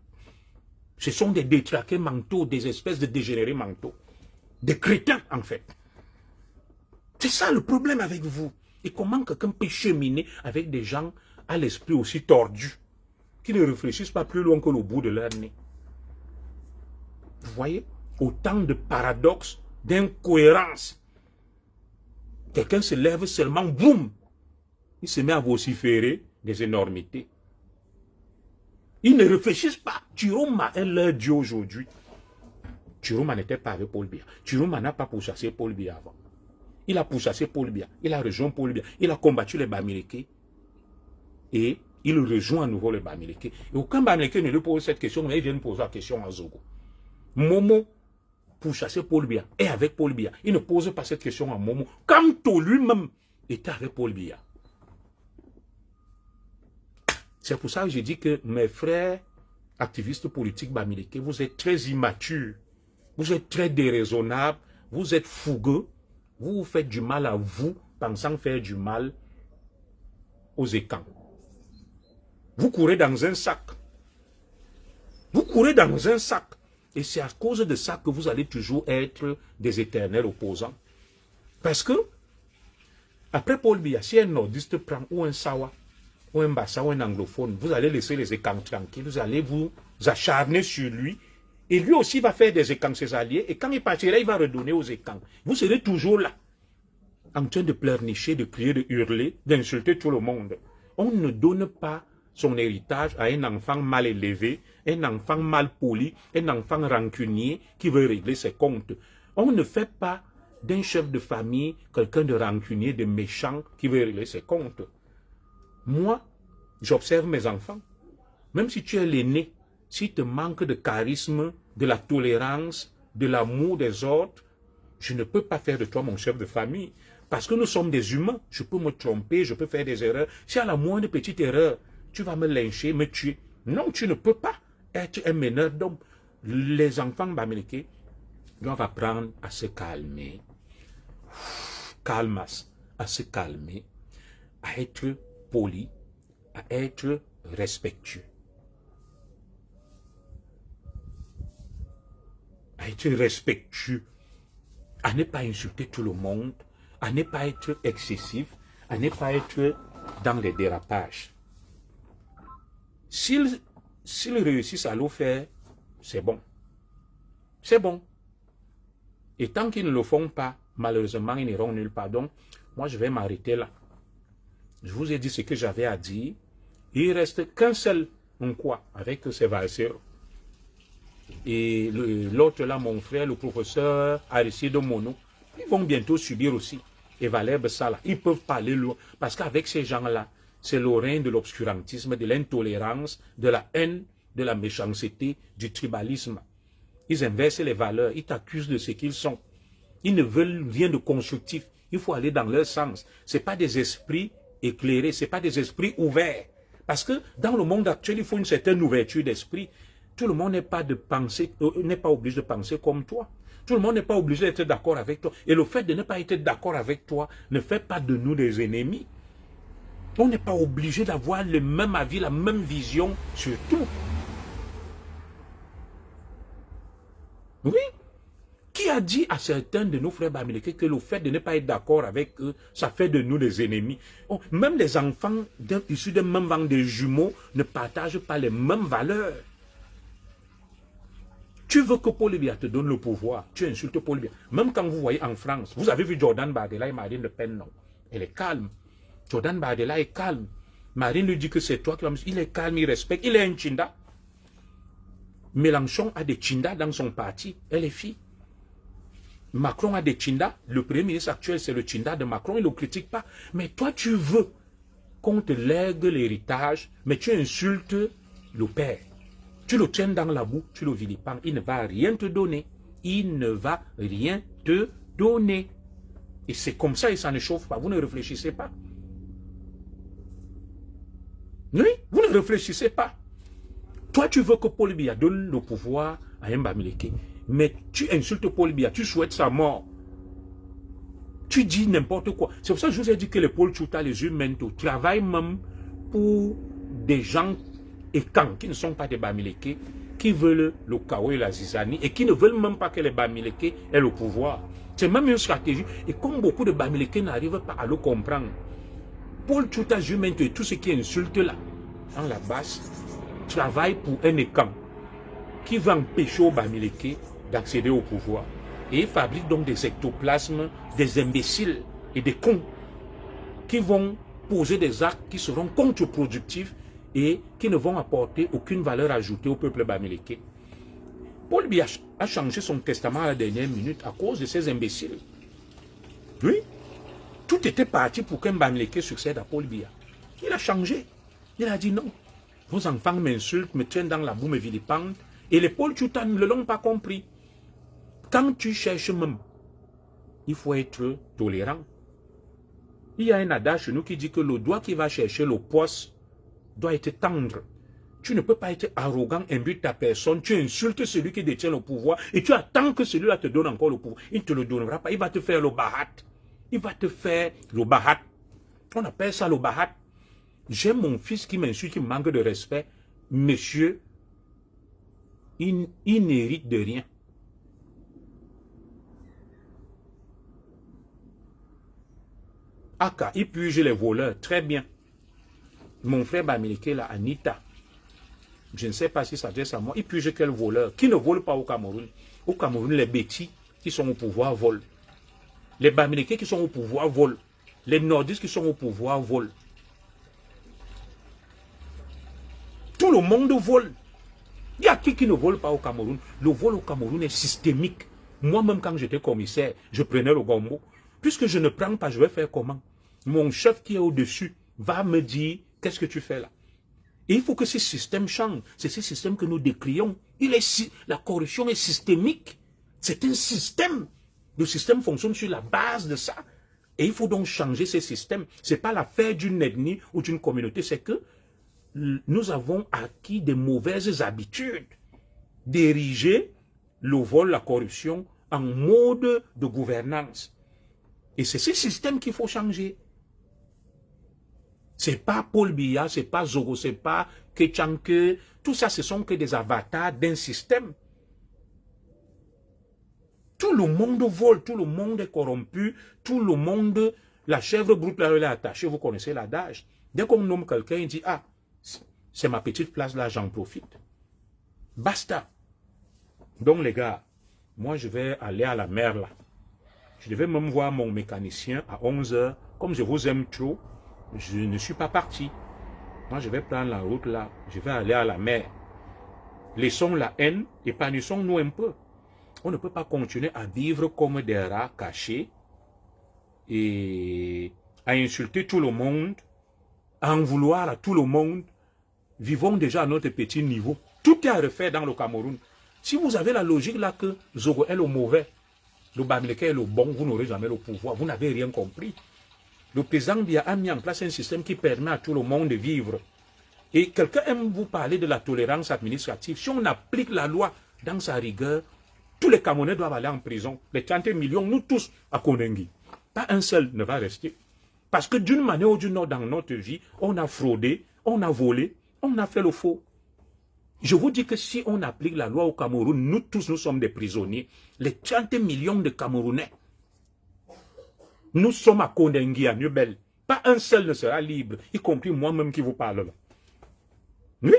Ce sont des détraqués mentaux, des espèces de dégénérés mentaux. Des crétins, en fait. C'est ça le problème avec vous. Et comment quelqu'un peut cheminer avec des gens à l'esprit aussi tordu, qui ne réfléchissent pas plus loin que le bout de leur nez. Vous voyez? Autant de paradoxes, d'incohérences. Quelqu'un se lève seulement, boum, il se met à vociférer des énormités. Ils ne réfléchissent pas. Chiroma est leur Dieu aujourd'hui. Chiroma n'était pas avec Paul Biya. Chiroma n'a pas pourchassé Paul Biya avant. Il a pourchassé Paul Biya. Il a rejoint Paul Biya. Il a combattu les Bamileke. Et il rejoint à nouveau les Bamileke. Et aucun Bamileke ne lui pose cette question, mais il vient poser la question à Zogo. Momo, pour chasser Paul Biya, et avec Paul Biya. Il ne pose pas cette question à Momo. Kamto lui-même était avec Paul Biya. C'est pour ça que je dis que mes frères activistes politiques Bamileke, vous êtes très immatures, vous êtes très déraisonnables, vous êtes fougueux, vous vous faites du mal à vous, pensant faire du mal aux écans. Vous courez dans un sac. Vous courez dans un sac. Et c'est à cause de ça que vous allez toujours être des éternels opposants. Parce que, après Paul Biya, si un nordiste prend ou un Sawa, ou un Bassa, ou un anglophone, vous allez laisser les écans tranquilles, vous allez vous acharner sur lui, et lui aussi va faire des écans ses alliés, et quand il partira, il va redonner aux écans. Vous serez toujours là, en train de pleurnicher, de crier, de hurler, d'insulter tout le monde. On ne donne pas son héritage à un enfant mal élevé, un enfant mal poli, un enfant rancunier qui veut régler ses comptes. On ne fait pas d'un chef de famille quelqu'un de rancunier, de méchant qui veut régler ses comptes. Moi, j'observe mes enfants. Même si tu es l'aîné, s'il te manque de charisme, de la tolérance, de l'amour des autres, je ne peux pas faire de toi mon chef de famille. Parce que nous sommes des humains. Je peux me tromper, je peux faire des erreurs. Si à la moindre petite erreur, tu vas me lyncher, me tuer. Non, tu ne peux pas être un meneur d'hommes. Les enfants Bamileke doivent apprendre à se calmer. Calmas, à se calmer, à être poli, à être respectueux. À être respectueux, à ne pas insulter tout le monde, à ne pas être excessif, à ne pas être dans les dérapages. S'ils réussissent à le faire, c'est bon. C'est bon. Et tant qu'ils ne le font pas, malheureusement, ils n'iront nulle part. Donc, moi, je vais m'arrêter là. Je vous ai dit ce que j'avais à dire. Il ne reste qu'un seul quoi avec ces valseurs. Et l'autre là, mon frère, le professeur Aristide Mono, ils vont bientôt subir aussi. Et Valère Bessala, ils peuvent parler loin. Parce qu'avec ces gens-là, c'est le règne de l'obscurantisme, de l'intolérance, de la haine, de la méchanceté, du tribalisme. Ils inversent les valeurs, ils t'accusent de ce qu'ils sont. Ils ne veulent rien de constructif. Il faut aller dans leur sens. Ce n'est pas des esprits éclairés, ce n'est pas des esprits ouverts. Parce que dans le monde actuel, il faut une certaine ouverture d'esprit. Tout le monde n'est pas, n'est pas obligé de penser comme toi. Tout le monde n'est pas obligé d'être d'accord avec toi. Et le fait de ne pas être d'accord avec toi ne fait pas de nous des ennemis. On n'est pas obligé d'avoir le même avis, la même vision sur tout. Oui. Qui a dit à certains de nos frères bamileke que le fait de ne pas être d'accord avec eux, ça fait de nous des ennemis? Oh, même les enfants issus d'un même ventre de jumeaux ne partagent pas les mêmes valeurs. Tu veux que Paul Biya te donne le pouvoir, tu insultes Paul Biya. Même quand vous voyez en France, vous avez vu Jordan Bardella et Marine Le Pen, non? Elle est calme. Jordan Bardella est calme. Marine lui dit que c'est toi qui vas me... Il est calme, il respecte. Il est un Tchinda. Mélenchon a des Tchinda dans son parti. Elle est fille. Macron a des Tchinda. Le premier ministre actuel, c'est le Tchinda de Macron. Il ne le critique pas. Mais toi, tu veux qu'on te lègue l'héritage, mais tu insultes le père. Tu le tiens dans la boue, tu le vilipendes. Il ne va rien te donner. Il ne va rien te donner. Et c'est comme ça, et ça ne chauffe pas. Vous ne réfléchissez pas. Oui, vous ne réfléchissez pas. Toi, tu veux que Paul Biya donne le pouvoir à un Bamileke. Mais tu insultes Paul Biya, tu souhaites sa mort. Tu dis n'importe quoi. C'est pour ça que je vous ai dit que les Paul Tchouta, les humains, travaillent même pour des gens écans qui ne sont pas des Bamileke, qui veulent le chaos et la zizanie et qui ne veulent même pas que les Bamileke aient le pouvoir. C'est même une stratégie. Et comme beaucoup de Bamileke n'arrivent pas à le comprendre, Paul Tchouta, humain et tout ce qui insulte là, en la base, travaille pour un écran qui va empêcher aux Bamileke d'accéder au pouvoir. Et il fabrique donc des ectoplasmes, des imbéciles et des cons qui vont poser des actes qui seront contre-productifs et qui ne vont apporter aucune valeur ajoutée au peuple Bamileke. Paul Biya a changé son testament à la dernière minute à cause de ces imbéciles. Oui, tout était parti pour qu'un Bamileke succède à Paul Biya. Il a changé. Il a dit non. Vos enfants m'insultent, me tiennent dans la boue, me vilipendent. Et les Paul Tchouta ne l'ont pas compris. Quand tu cherches même, il faut être tolérant. Il y a un adage chez nous qui dit que le doigt qui va chercher le poste doit être tendre. Tu ne peux pas être arrogant, imbu de ta personne. Tu insultes celui qui détient le pouvoir et tu attends que celui-là te donne encore le pouvoir. Il ne te le donnera pas. Il va te faire le bahat. Il va te faire le bahat. On appelle ça le bahat. J'ai mon fils qui m'insulte, qui me manque de respect. Monsieur, il n'hérite de rien. Aka, il purge les voleurs. Très bien. Mon frère Bamileke, là, Anita, je ne sais pas si ça s'adresse à moi, il purge quel voleur? Qui ne vole pas au Cameroun? Au Cameroun, les bêtis qui sont au pouvoir volent. Les Bamileke qui sont au pouvoir volent. Les nordistes qui sont au pouvoir volent. Tout le monde vole. Il y a qui ne vole pas au Cameroun? Le vol au Cameroun est systémique. Moi-même, quand j'étais commissaire, je prenais le gombo. Puisque je ne prends pas, je vais faire comment? Mon chef qui est au-dessus va me dire, qu'est-ce que tu fais là? Et il faut que ce système change. C'est ce système que nous décrions. La corruption est systémique. C'est un système. Le système fonctionne sur la base de ça. Et il faut donc changer ce système. Ce n'est pas l'affaire d'une ethnie ou d'une communauté. C'est que nous avons acquis des mauvaises habitudes d'ériger le vol, la corruption en mode de gouvernance. Et c'est ce système qu'il faut changer. Ce n'est pas Paul Biya, ce n'est pas Zogo, ce n'est pas Kechanke. Tout ça, ce sont que des avatars d'un système. Tout le monde vole, tout le monde est corrompu, tout le monde, la chèvre brute là, elle est attachée, vous connaissez l'adage. Dès qu'on nomme quelqu'un, il dit, ah, c'est ma petite place là, j'en profite. Basta. Donc les gars, moi je vais aller à la mer là. Je devais même voir mon mécanicien à 11 h. Comme je vous aime trop, je ne suis pas parti. Moi, je vais prendre la route là. Je vais aller à la mer. Laissons la haine, épanouissons-nous un peu. On ne peut pas continuer à vivre comme des rats cachés et à insulter tout le monde, à en vouloir à tout le monde. Vivons déjà à notre petit niveau. Tout est à refaire dans le Cameroun. Si vous avez la logique là que Zogo est le mauvais, le Bamileke est le bon, vous n'aurez jamais le pouvoir. Vous n'avez rien compris. Le président Biya a mis en place un système qui permet à tout le monde de vivre. Et quelqu'un aime vous parler de la tolérance administrative. Si on applique la loi dans sa rigueur, tous les Camerounais doivent aller en prison. Les 30 millions, nous tous, à Kondengi. Pas un seul ne va rester. Parce que d'une manière ou d'une autre dans notre vie, on a fraudé, on a volé, on a fait le faux. Je vous dis que si on applique la loi au Cameroun, nous tous, nous sommes des prisonniers. Les 30 millions de Camerounais, nous sommes à Kondengi, à Nubel. Pas un seul ne sera libre, y compris moi-même qui vous parle là. Oui.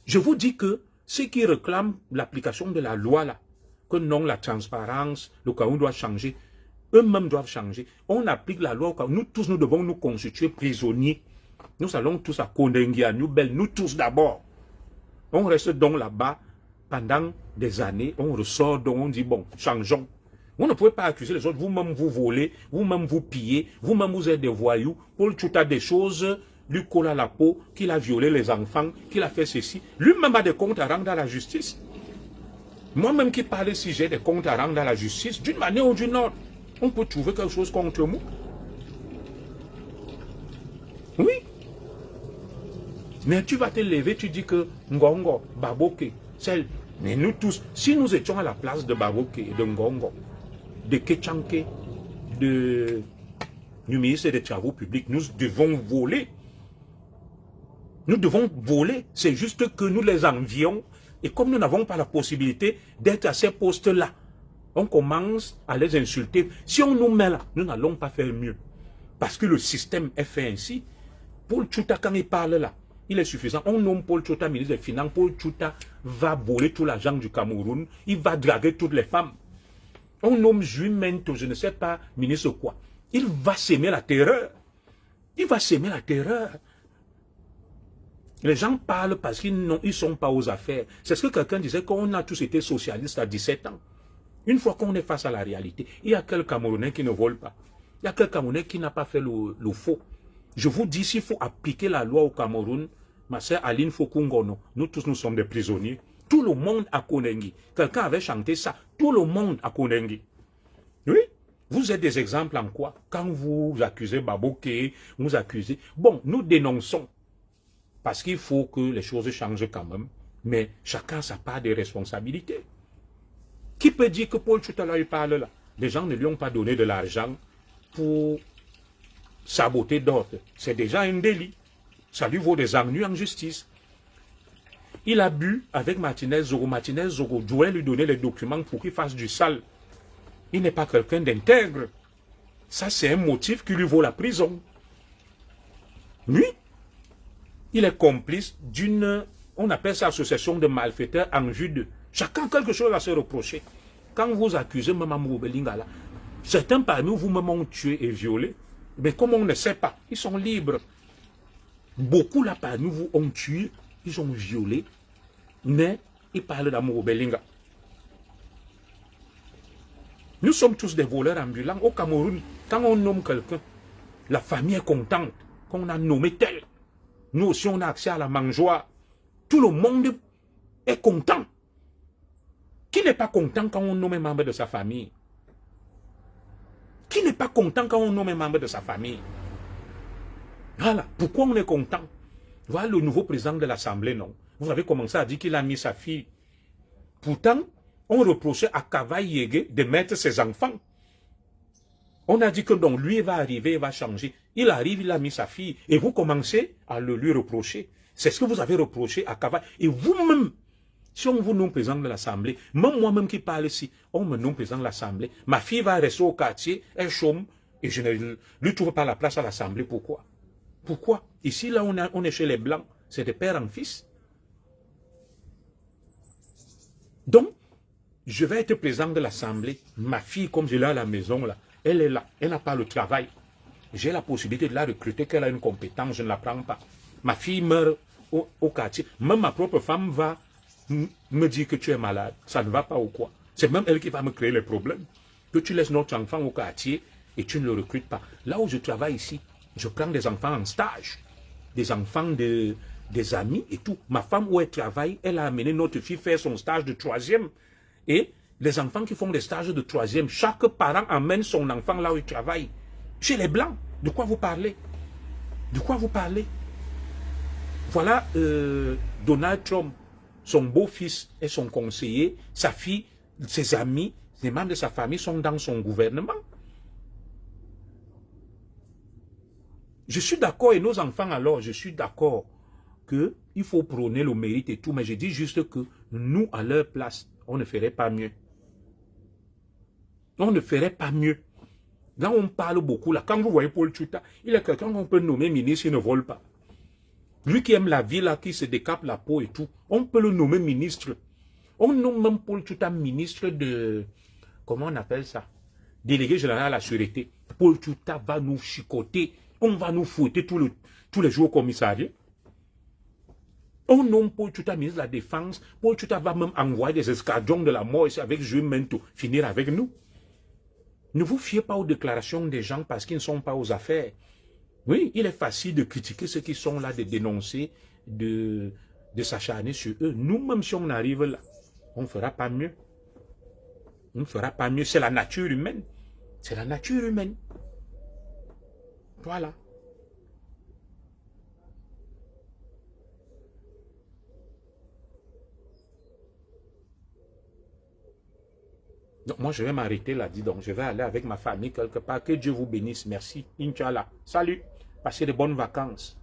Je vous dis que ceux qui réclament l'application de la loi là, que non, la transparence, le Cameroun doit changer, eux-mêmes doivent changer. On applique la loi au Cameroun. Nous tous, nous devons nous constituer prisonniers. Nous allons tous à Kondengi, à Nubel, nous tous d'abord. On reste donc là-bas pendant des années, on ressort, donc on dit bon, changeons. Vous ne pouvez pas accuser les autres, vous-même vous volez, vous-même vous pillez, vous-même vous êtes des voyous. Paul Tchouta a des choses, lui colle à la peau, qu'il a violé les enfants, qu'il a fait ceci. Lui-même a des comptes à rendre à la justice. Moi-même qui parle si j'ai des comptes à rendre à la justice, d'une manière ou d'une autre, on peut trouver quelque chose contre moi. Oui. Mais tu vas te lever, tu dis que Ngongo, Baboke, celle. Mais nous tous, si nous étions à la place de Baboke et de Ngongo, de Ketchanke, du ministre des Travaux publics, nous devons voler. Nous devons voler. C'est juste que nous les envions. Et comme nous n'avons pas la possibilité d'être à ces postes-là, on commence à les insulter. Si on nous met là, nous n'allons pas faire mieux. Parce que le système est fait ainsi. Paul Tchouta, quand il parle là, il est suffisant. On nomme Paul Tchouta ministre des Finances. Paul Tchouta va voler tout l'argent du Cameroun. Il va draguer toutes les femmes. On nomme Juimento, je ne sais pas, ministre quoi. Il va s'aimer la terreur. Il va s'aimer la terreur. Les gens parlent parce qu'ils ne sont pas aux affaires. C'est ce que quelqu'un disait, qu'on a tous été socialistes à 17 ans. Une fois qu'on est face à la réalité, il y a quelques Camerounais qui ne volent pas. Il y a quelques Camerounais qui n'ont pas fait le faux. Je vous dis, s'il faut appliquer la loi au Cameroun, ma sœur Aline Fokungono, nous tous nous sommes des prisonniers. Tout le monde à Kondengi. Quelqu'un avait chanté ça. Tout le monde à Kondengi. Oui. Vous êtes des exemples en quoi? Quand vous accusez Baboke, vous accusez... Bon, nous dénonçons. Parce qu'il faut que les choses changent quand même. Mais chacun a sa part de responsabilité. Qui peut dire que Paul Tchouta il parle là? Les gens ne lui ont pas donné de l'argent pour saboter d'autres. C'est déjà un délit. Ça lui vaut des ennuis en justice. Il a bu avec Martinez Zogo. Martinez Zogo doit lui donner les documents pour qu'il fasse du sale. Il n'est pas quelqu'un d'intègre. Ça, c'est un motif qui lui vaut la prison. Lui, il est complice d'une, on appelle ça association de malfaiteurs en vue de. Chacun a quelque chose à se reprocher. Quand vous accusez Maman Belingala, certains parmi vous-même ont tué et violé. Mais comme on ne sait pas, ils sont libres. Beaucoup là parmi vous ont tué, ils ont violé, mais ils parlent d'amour Belinga. Nous sommes tous des voleurs ambulants. Au Cameroun, quand on nomme quelqu'un, la famille est contente qu'on a nommé tel. Nous aussi, on a accès à la mangeoire. Tout le monde est content. Qui n'est pas content quand on nomme un membre de sa famille? Qui n'est pas content quand on nomme un membre de sa famille? Voilà. Pourquoi on est content? Voilà le nouveau président de l'Assemblée, non? Vous avez commencé à dire qu'il a mis sa fille. Pourtant, on reprochait à Kavaï Yégué de mettre ses enfants. On a dit que donc lui va arriver, il va changer. Il arrive, il a mis sa fille. Et vous commencez à le lui reprocher. C'est ce que vous avez reproché à Kavaï. Et vous-même, si on vous nomme président de l'Assemblée, même moi-même qui parle ici, on me nomme président de l'Assemblée, ma fille va rester au quartier, elle chôme, et je ne lui trouve pas la place à l'Assemblée. Pourquoi? Pourquoi? Ici, là, on est chez les Blancs. C'est de père en fils. Donc, je vais être président de l'Assemblée. Ma fille, comme je l'ai à la maison, là, elle est là. Elle n'a pas le travail. J'ai la possibilité de la recruter, qu'elle a une compétence, je ne la prends pas. Ma fille meurt au quartier. Même ma propre femme va me dire que tu es malade. Ça ne va pas ou quoi? C'est même elle qui va me créer les problèmes. Que tu laisses notre enfant au quartier et tu ne le recrutes pas. Là où je travaille ici, je prends des enfants en stage. Des enfants des amis et tout. Ma femme où elle travaille, elle a amené notre fille faire son stage de 3e. Et les enfants qui font des stages de 3e, chaque parent amène son enfant là où il travaille. Chez les Blancs, de quoi vous parlez? De quoi vous parlez? Voilà Donald Trump, son beau-fils et son conseiller, sa fille, ses amis, les membres de sa famille sont dans son gouvernement. Je suis d'accord, et nos enfants alors, je suis d'accord qu'il faut prôner le mérite et tout, mais je dis juste que nous, à leur place, on ne ferait pas mieux. On ne ferait pas mieux. Là, on parle beaucoup, là, quand vous voyez Paul Tchouta, il est quelqu'un qu'on peut nommer ministre, il ne vole pas. Lui qui aime la vie, là, qui se décape la peau et tout, on peut le nommer ministre. On nomme même Paul Tchouta ministre de, comment on appelle ça? Délégué général à la sûreté. Paul Tchouta va nous chicoter, on va nous fouetter tous les jours au commissariat. On nomme Paul Tchouta ministre de la Défense. Paul Tchouta va même envoyer des escadrons de la mort ici avec Jules Mento, finir avec nous. Ne vous fiez pas aux déclarations des gens parce qu'ils ne sont pas aux affaires. Oui, il est facile de critiquer ceux qui sont là, de dénoncer, de s'acharner sur eux. Nous-mêmes, si on arrive là, on ne fera pas mieux. On ne fera pas mieux. C'est la nature humaine. C'est la nature humaine. Voilà. Donc, moi, je vais m'arrêter là, dis donc. Je vais aller avec ma famille quelque part. Que Dieu vous bénisse. Merci. Inch'Allah. Salut. Passez de bonnes vacances.